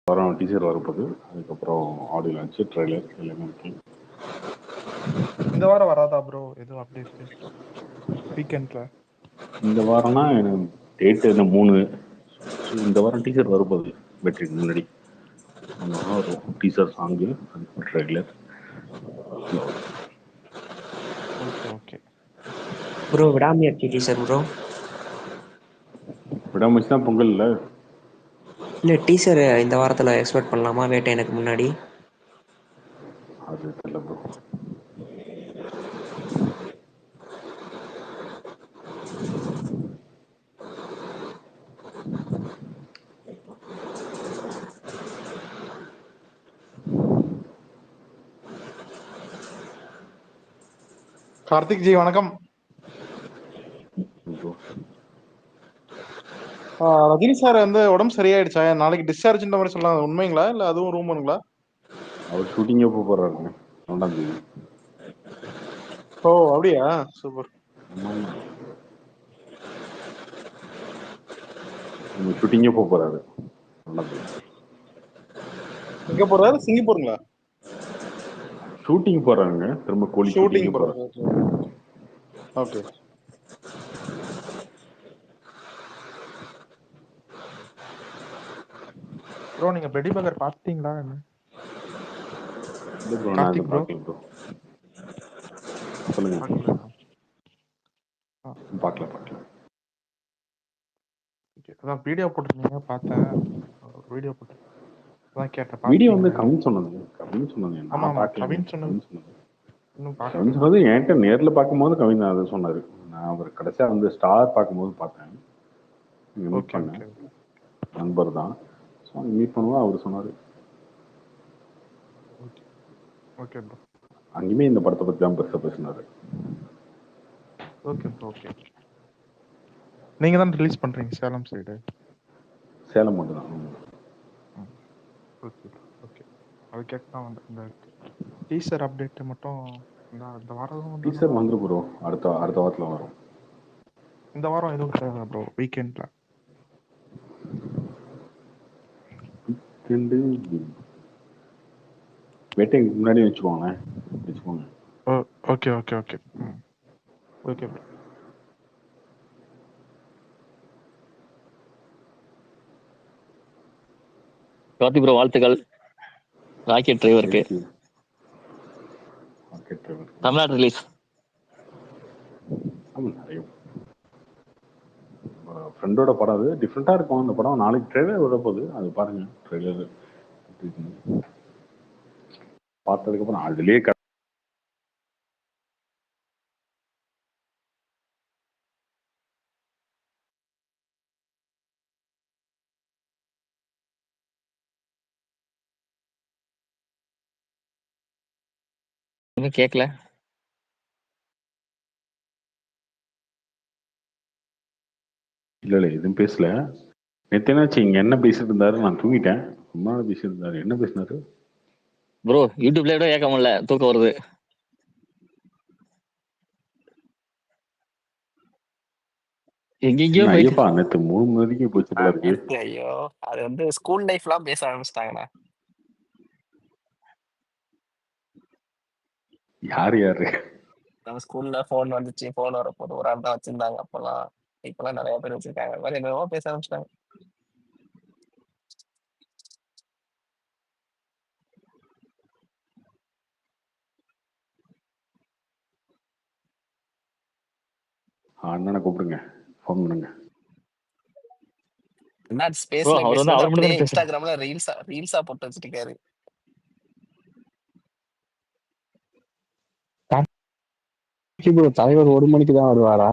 வாரம் டீசர் வரப்போகுது. அதுக்கப்புறம் ஆடியோ லான்ச்சு, ட்ரெய்லர் எல்லாமே இருக்கு. இந்த வாரம் வராதா ப்ரோ எதுவும் அப்டேட் வீக்கெண்ட்ல? இந்த வாரம்னா எனக்கு டேட் என்ன 3. இந்த வாரம் டீசர் வரப்போகுது வெற்றிக்கு முன்னாடி. அந்த வாரம் வரும் டீசர் சாங்கு, அதுக்கு ட்ரெய்லர். ஓகே ஓகே ப்ரோ விடாமுயற்சி டீசர் ப்ரோ. விடாமுயற்சி தான் பொங்கல் இல்லை. இல்லை டீசர் இந்த வாரத்தில் எக்ஸ்பெக்ட் பண்ணலாமா வேட்டை எனக்கு முன்னாடி? அது தெரியல ப்ரோ. கார்த்திக் ஜி வணக்கம். ரஜினி சார் வந்து உடம்பு சரியாயிடுச்சா? நாளைக்கு டிஸ்சார்ஜ்ன்ற மாதிரி சொல்லலாம், உண்மைங்களா இல்ல அதுவும் ரூமருங்களா? அவர் ஷூட்டிங்கே போக போறாருங்க 2ஆம் தேதி. ஓ அப்படியா, சூப்பர். ஷூட்டிங்கே போக போறாரு 2ஆம் தேதி. எங்க போறாரு? சிங்கப்பூருங்களா? ஷூட்டிங் போறாங்க, திரும்ப கோழி ஷூட்டிங்கே போறாரு. ஓகே ப்ரோ, நீங்க பெடி பர்கர் பாத்தீங்களா என்ன? கார்த்திக் ப்ரோ சொல்லுங்க. பார்க்கல. அதான் வீடியோ போட்டுருந்தீங்க பார்த்தேன். வீடியோ போட்டு அதான் கேட்டேன். வீடியோ வந்து கவின் சொன்னது. ஆமா நான் கவின் சொன்னது. கவின் சொன்னது என்கிட்ட நேரில் பார்க்கும்போது கவின் அதை சொன்னாரு. நான் அவர் கடைசியா வந்து ஸ்டார் பார்க்கும்போது பார்த்தேன். மீட் பண்ணேன், நண்பர் தான். மீட் பண்ணுவோம் அவர் சொன்னாரு. Okay bro. அங்கேயுமே இந்த படத்தை பற்றி தான் பெருசாக பேசினாரு. Okay bro. ஓகே, நீங்க தான் ரிலீஸ் பண்றீங்க சேலம் சைடு? சேலம் மட்டும் தான். ஓகே ஓகே, அது கேட்க தான் வந்தேன். இந்த டீசர் அப்டேட் மட்டும் இந்த வாரம் டீசர் வந்துரும் ப்ரோ, அடுத்த வாரத்தில் வரும். இந்த வாரம் எதுவும் ப்ரோ வீக்கெண்ட்ல? வெட்டிங் முன்னாடி வச்சுக்கோங்க. Okay okay okay okay bro. Karthi bro வாழ்த்துக்கள் ராக்கெட் டிரைவருக்கு. தமிழ்நாடு ரிலீஸ். ஃப்ரெண்டோட படம், அது டிஃப்ரெண்டா இருக்கும். அந்த படம் நாளைக்கு ட்ரெய்லர் வர போகுது, அது பாருங்க. ட்ரெய்லர் பார்த்ததுக்கு அப்புறம் அதுலயே கேட்கல. இல்ல எதுவும் பேசல. நேத்தனாச்சு இங்க என்ன பேசிட்டு இருந்தாரு, நான் தூங்கிட்டேன். சும்மா பேசிட்டு இருந்தாரு. என்ன பேசினாரு ப்ரோ? யூடியூப்ல விட கேட்க முடியல, தூக்கம் வருது. எங்கெங்கயோ ஐயப்பா நேத்து 3 மணிக்கு போச்சு போல இருக்கு. ஐயோ, அது வந்து ஸ்கூல் லைஃப்லாம் பேச ஆரம்பிச்சிட்டாங்கண்ணா. யாரு நம்ம ஸ்கூல்ல போன் வந்துச்சு, போன் வரப்போது ஒரு ஆள் தான் வச்சிருந்தாங்க அப்பெல்லாம். இப்பெல்லாம் நிறைய பேர் வச்சிருக்காங்க. அது மாதிரி என்னவோ பேச ஆரம்பிச்சிட்டாங்க. அண்ணனை கூப்பிடுங்க, ஃபோன் பண்ணுங்க. என்ன ஸ்பேஸ்ல அவர் வந்து அவர் மட்டும் தான் இன்ஸ்டாகிராம்ல ரீல்ஸா போட்டு வச்சிருக்காரு. தலைவர் 1 மணிக்கு தான் வருவாரா?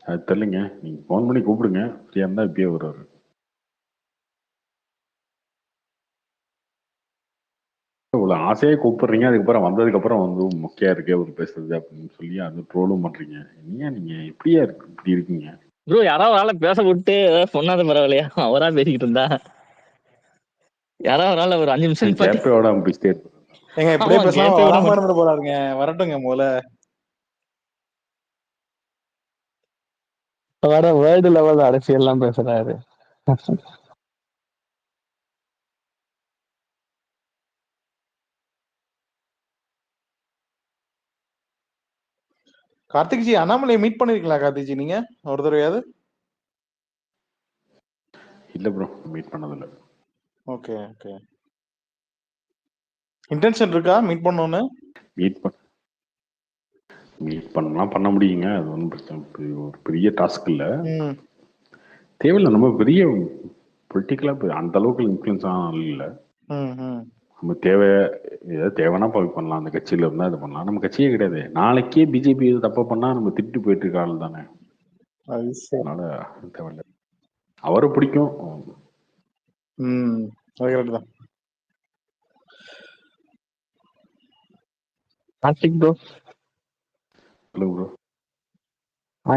அது தெரியலங்க, நீங்க ஃபோன் பண்ணி கூப்பிடுங்க. ஃப்ரீயா இருந்தா இப்பயே வருவாரு. இவ்வளவு ஆசையா கூப்பிடுறீங்க, அதுக்கப்புறம் வந்ததுக்கு அப்புறம் வந்து முக்கியா இருக்கே அவர் பேசுறது அப்படின்னு சொல்லி அது ட்ரோலும் பண்றீங்க. நீங்க இப்படியா இப்படி இருக்கீங்க ப்ரோ? யாராவது ஒரு ஆளை பேச விட்டு சொன்னாத பரவாயில்லையா? அவரா பேசிக்கிட்டு இருந்தா யாராவது ஒரு ஆள் ஒரு 5 நிமிஷம் ஜேப்பையோட பேசிட்டே இருப்பாரு. ஏங்க இப்படியே பேசாம வராம இருந்து போறாருங்க. வரட்டுங்க முதல்ல. வேற வேர்ல்டு லெவல் அரசியல் எல்லாம் பேசுறாரு. கார்த்திக் ஜி அண்ணாமலையை மீட் பண்ணிருக்கீங்களா கார்த்திக் ஜி நீங்க ஒரு தடவையாவது? இல்ல ப்ரோ, மீட் பண்ணதில்ல. Okay okay. இன்டென்ஷன் இருக்கா மீட் பண்ணோன்னு? மீட் பண்ணலாம், பண்ண முடியுங்க. அது ஒன்றும் பிரச்சனை, ஒரு பெரிய டாஸ்க் இல்லை. தேவையில்லை, நம்ம பெரிய பொலிட்டிக்கலாக அந்த அளவுக்கு இன்ஃப்ளூயன்ஸ் ஆனாலும் இல்லை. நம்ம ஏதாவது தேவைன்னா போய் பண்ணலாம், அந்த கட்சியில் இருந்தால் இது பண்ணலாம். நம்ம கட்சியே கிடையாது. நாளைக்கே பிஜேபி எது தப்பா பண்ணால் நம்ம திட்டு போயிட்டு இருக்க ஆள் தானே. அதனால தேவையில்லை. அவரை பிடிக்கும். தான். Karthik bro, hello bro.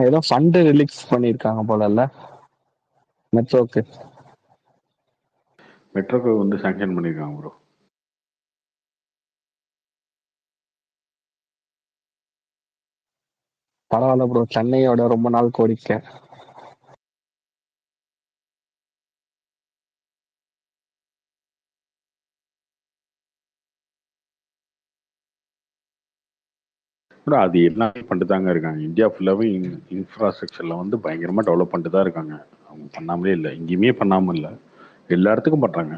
ஏதோ ஃபண்ட் ரிலீஸ் பண்ணியிருக்காங்க போல மெட்ரோக்கு வந்து சாங்ஷன் பண்ணியிருக்காங்க ப்ரோ. பரவாயில்ல ப்ரோ, சென்னையோட ரொம்ப நாள் கோரிக்கை. அது எல்லாமே பண்ணிட்டு தாங்க இருக்காங்க. இந்தியா ஃபுல்லாவே இன்ஃப்ராஸ்ட்ரக்சர்ல வந்து பயங்கரமா டெவலப் பண்ணிட்டு தான் இருக்காங்க. அவங்க பண்ணாமலே இல்லை, எங்கேயுமே பண்ணாம இல்லை, எல்லா இடத்துக்கும் பண்றாங்க.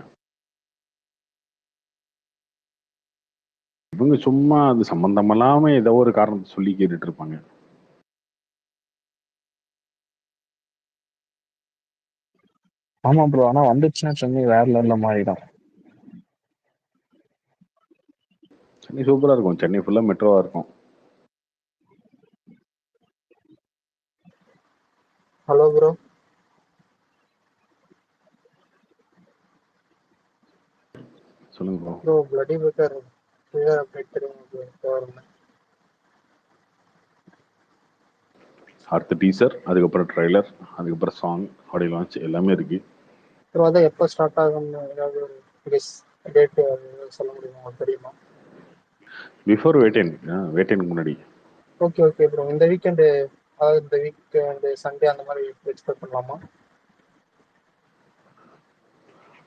இவங்க சும்மா அது சம்பந்தம் இல்லாம ஏதோ ஒரு காரணத்தை சொல்லி கேட்டுட்டு இருப்பாங்க. ஆமா ப்ரோ, ஆனா வந்துச்சுன்னா சென்னை வேற லெவல்ல மாறிடும். சென்னை சூப்பரா இருக்கும். சென்னை ஃபுல்லா மெட்ரோவா இருக்கும். Hello bro. சொல்லுங்க bro. Bro bloody beggar clear update தெரியுமா ப்ரோ? அடுத்த டீசர், அதுக்கப்புறம் ட்ரைலர், அதுக்கப்புறம் சாங், ஆடியோ லான்ச் எல்லாமே இருக்கு. ப்ரோ அதை எப்போ ஸ்டார்ட் ஆகும்னு ஏதாவது டேட் சொல்ல முடியுமா, உங்களுக்கு தெரியுமா? பிஃபோர் வேட்டைனுக்கு முன்னாடி. Okay okay bro. இந்த வீக்கெண்டு, அதாவது இந்த வீக்கெண்டு சண்டே அந்த மாதிரி எக்ஸ்பெக்ட் பண்ணலாமா?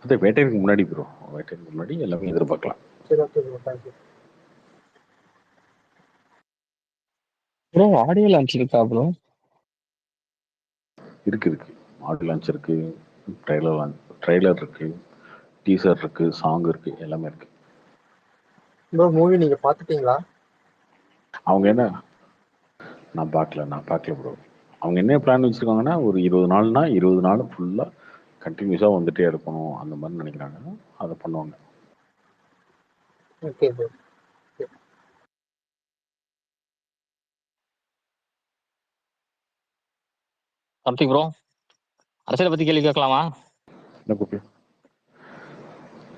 அது வேட்டைனுக்கு முன்னாடி ப்ரோ, வேட்டைனுக்கு முன்னாடி எல்லாமே எதிர்பார்க்கலாம். சரி okay bro, thank you. Bro audio launch இருக்கா ப்ரோ? இருக்கு. ஆடியோ லான்ச் இருக்கு, ட்ரைலர் இருக்கு, டீசர் இருக்கு, சாங் இருக்கு, எல்லாமே இருக்கு. ப்ரோ மூவி நீங்க பார்த்துட்டீங்களா? அவங்க என்ன, நான் பார்க்கல ப்ரோ. அவங்க என்ன பிளான் வச்சிருக்காங்கன்னா, ஒரு 20 நாள்னா 20 நாள் ஃபுல்லா கண்டினியூஸா வந்துட்டே இருக்கணும், அந்த மாதிரி நினைக்கிறாங்க. அதை பண்ணுவாங்க. Okay bro. கார்த்திக் ப்ரோ, அரசியலை பத்தி கேள்வி கேட்கலாமா? என்ன கோப்பி?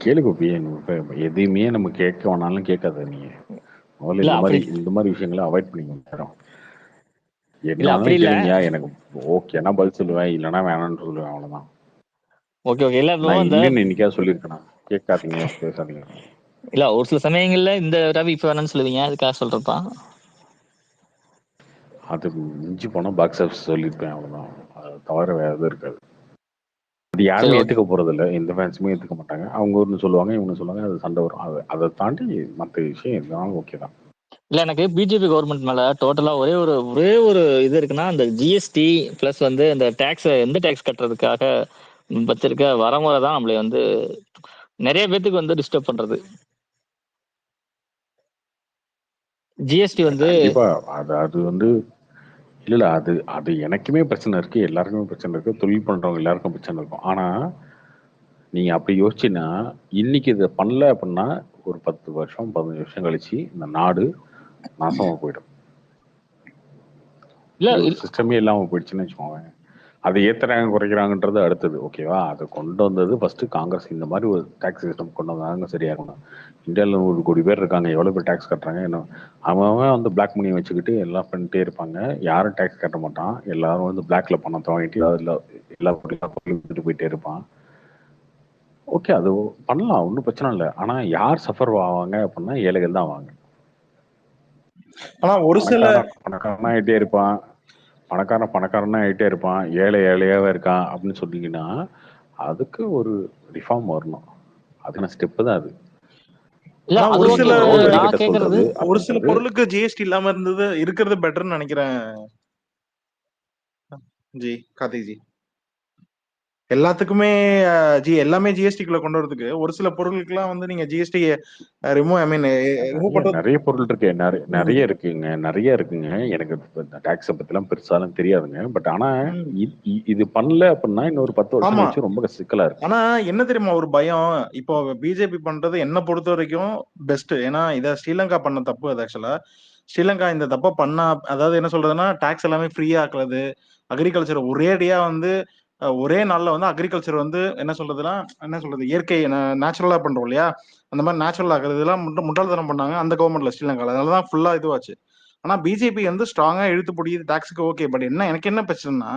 கேளு கோப்பி. எதையுமே நம்ம கேட்க வேணாலும் கேட்காத நீ. முதல்ல இந்த மாதிரி விஷயங்களை அவாய்ட் பண்ணிக்கணும். என்னாலும் கேளுங்கயா, எனக்கு ஓகேனா பதில் சொல்லுவேன், இல்லைன்னா வேணாம்னு சொல்லுவேன், அவ்வளவுதான். Okay okay. இல்ல ப்ரோ, இந்த இன்னைக்காவது சொல்லியிருக்கேன், கேட்காதீங்க, பேசாதீங்க. இல்ல ஒரு சில சமயங்கள்ல இந்த ரவி இப்ப வேணும்னு சொல்லுவீங்க, அதுக்காக சொல்றப்பா. அது மிஞ்சி போனா பாக்ஸ் ஆஃபீஸ் சொல்லியிருப்பேன், அவ்வளவுதான். அது தவிர வேற எதுவும் இருக்காது. அது யாருமே ஏத்துக்க போறது இல்லை, எந்த ஃபேன்ஸுமே ஏத்துக்க மாட்டாங்க. அவங்க ஒன்று சொல்லுவாங்க, இவங்க சொல்லுவாங்க, அது சண்டை வரும். அதை தாண்டி மற்ற விஷயம் எதுனாலும் ஓகே தான். இல்ல எனக்கு பிஜேபி கவர்மெண்ட் மேல டோட்டலா ஒரே ஒரு இது இருக்குன்னா, இந்த ஜிஎஸ்டி பிளஸ் வந்து இந்த டாக்ஸ், எந்த டாக்ஸ் கட்டுறதுக்காக வச்சிருக்க வரமுறை தான் நம்மளை வந்து நிறைய பேத்துக்கு வந்து டிஸ்டர்ப் பண்றது. ஜிஎஸ்டி வந்து கண்டிப்பா அது வந்து இல்ல அது எனக்குமே பிரச்சனை இருக்கு, எல்லாருக்குமே பிரச்சனை இருக்கு, தொழில் பண்றவங்க எல்லாருக்கும் பிரச்சனை இருக்கும். ஆனா நீங்க அப்படி யோசிச்சுன்னா, இன்னைக்கு இதை பண்ணல அப்படின்னா ஒரு 10 வருஷம் 15 வருஷம் கழிச்சு இந்த நாடு நாசமா போயிடும். சிஸ்டமே இல்லாம போயிடுச்சுன்னு வச்சுக்கோங்க. அதை ஏத்துறாங்க குறைக்கிறாங்கன்றது அடுத்தது, ஓகேவா? அதை கொண்டு வந்தது ஃபர்ஸ்ட் காங்கிரஸ். இந்த மாதிரி ஒரு டாக்ஸ் சிஸ்டம் கொண்டு வந்தாங்க, சரியா இருக்கணும். இந்தியாவில் 100 கோடி பேர் இருக்காங்க, எவ்வளவு பேர் டாக்ஸ் கட்டுறாங்க? என்ன அவன் வந்து பிளாக் மணி வச்சுக்கிட்டு எல்லாம் பண்ணிட்டே இருப்பாங்க. யாரும் டாக்ஸ் கட்ட மாட்டான். எல்லாரும் வந்து பிளாக்ல பணம் வாங்கிட்டு எல்லா பொருளையும் போயிட்டே இருப்பான். ஓகே, அது பண்ணலாம், ஒன்றும் பிரச்சனை இல்லை. ஆனா யார் சஃபர் ஆவாங்க அப்படின்னா ஏழைகள் தான் ஆவாங்க. ஆனா ஒரு சில பணக்காரனா ஆயிட்டே இருப்பான், பணக்காரனா ஆயிட்டே இருப்பான், ஏழையாவே இருக்கான் அப்படின்னு சொன்னீங்கன்னா அதுக்கு ஒரு ரிஃபார்ம் வரணும். அதுக்கான ஸ்டெப் தான் அது. ஆனா ஒரு சில நான் கேக்குறது ஒரு சில பொருளுக்கு ஜிஎஸ்டி இல்லாம இருந்தது இருக்கிறது பெட்டர்னு நினைக்கிறேன் ஜி கார்த்திக் ஜி. எல்லாத்துக்குமே எல்லாமே ஜிஎஸ்டிக்குள்ள கொண்டு வரதுக்கு ஒரு சில பொருளுக்குலாம் வந்து நீங்க ஜிஎஸ்டி ரிமூவ் பண்றது நிறைய பொருள் இருக்கு, நிறைய இருக்குங்க. எனக்கு டாக்ஸை பத்திலாம் பெருசாலும் தெரியாதுங்க. பட் ஆனா இது பண்ணல அப்படின்னா இன்னொரு 10 வருஷம் கழிச்சு ரொம்ப சிக்கலா இருக்கு. ஆனா என்ன தெரியுமா ஒரு பயம், இப்போ பிஜேபி பண்றது என்ன பொறுத்த வரைக்கும் பெஸ்ட். ஏன்னா இத ஸ்ரீலங்கா பண்ண தப்பு. அது ஆக்சுவலா ஸ்ரீலங்கா இந்த தப்ப பண்ணா, அதாவது என்ன சொல்றதுன்னா டாக்ஸ் எல்லாமே ஃப்ரீயா ஆக்குறது, அக்ரிகல்ச்சர் ஒரேடியா வந்து ஒரே நாள்ல வந்து அக்ரிகல்ச்சர் வந்து என்ன சொல்றது இயற்கை நேச்சுரலா பண்றோம் இல்லையா, அந்த மாதிரி நேச்சுரல் ஆக்குறது இதெல்லாம் முட்டாள்தனம் பண்ணாங்க அந்த கவர்மெண்ட்ல ஸ்ரீலங்கால. அதனாலதான் ஃபுல்லா இதுவாச்சு. ஆனா பிஜேபி வந்து ஸ்ட்ராங்கா இழுத்து பிடிக்குது டாக்ஸுக்கு ஓகே. பட் எனக்கு என்ன பிரச்சனைனா,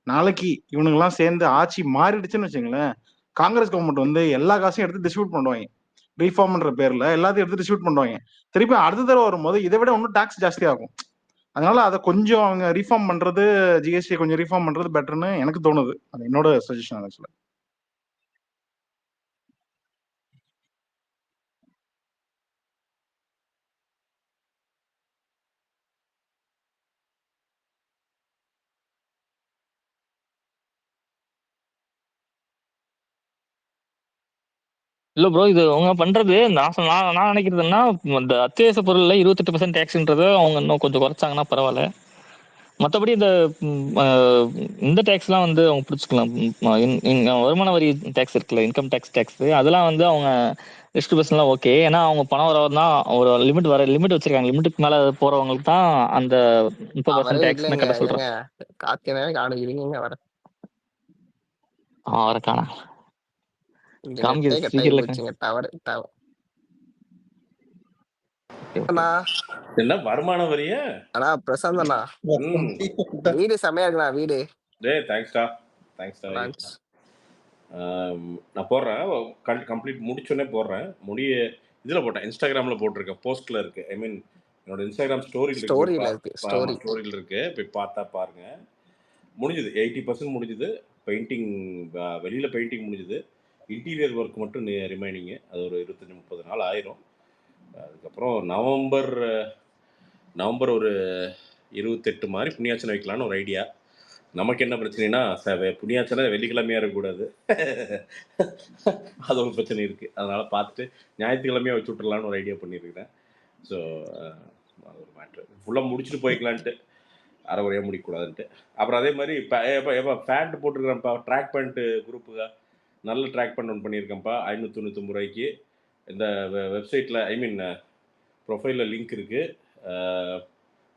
நாளைக்கு இவனுங்க எல்லாம் சேர்ந்து ஆட்சி மாறிடுச்சுன்னு வச்சுங்களேன், காங்கிரஸ் கவர்மெண்ட் வந்து எல்லா காசையும் எடுத்து டிஸ்ட்ரிபியூட் பண்ணுவாங்க. ரீஃபார்ம்ன்ற பேர்ல எல்லாத்தையும் எடுத்து டிஸ்ட்ரிபியூட் பண்ணுவாங்க. திருப்பி அடுத்த தடவை வரும்போது இதை விட இன்னும் டாக்ஸ் ஜாஸ்தி ஆகும். அதனால அதை கொஞ்சம் அவங்க ரீஃபார்ம் பண்றது, ஜிஎஸ்டி கொஞ்சம் ரீஃபார்ம் பண்றது பெட்டர்னு எனக்கு தோணுது. அது என்னோட சஜஷன் ஆக்சுவலா. இல்ல ப்ரோ, இது அவங்க பண்றது நான் நினைக்கிறதுன்னா இந்த அத்தியாவசிய பொருள்ல 28% டேக்ஸ்ன்றத அவங்க இன்னும் கொஞ்சம் குறைச்சாங்கன்னா பரவாயில்ல. மற்றபடி இந்த டேக்ஸ்லாம் வந்து அவங்க பிடிச்சிக்கலாம். வருமான வரி டேக்ஸ் இருக்குல்ல, இன்கம் டேக்ஸ் அதெல்லாம் வந்து அவங்க 60%லாம் ஓகே. ஏன்னா அவங்க பணம் வரதான் ஒரு லிமிட் வச்சிருக்காங்க. லிமிட்டுக்கு மேல போறவங்களுக்கு தான் அந்த 30% டேக்ஸ்னு கட்ட சொல்றாங்க. வர காணா இங்க காமிக்குது நெட்டே கட் ஆகி ஸ்பீக்கர்ல. போச்சுங்க. டவர் என்ன வருமான வரிய? அண்ணா பிரசாந்த் அண்ணா, வீடு செமையா இருக்குண்ணா வீடு. டேய் தேங்க்ஸ்டா. நான் போடுறேன், கம்ப்ளீட் முடிச்சோடனே போடுறேன். இதில் போட்டேன், இன்ஸ்டாகிராமில் போட்டிருக்கேன், போஸ்ட்டில் இருக்குது. ஐ மீன் என்னோட இன்ஸ்டாகிராம் ஸ்டோரியில் இருக்குது. போய் பார்த்தா பாருங்க. முடிஞ்சுது, 80% முடிஞ்சுது. பெயிண்டிங் வெளியில் பெயிண்டிங் முடிஞ்சுது. இன்டீரியர் ஒர்க் மட்டும் ரிமைனிங்கு. அது ஒரு 25-30 நாள் ஆயிரும். அதுக்கப்புறம் நவம்பர் ஒரு 28 மாதிரி புண்ணியாச்சனை வைக்கலான்னு ஒரு ஐடியா. நமக்கு என்ன பிரச்சனைனா, புண்ணியாச்சனை வெள்ளிக்கிழமையாக இருக்கக்கூடாது. அது ஒரு பிரச்சனை இருக்குது. அதனால் பார்த்துட்டு ஞாயிற்றுக்கிழமையாக வச்சு விட்றலான்னு ஒரு ஐடியா பண்ணியிருக்கிறேன். ஸோ அது ஒரு மேட்ரு. ஃபுல்லாக முடிச்சுட்டு போய்க்கலான்ட்டு, அரை குறையாக முடிக்கக்கூடாதுன்ட்டு. அப்புறம் அதே மாதிரி எப்போ பேண்ட் போட்டிருக்கிறேன்ப்பா, ட்ராக் பேண்ட்டு குரூப்புங்க, நல்ல ட்ராக் பேண்ட் ஒன்று பண்ணியிருக்கேன்ப்பா, 599 ரூபாய்க்கு. இந்த வெப்சைட்டில் ஐ மீன் ப்ரொஃபைலில் லிங்க் இருக்குது,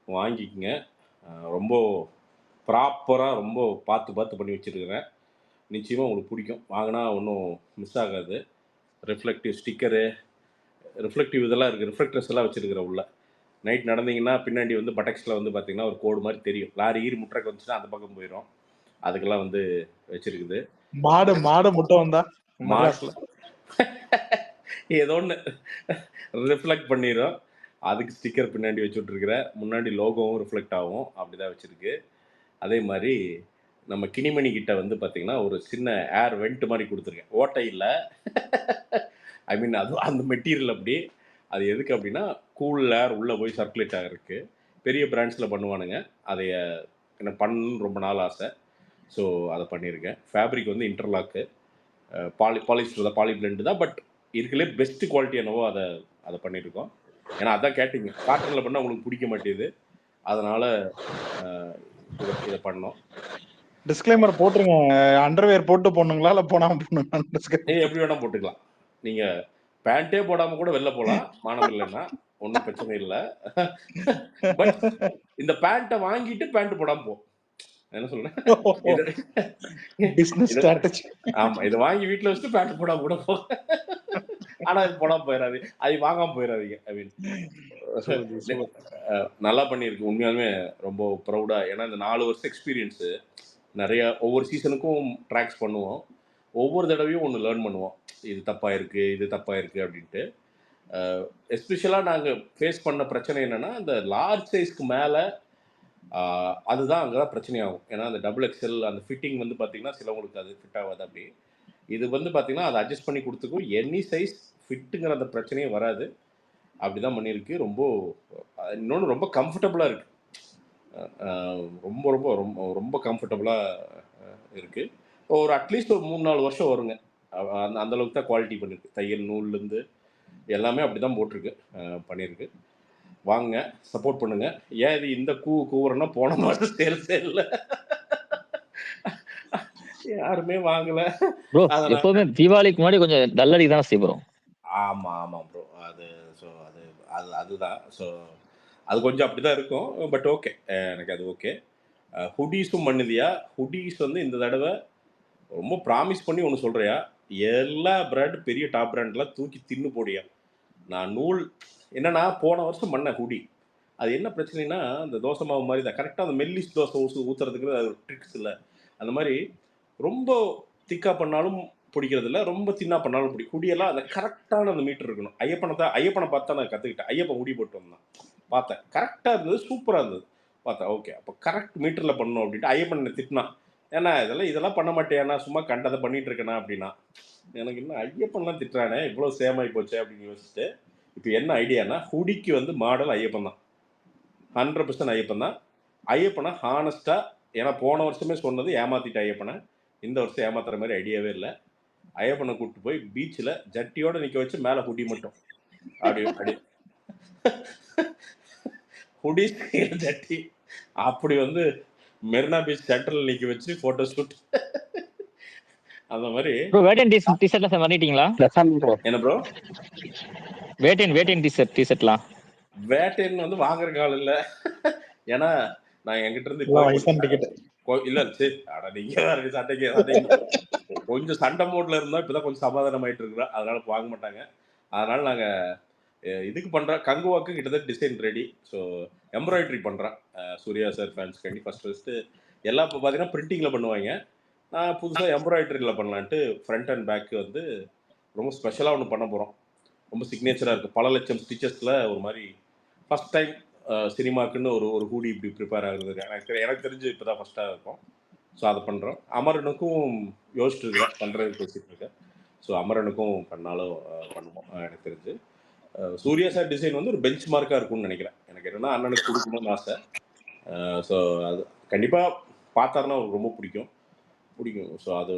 வாங்கிக்கங்க. ரொம்ப ப்ராப்பராக ரொம்ப பார்த்து பண்ணி வச்சுருக்கிறேன். நிச்சயமாக உங்களுக்கு பிடிக்கும். வாங்கினா ஒன்றும் மிஸ் ஆகாது. ரிஃப்ளெக்டிவ் ஸ்டிக்கரு, ரிஃப்ளெக்டிவ் இதெல்லாம் இருக்குது, ரிஃப்ளெக்டர்ஸ் எல்லாம் வச்சுருக்கிறேன் உள்ள. நைட் நடந்தீங்கன்னா பின்னாடி வந்து பட்டக்ஸில் வந்து பார்த்தீங்கன்னா ஒரு கோடு மாதிரி தெரியும். லாரி முட்டைக்கு வந்துச்சுன்னா அந்த பக்கம் போயிடும். அதுக்கெல்லாம் வந்து வச்சுருக்குது. மாடு முட்டை வந்தா ஏதோ ஒன்று ரிஃப்ளெக்ட் பண்ணிடும். அதுக்கு ஸ்டிக்கர் பின்னாடி வச்சு விட்ருக்குறேன். முன்னாடி லோகோவும் ரிஃப்ளெக்ட் ஆகும். அப்படி தான் வச்சுருக்கு. அதே மாதிரி நம்ம கிணிமணி கிட்ட வந்து பார்த்தீங்கன்னா ஒரு சின்ன ஏர் வெண்ட் மாதிரி கொடுத்துருக்கேன். ஓட்டை இல்லை, ஐ மீன் அது அந்த மெட்டீரியல் அப்படி. அது எதுக்கு அப்படின்னா கூல் ஏர் உள்ளே போய் சர்க்குலேட் ஆகிருக்கு. பெரிய பிராண்ட்ஸில் பண்ணுவானுங்க. அதை என்ன பண்ணணும்னு ரொம்ப நாள் ஆசை. ஸோ அதை பண்ணியிருக்கேன். ஃபேப்ரிக் வந்து இன்டர்லாக்கு, பாலிஸ்டர் தான், பாலி பிளெண்டு தான். பட் இருக்கலே பெஸ்ட்டு குவாலிட்டி என்னவோ அதை பண்ணியிருக்கோம். ஏன்னா அதான் கேட்டிங்க, காட்டனில் பண்ணால் உங்களுக்கு பிடிக்க மாட்டேது. அதனால் இதை பண்ணோம். டிஸ்க்ளைமர் போட்டுருங்க. அண்டர்வேர் போட்டு போடணுங்களா இல்லை போடாமல் போடணுங்களா? எப்படி வேணால் போட்டுக்கலாம். நீங்கள் பேண்ட்டே போடாமல் கூட வெளில போகலாம், மானம் இல்லைன்னா ஒன்றும் பிரச்சனை இல்லை. பட் இந்த பேண்ட்டை வாங்கிட்டு பேண்ட் போடாமல் போ, என்ன சொல்றேன், ஆமாம், இதை வாங்கி வீட்டில் வச்சுட்டு பேண்ட் போடாமல் கூட போ. ஆனால் அது போடாமல் போயிடாது, அது வாங்காமல் போயிடாதீங்க. ஐ மீன் நல்லா பண்ணியிருக்கு. உண்மையாலுமே ரொம்ப ப்ரௌடாக. ஏன்னா இந்த 4 வருஷம் எக்ஸ்பீரியன்ஸு, நிறையா ஒவ்வொரு சீசனுக்கும் ட்ராக்ஸ் பண்ணுவோம். ஒவ்வொரு தடவையும் ஒன்று லேர்ன் பண்ணுவோம். இது தப்பாக இருக்குது, இது தப்பாக இருக்குது அப்படின்ட்டு. எஸ்பெஷலாக நாங்கள் ஃபேஸ் பண்ண பிரச்சனை என்னென்னா, இந்த லார்ஜ் சைஸ்க்கு மேலே அதுதான் அங்கே தான் பிரச்சனையாகும். ஏன்னா அந்த XXL அந்த ஃபிட்டிங் வந்து பார்த்திங்கன்னா சிலவங்களுக்கு அது ஃபிட் ஆகாது. அப்படி இது வந்து பார்த்தீங்கன்னா அதை அட்ஜஸ்ட் பண்ணி கொடுத்துக்கும். எனி சைஸ் ஃபிட்டுங்கிற அந்த பிரச்சனையே வராது. அப்படிதான் பண்ணியிருக்கு. ரொம்ப இன்னொன்று ரொம்ப கம்ஃபர்டபுளாக இருக்குது. ரொம்ப ரொம்ப ரொம்ப ரொம்ப கம்ஃபர்டபுளாக இருக்குது. ஒரு அட்லீஸ்ட் ஒரு 3-4 வருஷம் வருங்க. அந்த அந்தளவுக்கு தான் குவாலிட்டி பண்ணியிருக்கு. தையல் நூல்லேருந்து எல்லாமே அப்படி தான் போட்டிருக்கு, பண்ணியிருக்கு. வாங்க, சப்போர்ட் பண்ணுங்க. ஏன் இது இந்த கூவுறேன்னா போன மாதம் சேல்ஸே இல்லை, யாருமே வாங்கலை. ப்ரோ அதனால் எப்போவுமே தீபாவளிக்கு முன்னாடி கொஞ்சம் டல்லடி தான் செய்யும். ஆமாம் ஆமாம் ப்ரோ. அது ஸோ அதுதான். ஸோ அது கொஞ்சம் அப்படி தான் இருக்கும். பட் ஓகே, எனக்கு அது ஓகே. ஹுடீஸும் பண்ணுதியா? ஹுடீஸ் வந்து இந்த தடவை ரொம்ப ப்ராமிஸ் பண்ணி ஒன்று சொல்கிறியா, எல்லா பிராண்ட் பெரிய டாப் பிராண்ட்லாம் தூக்கி தின்னு போடியா. நான் நூல் என்னன்னா போன வருஷம் பண்ணேன் ஹுடி. அது என்ன பிரச்சனைனா, அந்த தோசை மாவு மாதிரி தான் கரெக்டாக அந்த மெல்லிஸ் தோசை ஊற்றுறதுக்கு அது ஒரு ட்ரிக்ஸ் இல்லை. அந்த மாதிரி ரொம்ப திக்காக பண்ணாலும் பிடிக்கிறது இல்லை, ரொம்ப தின்னா பண்ணாலும் பிடிக்கும். ஹுடியெல்லாம் அந்த கரெக்டான அந்த மீட்டர் இருக்கணும். ஐயப்பனை பார்த்தா நான் கற்றுக்கிட்டேன். ஐயப்பன் ஹுடி போட்டு வந்தான், பார்த்தேன் கரெக்டாக இருந்தது, சூப்பராக இருந்தது. பார்த்தேன் ஓகே, அப்போ கரெக்ட் மீட்டரில் பண்ணணும் அப்படின்ட்டு ஐயப்பன் என்னை திட்டினான். ஏன்னா இதெல்லாம் பண்ண மாட்டேன்னா, சும்மா கண்டதை பண்ணிட்டு இருக்கேனா அப்படின்னா. எனக்கு இன்னும் ஐயப்பன்லாம் திட்டுறானே, இவ்வளோ சேமாகி போச்சே அப்படின்னு யோசிச்சுட்டு இப்போ என்ன ஐடியானா, ஹுடிக்கு வந்து மாடல் ஐயப்பன் தான், 100% ஐயப்பன் தான். ஐயப்பனை ஹானஸ்ட்டாக, ஏன்னா போன வருஷமே சொன்னது ஏமாத்திட்ட ஐயப்பனை, இந்த வருஷம் ஏமாத்துற மாதிரி ஐடியாவே இல்லை. ஐயப்பனை கூப்பிட்டு போய் பீச்சில் ஜட்டியோட நிற்க வச்சு மேலே ஹுடி மட்டும் அப்படி ஹுடி ஜட்டி அப்படி வந்து மெரினா பீச் சென்டரில் நிற்க வச்சு ஃபோட்டோ ஷூட் அந்த மாதிரி. ப்ரோ வேட்டைன் டிஷர்ட்லாம் பண்ணிட்டீங்களா? என்ன ப்ரோ? வேட்டைன் டிஷர்ட்லாம் வேட்டைன் வந்து வாங்குற காலம் இல்லை. ஏன்னா நான் என்கிட்ட இருந்து இப்போ இல்லை சரி, அட நீங்கள் சண்டைக்கு கொஞ்சம் சண்டை மோட்ல இருந்தால் இப்போ தான் கொஞ்சம் சமாதானம் ஆகிட்டு இருக்கிறோம், அதனால வாங்க மாட்டாங்க. அதனால் நாங்கள் இதுக்கு பண்ணுறோம். கங்குவாக்கு கிட்டத்தட்ட டிசைன் ரெடி. ஸோ எம்ப்ராய்டரி பண்ணுறேன் சூர்யா சார் ஃபேன்ஸ்க்காண்டி. ஃபஸ்ட்டு எல்லாம் இப்போ பார்த்தீங்கன்னா பிரிண்டிங்கில் பண்ணுவாங்க. நான் புதுசாக எம்ப்ராய்டரியில் பண்ணலான்ட்டு ஃப்ரண்ட் அண்ட் பேக்கு வந்து ரொம்ப ஸ்பெஷலாக ஒன்று பண்ண போகிறோம். ரொம்ப சிக்னேச்சராக இருக்குது. பல லட்சம் ஸ்டிச்சஸில் ஒரு மாதிரி ஃபஸ்ட் டைம் சினிமாக்குன்னு ஒரு ஹூடி இப்படி ப்ரிப்பேர் ஆகுறது எனக்கு தெரிஞ்சு இப்போ தான் ஃபஸ்ட்டாக இருக்கும். ஸோ அதை பண்ணுறோம். அமரனுக்கும் யோசிச்சுட்டு இருக்கேன், பண்ணுறதுக்கு பேசிகிட்டு இருக்கேன். ஸோ அமரனுக்கும் பண்ணாலும் பண்ணுவோம். எனக்கு தெரிஞ்சு சூர்யா சார் டிசைன் வந்து ஒரு பெஞ்ச் மார்க்காக இருக்கும்னு நினைக்கிறேன். எனக்கு என்னென்னா அண்ணனுக்கு கொடுக்கணும்னு ஆசை. ஸோ அது கண்டிப்பாக பார்த்தாருன்னா அவருக்கு ரொம்ப பிடிக்கும். ஸோ அது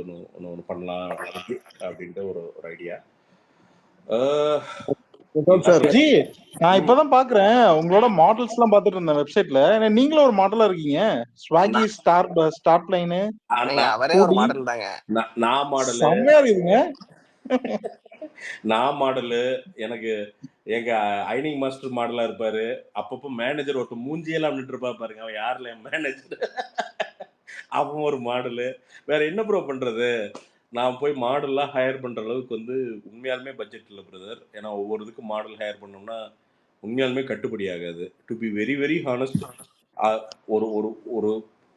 ஒன்று பண்ணலாம் அப்படின்ட்டு ஒரு ஐடியா. ஜி, நான் இப்பதான் பாக்குறேன் உங்களோட மாடல்ஸ் எல்லாம் பாத்துட்டு இருந்தேன் வெப்சைட்ல. நீங்களும் ஒரு மாடலா இருக்கீங்க. ஸ்வாகி ஸ்டார்ட் லைன் அவரே ஒரு மாடல் தாங்க. நான் மாடல் செம்மையா இருக்குங்க. நான் மாடலு எனக்கு எங்க ஐனிங் மாஸ்டர் மாடலா இருப்பாரு. அப்பப்போ மேனேஜர் ஒருத்தர் மூஞ்சியெல்லாம் அப்படின்ட்டு இருப்பா பாருங்க, அவன் யாருல என் மேனேஜர், அவன் ஒரு மாடலு. வேற என்ன ப்ரோ பண்றது? நான் போய் மாடல்லாம் ஹையர் பண்ணுற அளவுக்கு வந்து உண்மையாலுமே பட்ஜெட் இல்லை பிரதர். ஏன்னா ஒவ்வொரு இதுக்கும் மாடல் ஹையர் பண்ணோம்னா உண்மையாலுமே கட்டுப்படி ஆகாது. To be very very honest, ஒரு ஒரு ஒரு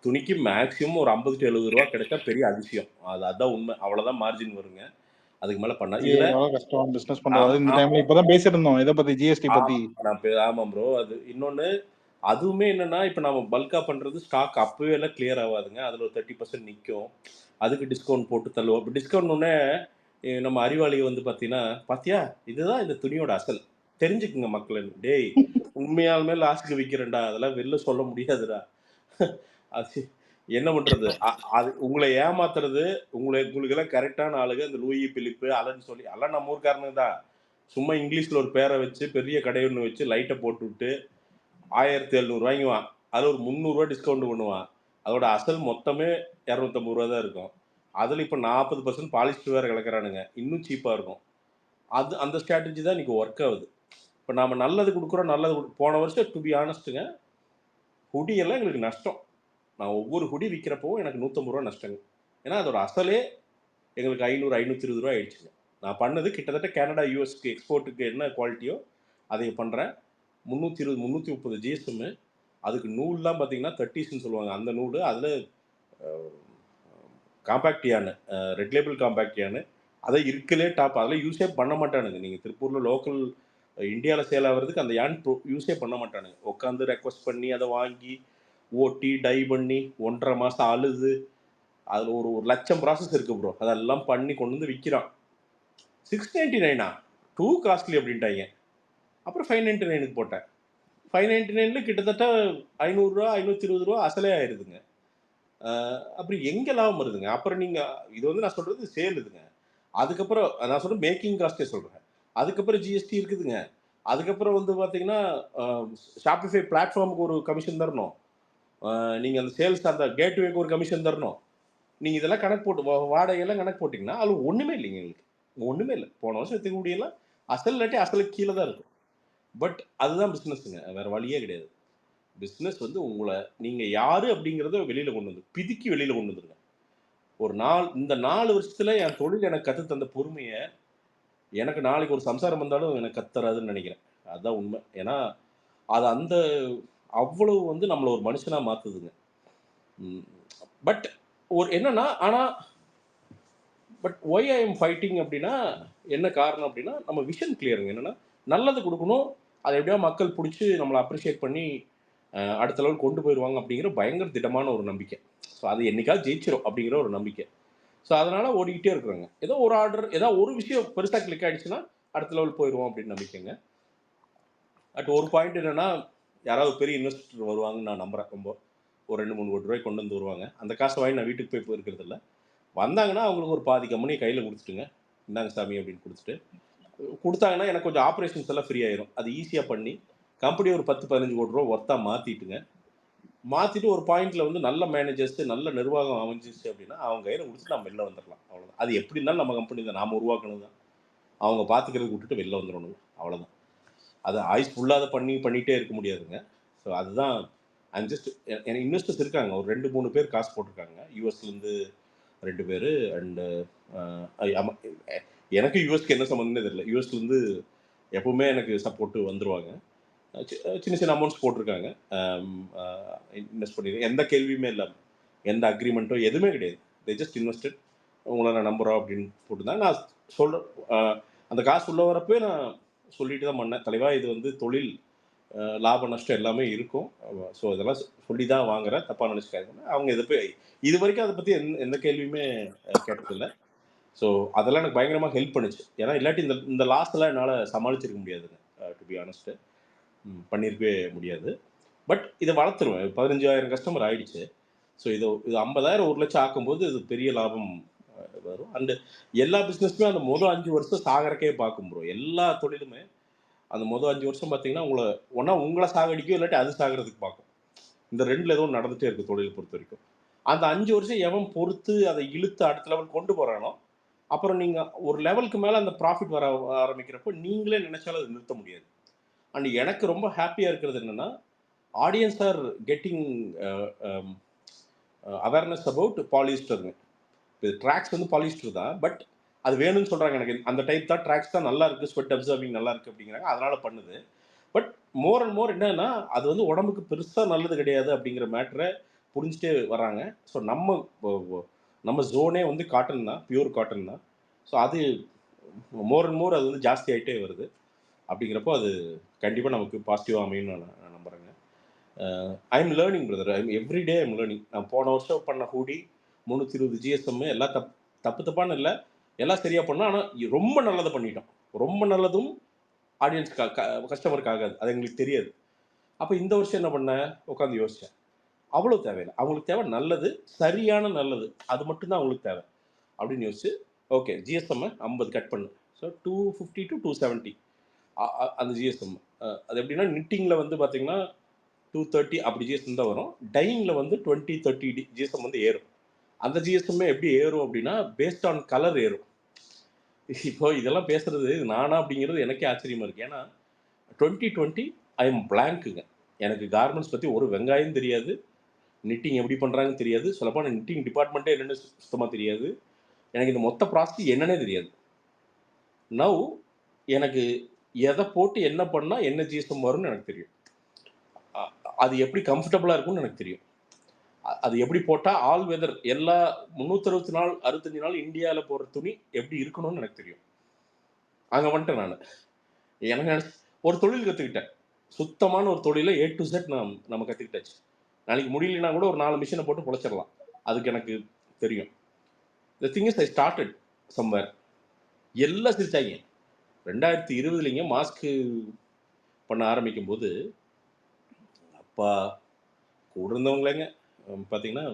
துணிக்கு மேக்ஸிமம் ஒரு 50 to 70 ரூபா கிடைச்சா பெரிய அதிசயம். அதான் உண்மை. அவ்வளோதான் மார்ஜின் வருங்க. அதுக்கு மேலே பண்ணா கஷ்டம் பிசினஸ் பண்றது. இந்த டைம்ல இப்பதான் பேசிட்டு இருந்தோம் இதை பத்தி, ஜிஎஸ்டி பத்தி. ஆமாம் ப்ரோ. அது இன்னொன்று, அதுவுமே என்னன்னா இப்போ நம்ம பல்காக பண்ணுறது ஸ்டாக் அப்பவே எல்லாம் கிளியர் ஆகாதுங்க. அதில் ஒரு 30% நிற்கும். அதுக்கு டிஸ்கவுண்ட் போட்டு தள்ளுவோம். இப்போ டிஸ்கவுண்ட் ஒன்னே நம்ம அறிவாளியை வந்து பார்த்தீங்கன்னா, பார்த்தியா இதுதான் இந்த துணியோட அசல், தெரிஞ்சுக்குங்க மக்கள். டேய் உண்மையாலுமே லாஸ்ட்டுக்கு விற்கிறேன்டா, அதெல்லாம் வெளில சொல்ல முடியாதுடா. அது என்ன பண்ணுறது? அது உங்களை ஏமாத்துறது. உங்களுக்கெல்லாம் கரெக்டான ஆளுங்க இந்த லூயி பிலிப்பு அலன்னு சொல்லி, எல்லாம் நம்ம ஊருக்காரனுங்க தான். சும்மா இங்கிலீஷில் ஒரு பேரை வச்சு பெரிய கடை ஒன்று வச்சு லைட்டை போட்டு விட்டு 1700 வாங்குவான். அதில் ஒரு 300 ரூபா டிஸ்கவுண்ட் பண்ணுவான். அதோட அசல் மொத்தமே 250 ரூபா தான் இருக்கும். அதில் இப்போ 40% பாலிஸ்டர் வேறு கலக்கிறானுங்க, இன்னும் சீப்பாக இருக்கும். அந்த ஸ்ட்ராட்டஜி தான் இன்றைக்கி ஒர்க் ஆகுது. இப்போ நாம் நல்லது கொடுக்குறோம், போன வருஷம் டு பி ஆனஸ்ட்டுங்க ஹுடியெல்லாம் எங்களுக்கு நஷ்டம். நான் ஒவ்வொரு ஹுடி விற்கிறப்பவும் எனக்கு 150 ரூபா நஷ்டங்க. ஏன்னா அதோட அசலே எங்களுக்கு 500-520 ரூபா ஆயிடுச்சுங்க. நான் பண்ணது கிட்டத்தட்ட கனடா யூஎஸ்க்கு எக்ஸ்போர்ட்டுக்கு என்ன குவாலிட்டியோ அதை பண்ணுறேன். 320-330 ஜிஎஸ்எம்மு. அதுக்கு நூல்லாம் பார்த்தீங்கன்னா 30ஸ்ன்னு சொல்லுவாங்க அந்த நூல். அதில் காம்பேக்டியானு, ரெட் லேபிள் காம்பேக்டியானு, அதை இருக்கலே டாப். அதெல்லாம் யூஸே பண்ண மாட்டானுங்க. நீங்கள் திருப்பூரில் லோக்கல் இந்தியாவில் சேல் ஆகிறதுக்கு அந்த யான் யூஸே பண்ண மாட்டானுங்க. உட்காந்து ரெக்வஸ்ட் பண்ணி அதை வாங்கி ஓட்டி டை பண்ணி 1.5 மாதம் அழுது அதில் ஒரு 1,00,000 ப்ராசஸ் இருக்கு ப்ரோ. அதெல்லாம் பண்ணி கொண்டு வந்து விற்கிறான். 699 டூ காஸ்ட்லி அப்படின்ட்டாங்க. அப்புறம் 599க்கு போட்டேன். 599ல கிட்டத்தட்ட ரூ. 500 ரூ. 520 அசலே ஆயிடுதுங்க. அப்புறம் எங்கே லாபம் வருதுங்க? அப்புறம் நீங்கள் இது வந்து நான் சொல்கிறது சேல் இதுங்க. அதுக்கப்புறம் நான் சொல்கிறேன் மேக்கிங் காஸ்ட்டே சொல்கிறேன். அதுக்கப்புறம் ஜிஎஸ்டி இருக்குதுங்க. அதுக்கப்புறம் வந்து பார்த்தீங்கன்னா ஷாப்பிஃபை பிளாட்ஃபார்முக்கு ஒரு கமிஷன் தரணும். நீங்கள் அந்த சேல்ஸ் அந்த கேட்வேக்கு ஒரு கமிஷன் தரணும். நீங்கள் இதெல்லாம் கணக்கு போட்டு வாடகையெல்லாம் கணக்கு போட்டிங்கன்னா அது ஒன்றுமே இல்லைங்க. எங்களுக்கு ஒன்றுமே இல்லை. போன வருஷம் எடுத்துக்கூடியெல்லாம் அசல் இல்லாட்டி அசலுக்கு கீழே தான் இருக்கும். பட் அதுதான் பிஸ்னஸுங்க, வேறு வழியே கிடையாது. பிஸ்னஸ் வந்து உங்களை நீங்கள் யார் அப்படிங்கிறத வெளியில் கொண்டு வந்து பிதுக்கி வெளியில் கொண்டு வந்துருங்க. இந்த 4 வருஷத்தில் என் தொழில் எனக்கு கற்று தந்த பொறுமையை எனக்கு நாளைக்கு ஒரு சம்சாரம் வந்தாலும் எனக்கு கத்துறாதுன்னு நினைக்கிறேன். அதுதான் உண்மை. ஏன்னா அது அவ்வளவு வந்து நம்மளை ஒரு மனுஷனாக மாற்றுதுங்க. பட் ஒரு என்னன்னா but why I am fighting அப்படின்னா என்ன காரணம் அப்படின்னா நம்ம விஷன் கிளியருங்க. என்னன்னா நல்லது கொடுக்கணும், அதை எப்படியா மக்கள் பிடிச்சி நம்மளை அப்ரிஷியேட் பண்ணி அடுத்த லெவல் கொண்டு போயிடுவாங்க அப்படிங்கிற பயங்கர திடமான ஒரு நம்பிக்கை. ஸோ அது என்னைக்காவது ஜெயிச்சிடும் அப்படிங்கிற ஒரு நம்பிக்கை. ஸோ அதனால் ஓடிக்கிட்டே இருக்கிறாங்க. ஏதோ ஒரு ஆர்டர் ஏதோ ஒரு விஷயம் பெருசாக கிளிக் ஆகிடுச்சுன்னா அடுத்த லெவல் போயிடுவோம் அப்படின்னு நம்பிக்கைங்க. அட் ஒரு பாயிண்ட் என்னென்னா யாராவது பெரிய இன்வெஸ்டர் வருவாங்கன்னு நான் நம்புகிறேன். ரொம்ப ஒரு 2-3 கோடி ரூபாய் கொண்டு வந்து வருவாங்க. அந்த காசை வாங்கி நான் வீட்டுக்கு போய் இருக்கிறது இல்லை. வந்தாங்கன்னா அவங்களுக்கு ஒரு பாதி கம்பெனியை கையில் கொடுத்துட்டுங்க, இந்தாங்க சாமி அப்படின்னு கொடுத்தாங்கன்னா எனக்கு கொஞ்சம் ஆப்ரேஷன்ஸ் எல்லாம் ஃப்ரீ ஆயிரும். அது ஈஸியாக பண்ணி கம்பெனி ஒரு 10-15 கோடி ரூபா ஒர்த்தாக மாற்றிட்டு ஒரு பாயிண்டில் வந்து நல்ல மேனேஜர்ஸ் நல்ல நிர்வாகம் அமைஞ்சிச்சு அப்படின்னா அவங்க கையில் கொடுத்துட்டு நம்ம வெளில வந்துடலாம். அவ்வளோதான். அது எப்படி இருந்தாலும் நம்ம கம்பெனி தான், நாம் உருவாக்கணும் தான். அவங்க பார்த்துக்கிறத விட்டுட்டு வெளில வந்துடணும், அவ்வளோதான். அது ஆயுஸ் ஃபுல்லாக அதை பண்ணிகிட்டே இருக்க முடியாதுங்க. ஸோ அதுதான் எனக்கு இன்வெஸ்டர்ஸ் இருக்காங்க. ஒரு 2-3 பேர் காசு போட்டிருக்காங்க. யூஎஸ்லேருந்து 2 பேர். அண்டு எனக்கு யூஎஸ்க்கு என்ன சம்மந்தமே தெரியல. யூஎஸ்லேருந்து எப்பவுமே எனக்கு சப்போர்ட்டு வந்துடுவாங்க. சின்ன சின்ன அமௌண்ட்ஸ் போட்டிருக்காங்க. இன்வெஸ்ட் பண்ணியிருக்கேன். எந்த கேள்வியுமே இல்லாமல், எந்த அக்ரிமெண்ட்டோ எதுவுமே கிடையாது. They just invested. உங்களை நான் நம்புகிறோம் அப்படின்னு போட்டுருந்தேன். நான் சொல்கிறேன், அந்த காசு உள்ள வரப்போ நான் சொல்லிட்டு தான் பண்ணேன், தலைவா இது வந்து தொழில், லாப நஷ்டம் எல்லாமே இருக்கும். ஸோ இதெல்லாம் சொல்லி தான் வாங்குறேன், தப்பாக நினச்சிக்காங்க. அவங்க இது வரைக்கும் அதை பற்றி எந்த கேள்வியுமே கேட்டதில்லை. ஸோ அதெல்லாம் எனக்கு பயங்கரமாக ஹெல்ப் பண்ணுச்சு. ஏன்னா இல்லாட்டி இந்த லாஸ்லாம் என்னால் சமாளிச்சிருக்க முடியாதுங்க. டு பி ஆனஸ்ட்டு பண்ணியிருக்கவே முடியாது. பட் இதை வளர்த்துருவேன். 15,000 கஸ்டமர் ஆயிடுச்சு. ஸோ இது 50,000 1 லட்சம் ஆக்கும்போது இது பெரிய லாபம் வரும். அண்டு எல்லா பிஸ்னஸுமே அந்த 5 வருஷம் சாகரக்கே பார்க்கும் ப்ரோ. எல்லா தொழிலுமே அந்த 5 வருஷம் பார்த்தீங்கன்னா உங்களை சாகடிக்கும், இல்லாட்டி அது சாகிறதுக்கு பார்க்கும். இந்த 2ல் ஏதோ நடந்துகிட்டே இருக்குது தொழிலை பொறுத்த வரைக்கும். அந்த 5 வருஷம் எவன் பொறுத்து அதை இழுத்து அடுத்த லெவல் கொண்டு போகிறானோ, அப்புறம் நீங்கள் ஒரு லெவலுக்கு மேலே அந்த ப்ராஃபிட் வர ஆரம்பிக்கிறப்போ நீங்களே நினைச்சாலும் அதை நிறுத்த முடியாது. அண்ட் எனக்கு ரொம்ப ஹாப்பியாக இருக்கிறது என்னென்னா, audience are getting awareness about பாலிஸ்டருங்க. இப்போ ட்ராக்ஸ் வந்து பாலிஸ்டர் தான், பட் அது வேணும்னு சொல்கிறாங்க. எனக்கு அந்த டைப் தான் ட்ராக்ஸ் தான் நல்லா இருக்குது, ஸ்வெட் அப்சர்விங் நல்லா இருக்குது அப்படிங்கிறாங்க. அதனால் பண்ணுது. பட் மோர் அண்ட் மோர் என்னன்னா அது வந்து உடம்புக்கு பெருசாக நல்லது கிடையாது அப்படிங்கிற மேட்டரை புரிஞ்சுட்டே வராங்க. ஸோ நம்ம ஜோனே வந்து காட்டன் தான், பியூர் காட்டன் தான். ஸோ அது மோர் அண்ட் மோர் அது வந்து ஜாஸ்தி ஆகிட்டே வருது. அப்படிங்கிறப்போ அது கண்டிப்பாக நமக்கு பாசிட்டிவாக அமையும்னு நான் நம்புகிறேங்க. I am learning brother. Everyday I am learning. நான் போன வருஷம் பண்ண ஹூடி 320 ஜிஎஸ்எம் எல்லாம் தப்பான இல்லை, எல்லாம் சரியாக பண்ணோம். ஆனால் ரொம்ப நல்லதை பண்ணிட்டோம். ரொம்ப நல்லதும் ஆடியன்ஸ்க்காக கஸ்டமருக்கு ஆகாது, அது எங்களுக்கு தெரியாது. அப்போ இந்த வருஷம் என்ன பண்ணேன், உட்காந்து யோசித்தேன். அவ்வளோ தேவையில்லை, அவங்களுக்கு தேவை நல்லது, சரியான நல்லது, அது மட்டும்தான் அவங்களுக்கு தேவை அப்படின்னு யோசிச்சு ஓகே ஜிஎஸ்எம் 50 கட் பண்ணு. ஸோ 250 to 270 அந்த ஜிஎஸ்எம். அது எப்படின்னா நிட்டிங்கில் வந்து பார்த்தீங்கன்னா 230 அப்படி ஜிஎஸ்எம் தான் வரும். டையிங்கில் வந்து 20-30 ஜிஎஸ்எம் வந்து ஏறும். அந்த ஜிஎஸ்எம்மே எப்படி ஏறும் அப்படின்னா பேஸ்ட் ஆன் கலர் ஏறும். இப்போ இதெல்லாம் பேசுறது நானா அப்படிங்கிறது எனக்கே ஆச்சரியமா இருக்கு. ஏன்னா 2020 ஐ எம் பிளாங்க்குங்க. எனக்கு கார்மெண்ட்ஸ் பற்றி ஒரு வெங்காயம் தெரியாது, நிட்டிங் எப்படி பண்ணுறாங்கன்னு தெரியாது, சொல்லப்போனால் நிட்டிங் டிபார்ட்மெண்ட்டே என்னென்னு சுத்தமாக தெரியாது. எனக்கு இந்த மொத்த ப்ராசஸ் என்னன்னே தெரியாது. நவ் எனக்கு எதை போட்டு என்ன பண்ணால் என்ன ஜிஎஸ்எம் வரும்னு எனக்கு தெரியும். அது எப்படி கம்ஃபர்டபுளாக இருக்கும்னு எனக்கு தெரியும். அது எப்படி போட்டால் ஆல் வெதர் எல்லா 360 நாள் 65 நாள் இந்தியாவில் போடுற துணி எப்படி இருக்கணும்னு எனக்கு தெரியும். அங்கே வந்துட்டேன் நான். எனக்கு ஒரு தொழில் கற்றுக்கிட்டேன், சுத்தமான ஒரு தொழிலை A to Z நம்ம கற்றுக்கிட்டாச்சு. நாளைக்கு முடியலன்னா கூட ஒரு 4 மிஷினை போட்டு பொழைச்சிடலாம். அதுக்கு எனக்கு தெரியும். The thing is I started somewhere. எல்லாம் சிரிச்சாங்க. 2020 மாஸ்க்கு பண்ண ஆரம்பிக்கும் போது அப்பா கூட இருந்தவங்களேங்க பார்த்தீங்கன்னா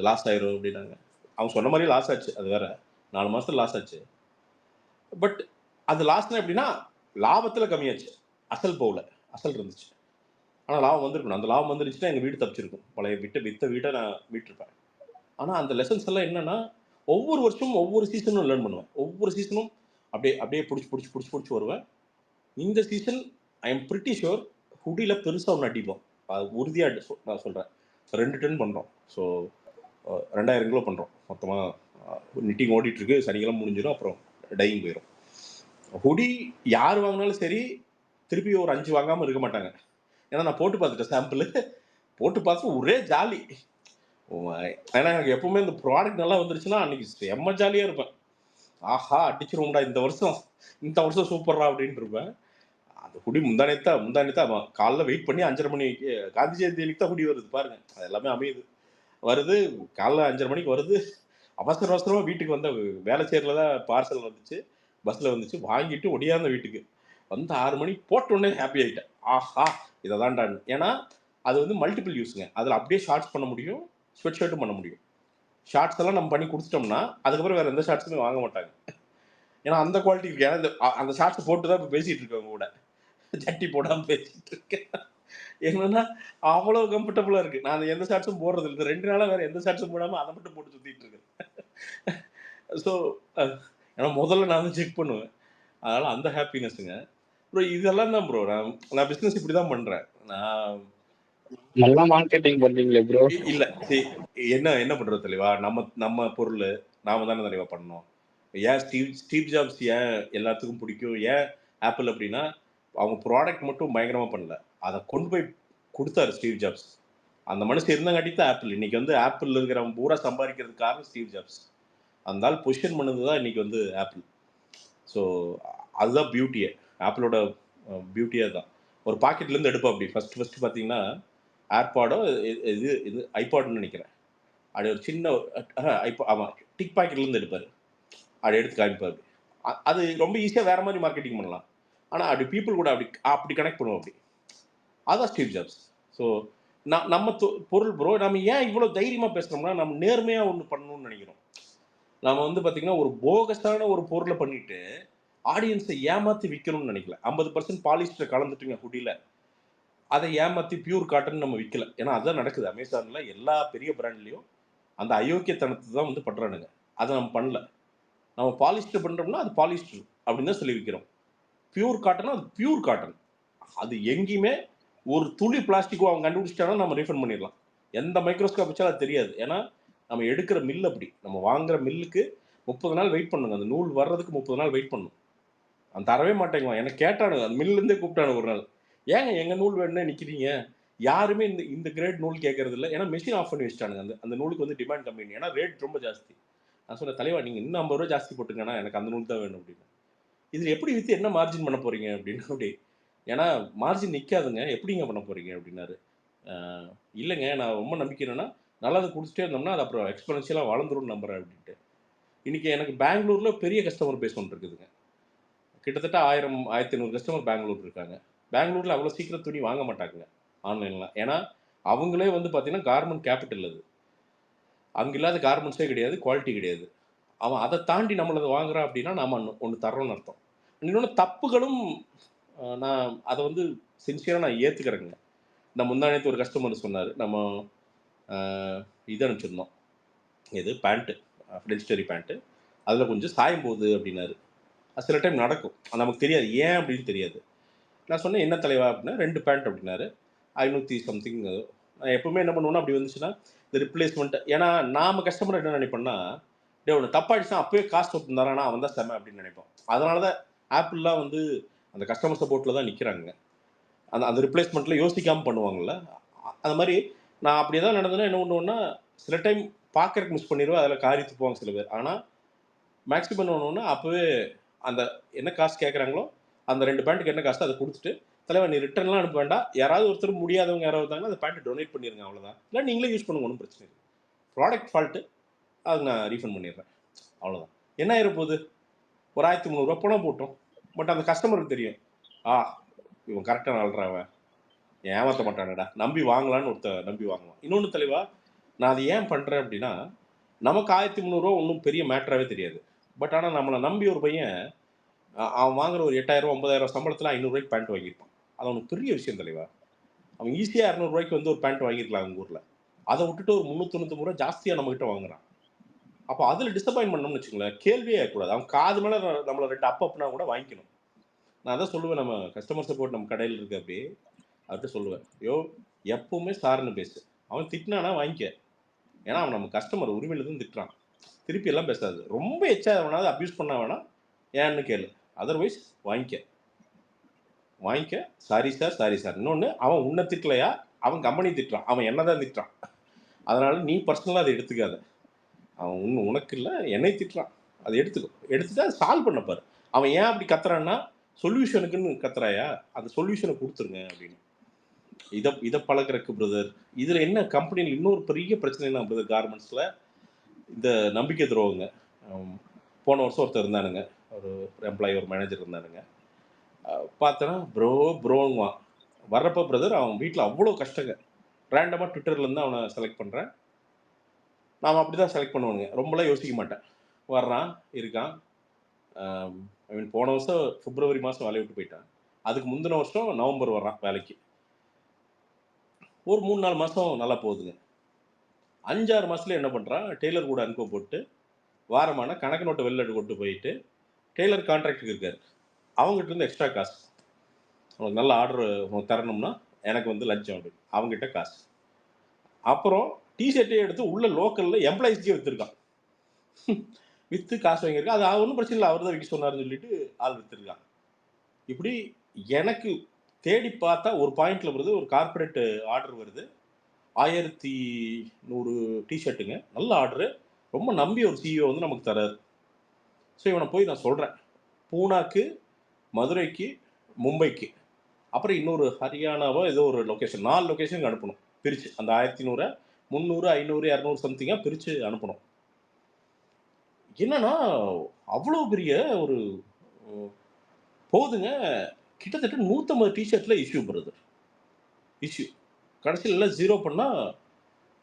லாஸ் ஆயிரும் அப்படின்னாங்க. அவங்க சொன்ன மாதிரியே லாஸ் ஆச்சு. அது வேற 4 மாசத்துல லாஸ் ஆச்சு. பட் அது லாஸ்னா எப்படின்னா லாபத்தில் கம்மியாச்சு, அசல் போகல. அசல் இருந்துச்சு, ஆனால் லாபம் வந்திருக்கணும். அந்த லாபம் வந்துருச்சுன்னா எங்கள் வீடு தப்பிச்சிருக்கும். பழைய வித்த வீட்டை நான் மீட்டிருப்பேன். ஆனால் அந்த லெசன்ஸ் எல்லாம் என்னன்னா ஒவ்வொரு வருஷமும் ஒவ்வொரு சீசனும் லேர்ன் பண்ணுவேன். ஒவ்வொரு சீசனும் அப்படியே அப்படியே பிடிச்சி வருவேன். இந்த season I am pretty sure ஹுடியில் பெருசாக ஒன்று அடிப்போம். அது உறுதியாக நான் சொல்கிறேன். 2 டன் பண்ணுறோம். ஸோ 2000 கிலோ பண்ணுறோம் மொத்தமாக. நிட்டிங் ஓடிட்டுருக்கு. சனிக்கிழமை முடிஞ்சிடும், அப்புறம் டையிங் போயிடும். ஹுடி யார் வாங்கினாலும் சரி திருப்பி ஒரு 5 வாங்காமல் இருக்க மாட்டாங்க. ஏன்னா நான் போட்டு பார்த்துட்டேன், சாம்பிள் போட்டு பார்த்து ஒரே ஜாலி. ஏன்னா எனக்கு எப்பவுமே இந்த ப்ராடக்ட் நல்லா வந்துருச்சுன்னா அன்னைக்கு செம்ம ஜாலியாக இருப்பேன். ஆஹா அடிச்சிருவோம்டா இந்த வருஷம் சூப்பர்ரா அப்படின்ட்டு இருப்பேன். அந்த குடி முந்தானேத்தா காலைல வெயிட் பண்ணி 5:30 மணிக்கு காந்தி ஜெயந்தி அன்னைக்கு தான் குடி வருது பாருங்க. அது எல்லாமே அமையுது. வருது காலைல 5:30 மணிக்கு வருது. அவசரமாக வீட்டுக்கு வந்த வேலை சேரில் தான் பார்சல் வந்துச்சு, பஸ்ஸில் வந்துச்சு. வாங்கிட்டு ஒடியாந்த வீட்டுக்கு வந்து 6 மணிக்கு போட்டோடனே ஹாப்பி ஆகிட்டேன். ஆஹா இதை தான்டான்னு. ஏன்னா அது வந்து மல்டிபிள் யூஸுங்க. அதில் அப்படியே ஷார்ட்ஸ் பண்ண முடியும், ஸ்வெட் ஷர்ட்டும் பண்ண முடியும். ஷார்ட்ஸ் எல்லாம் நம்ம பண்ணி கொடுத்துட்டோம்னா அதுக்கப்புறம் வேறு எந்த ஷார்ட்ஸுமே வாங்க மாட்டாங்க. ஏன்னா அந்த குவாலிட்டி இருக்கு. ஏன்னா அந்த ஷார்ட்ஸ் போட்டு தான் இப்போ பேசிகிட்டு இருக்கவங்க கூட ஜட்டி போடாமல் பேசிகிட்டு இருக்கேன். என்னன்னா அவ்வளோ கம்ஃபர்டபுளாக இருக்குது. நான் எந்த ஷார்ட்ஸும் போடுறது இல்லை. 2 நாளாக வேறு எந்த ஷார்ட்ஸும் போடாமல் அதை மட்டும் போட்டு சுற்றிட்டு இருக்கேன். ஸோ ஏன்னா முதல்ல நான் வந்து செக் பண்ணுவேன். அதனால் அந்த ஹாப்பினஸ்ஸுங்க ப்ரோ. இதெல்லாம் தான் ப்ரோ. நான் பிஸ்னஸ் இப்படி தான் பண்ணுறேன். நான் நல்லா மார்க்கெட்டிங் பண்றீங்களே ப்ரோ. இல்லை என்ன பண்ணுறது தெளிவா, நம்ம பொருள் நாம தானே தெளிவாக பண்ணணும். ஏன் ஸ்டீவ் ஜாப்ஸ் ஏன் எல்லாத்துக்கும் பிடிக்கும், ஏன் ஆப்பிள் அப்படின்னா அவங்க ப்ராடக்ட் மட்டும் பயங்கரமாக பண்ணல, அதை கொண்டு போய் கொடுத்தாரு ஸ்டீவ் ஜாப்ஸ். அந்த மனுஷன் இருந்தங்காட்டி தான் ஆப்பிள் இன்னைக்கு வந்து ஆப்பிள் இருக்கிறவங்க பூரா சம்பாதிக்கிறதுக்கு காரணம் ஸ்டீவ் ஜாப்ஸ். அந்த ஆள் பொசிஷன் பண்ணது தான் இன்னைக்கு வந்து ஆப்பிள். ஸோ அதுதான் பியூட்டியே, ஆப்பிளோட பியூட்டியே தான். ஒரு பாக்கெட்லேருந்து எடுப்போம் அப்படி ஃபஸ்ட்டு பார்த்தீங்கன்னா ஏர்பாடோ இது ஐபாட்னு நினைக்கிறேன். அப்படி ஒரு சின்ன ஆமாம் டிக் பாக்கெட்லேருந்து எடுப்பார். அப்படி எடுத்து காமிப்பார். அது ரொம்ப ஈஸியாக வேறு மாதிரி மார்க்கெட்டிங் பண்ணலாம். ஆனால் அப்படி பீப்புள் கூட அப்படி கனெக்ட் பண்ணுவோம் அப்படி. அதுதான் ஸ்டீவ் ஜாப்ஸ். ஸோ நம்ம பொருள் ப்ரோ நம்ம ஏன் இவ்வளோ தைரியமாக பேசுகிறோம்னா நம்ம நேர்மையாக ஒன்று பண்ணணும்னு நினைக்கிறோம். நம்ம வந்து பார்த்திங்கன்னா ஒரு போகஸான ஒரு பொருளை பண்ணிவிட்டு ஆடியன்ஸை ஏமாற்றி விற்கணும்னு நினைக்கல. 50% பாலிஸ்டர் கலந்துட்டுங்க ஹுடியில், அதை ஏமாற்றி பியூர் காட்டன் நம்ம விற்கல. ஏன்னா அதுதான் நடக்குது அமேசானில் எல்லா பெரிய பிராண்ட்லேயும். அந்த அயோக்கியத்தனத்தை தான் வந்து பண்ணுறானுங்க. அதை நம்ம பண்ணல. நம்ம பாலிஸ்டர் பண்ணுறோம்னா அது பாலிஸ்டர் அப்படின்னு தான் சொல்லி விற்கிறோம். பியூர் காட்டனா அது பியூர் காட்டன். அது எங்கேயுமே ஒரு துளி பிளாஸ்டிக்கோ அவங்க கண்டுபிடிச்சிட்டாலும் நம்ம ரீஃபண்ட் பண்ணிடலாம். எந்த மைக்ரோஸ்கோப் வச்சாலும் அது தெரியாது. ஏன்னா நம்ம எடுக்கிற மில் அப்படி. நம்ம வாங்குற மில்லுக்கு 30 நாள் வெயிட் பண்ணுங்க. அந்த நூல் வர்றதுக்கு 30 நாள் வெயிட் பண்ணணும். அந்த தரவே மாட்டேங்குவான். எனக்கு கேட்டானுங்க, அந்த மில்லேருந்தே கூப்பிட்டானு ஒரு நாள், ஏங்க எங்கள் நூல் வேணும்னே நிற்கிறீங்க, யாருமே இந்த கிரேட் நூல் கேட்கறது இல்லை. ஏன்னா மெஷின் ஆஃப் பண்ணி வச்சுட்டானுங்க. அந்த நூலுக்கு வந்து டிமாண்ட் கம்மி. ஏன்னா ரேட் ரொம்ப ஜாஸ்தி. நான் சொன்னேன், தலைவா நீங்கள் இன்னும் 50 ரூபா ஜாஸ்தி போட்டுங்கன்னா எனக்கு அந்த நூல் தான் வேணும் அப்படின்னு. இதில் எப்படி விற்று என்ன மார்ஜின் பண்ண போகிறீங்க அப்படின்னு. அப்படி ஏன்னா மார்ஜின் நிற்காதுங்க, எப்படிங்க பண்ண போகிறீங்க அப்படின்னாரு. இல்லைங்க நான் ரொம்ப நம்பிக்கை என்னன்னா நல்லது கொடுத்துட்டே இருந்தோம்னா அது அப்புறம் எக்ஸ்பென்சிவலாக வளர்ந்துரும்னு நம்புறேன் அப்படின்ட்டு. இன்றைக்கி எனக்கு பெங்களூரில் பெரிய கஸ்டமர் பேஸ் ஒன்று இருக்குதுங்க. கிட்டத்தட்ட 1000-1500 கஸ்டமர் பெங்களூர் இருக்காங்க. பெங்களூரில் அவ்வளோ சீக்கிரம் துணி வாங்க மாட்டாங்க ஆன்லைனில். ஏன்னா அவங்களே வந்து பார்த்தீங்கன்னா கார்மெண்ட் கேபிட்டல். அது அங்கே இல்லாத கார்மெண்ட்ஸே கிடையாது, குவாலிட்டி கிடையாது. அவன் அதை தாண்டி நம்மளது வாங்குறான் அப்படின்னா நாம் ஒன்று தரோன்னு அர்த்தம். இன்னொன்று தப்புகளும் நான் அதை வந்து சின்சியராக நான் ஏற்றுக்கிறேங்க. இந்த முந்தானத்து ஒரு கஸ்டமர் சொன்னார், நம்ம இது அனுப்பிச்சிருந்தோம், இது பேண்ட்டு ஃப்ரெண்ட்ஸ்டரி பேண்ட்டு, அதில் கொஞ்சம் சாயம் போகுது அப்படின்னாரு. அது சில டைம் நடக்கும், நமக்கு தெரியாது ஏன் அப்படின்னு தெரியாது. நான் சொன்னேன் என்ன தலைவா அப்படின்னா 2 பேண்ட் அப்படின்னாரு. 500 சம்திங். நான் எப்பவுமே என்ன பண்ணுவேன்னா அப்படி வந்துச்சுன்னா இந்த ரிப்ளேஸ்மெண்ட். ஏன்னா நாம் கஸ்டமர் என்ன நினைப்போம்னா ஒன்று தப்பாயிடுச்சுன்னா அப்போயே காசு கொடுத்துருந்தாரானா அவன் தான் செம அப்படின்னு நினைப்போம். அதனால தான் ஆப்பிள்லாம் வந்து அந்த கஸ்டமர் சப்போர்ட்டில் தான் நிற்கிறாங்க. அந்த ரிப்ளேஸ்மெண்ட்டில் யோசிக்காமல் பண்ணுவாங்கள்ல. அந்த மாதிரி நான் அப்படியே தான் நடந்ததுன்னா என்ன பண்ணுவேன்னா சில டைம் பார்க்கறதுக்கு மிஸ் பண்ணிடுவேன், அதில் காரி துப்புவாங்க சில பேர். ஆனால் மேக்ஸிமம் என்ன பண்ணுவோன்னா அப்போவே அந்த என்ன காசு கேட்குறாங்களோ அந்த 2 பேண்ட்டுக்கு என்ன காசு அதை கொடுத்துட்டு, தலைவா நீ ரிட்டர்ன்லாம் அனுப்ப வேண்டாம், யாராவது ஒருத்தர் முடியாதவங்க யாராவது இருந்தாங்கன்னா அந்த பேண்ட்டு டொனேட் பண்ணிடுங்க, அவ்வளோதான். இல்லை நீங்களே யூஸ் பண்ணுங்க, ஒன்றும் பிரச்சனை இல்லை. ப்ராடக்ட் ஃபால்ட்டு அது நான் ரீஃபண்ட் பண்ணிடுறேன், அவ்வளோதான். என்ன ஆயிரப்போகுது, ஒரு 1300 பணம் போட்டோம். பட் அந்த கஸ்டமருக்கு தெரியும், இவன் கரெக்டாக நல்றாவன், ஏமாற்ற மாட்டானடா, நம்பி வாங்கலான்னு நம்பி வாங்குவான். இன்னொன்று தெளிவா நான் அதை ஏன் பண்ணுறேன் அப்படின்னா, நமக்கு 1300 ஒன்றும் பெரிய மேட்டராகவே தெரியாது. பட் ஆனால் நம்மளை நம்பி ஒரு பையன் அவன் வாங்குற ஒரு 8000 9000 சம்பளத்தில் 500 பேண்ட் வாங்கியிருப்பான். அது அவனுக்கு பெரிய விஷயம் தெளிவா. அவன் ஈஸியாக 200 ஒரு பேண்ட் வாங்கியிருக்கலாம் அவங்க ஊரில். அதை விட்டுட்டு ஒரு 399 ஜாஸ்தியாக நம்மகிட்ட வாங்குறான். அப்போ அதில் டிசப்பாயின்ட் பண்ணோம்னு வச்சுங்களேன், கேள்வியே ஆகக்கூடாது. அவன் காது மேலே நம்மளை 2 அப்பனா கூட வாங்கிக்கணும். நான் அதான் சொல்லுவேன், நம்ம கஸ்டமர் சப்போர்ட் நம்ம கடையில் இருக்கு அப்படி அவர்கிட்ட சொல்லுவேன், எப்பவுமே சார்னு பேசு. அவன் திட்டினானா வாங்கிக்க, ஏன்னா அவன் நம்ம கஸ்டமர் உரிமையில தான் திட்டுறான். திருப்பி எல்லாம் பேசாது. ரொம்ப எச்சா வேணாது அப்யூஸ் பண்ண வேணாம், ஏன்னு கேளு. அதர்வைஸ் வாங்கிக்க. Sorry sir. இன்னொன்று, அவன் உன்னை திட்டலையா, அவன் கம்பெனி திட்டுறான், அவன் என்னதான் திட்டுறான். அதனால நீ பர்சனலாக அதை எடுத்துக்காத. அவன் உனக்கு இல்லை, என்னை திட்டுறான், அதை எடுத்துட்டு அதை சால்வ் பண்ணப்பாரு. அவன் ஏன் அப்படி கத்துறான்னா, சொல்யூஷனுக்குன்னு கத்துறாயா, அந்த சொல்யூஷனை கொடுத்துருங்க அப்படின்னு. இதை பழக்கிறக்கு பிரதர். இதில் என்ன கம்பெனியில் இன்னொரு பெரிய பிரச்சனைனா பிரதர், கார்மெண்ட்ஸில் இந்த நம்பிக்கை துரோகங்க. போன வருஷம் ஒருத்தர் இருந்தானுங்க, ஒரு எம்ப்ளாயி, ஒரு மேனேஜர் இருந்தானுங்க. பார்த்தோன்னா ப்ரோங்குவான். வர்றப்போ பிரதர் அவன் வீட்டில் அவ்வளோ கஷ்டங்க. ரேண்டமாக ட்விட்டர்லேருந்து அவனை செலக்ட் பண்ணுறேன். நாம் அப்படி தான் செலக்ட் பண்ணுவானுங்க, ரொம்பலாம் யோசிக்க மாட்டேன். வர்றான், இருக்கான். ஐ மீன் போன வருஷம் பிப்ரவரி மாதம் வேலையை விட்டு போயிட்டான். அதுக்கு முந்தின வருஷம் நவம்பர் வர்றான் வேலைக்கு. ஒரு 3-4 மாதம் நல்லா போகுதுங்க. 5-6 மாதத்துல என்ன பண்ணுறான், டெய்லர் கூட அனுப்ப போட்டு வாரமான கணக்கு நோட்டை வெளில கொண்டு போயிட்டு டெய்லர் கான்ட்ராக்டுக்கு இருக்காரு, அவங்ககிட்ட இருந்து எக்ஸ்ட்ரா காசு, அவனுக்கு நல்ல ஆர்டர் தரணும்னா எனக்கு வந்து லஞ்சம் அப்படி அவங்ககிட்ட காசு. அப்புறம் டிஷர்ட்டே எடுத்து உள்ள லோக்கலில் எம்ப்ளாயிஸ்க்கே விற்றுருக்கான். விற்று காசு வாங்கியிருக்கான். அது ஒன்றும் பிரச்சனை இல்லை, அவர் தான் விற்க சொன்னார்னு சொல்லிட்டு ஆள் விற்றுருக்கான். இப்படி எனக்கு தேடி பார்த்தா ஒரு பாயிண்ட்ல வருது, ஒரு கார்பரேட் ஆர்டர் வருது, 1100 டிஷர்ட்டுங்க, நல்ல ஆர்டரு, ரொம்ப நம்பி ஒரு சிஇஓ வந்து நமக்கு தராரு. ஸோ இவனை போய் நான் சொல்கிறேன், பூனாக்கு, மதுரைக்கு, மும்பைக்கு, அப்புறம் இன்னொரு ஹரியானாவோ ஏதோ ஒரு லொக்கேஷன், 4 லொக்கேஷனுக்கு அனுப்பணும் பிரித்து. அந்த 1100 300 500 200 சம்திங்காக பிரித்து அனுப்பணும். என்னன்னா அவ்வளோ பெரிய ஒரு போகுதுங்க. கிட்டத்தட்ட 150 டிஷர்ட்டில் இஷ்யூ பிரதர், இஷ்யூ. கடைசியில் எல்லாம் 0 பண்ணால்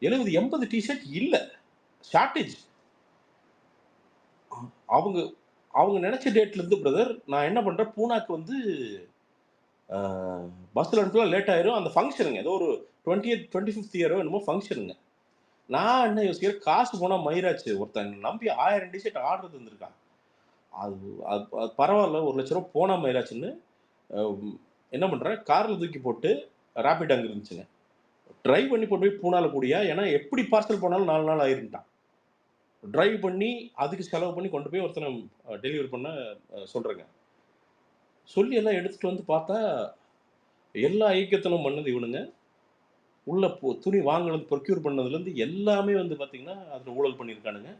70-80 டிஷர்ட் இல்லை, ஷார்ட்டேஜ். அவங்க நினச்ச டேட்லேருந்து பிரதர் நான் என்ன பண்ணுறேன், பூனாக்கு வந்து பஸ்ஸில் அனுப்பலாம், லேட் ஆயிரும். அந்த ஃபங்க்ஷனுங்க ஏதோ ஒரு 20th 25th இயரோ என்னமோ ஃபங்க்ஷனுங்க. நான் என்ன யோசிக்கிறேன், காசு போனால் மயிராச்சு, ஒருத்தன் நம்பி 1000 டிஷர்ட் ஆர்டர் தந்துருக்கான், அது பரவாயில்ல, 1 லட்ச ரூபா போனால் மயிராச்சுன்னு என்ன பண்ணுறேன், காரில் தூக்கி போட்டு, ரேபிட் அங்கே இருந்துச்சுங்க, ட்ரைவ் பண்ணி கொண்டு போய் பூனாவில் கூடியா, ஏன்னா எப்படி பார்சல் போனாலும் 4 நாள் ஆயிருந்துட்டான். ட்ரைவ் பண்ணி அதுக்கு செலவு பண்ணி கொண்டு போய் ஒருத்தனை டெலிவரி பண்ண சொல்கிறேங்க. சொல்லி எல்லாம் எடுத்துகிட்டு வந்து பார்த்தா எல்லா ஐக்கியத்தனும் பண்ணது இவனுங்க. உள்ள துணி வாங்கினது ப்ரொக்யூர் பண்ணதுலேருந்து எல்லாமே வந்து பார்த்தீங்கன்னா அதில் ஊழல் பண்ணியிருக்கானுங்க.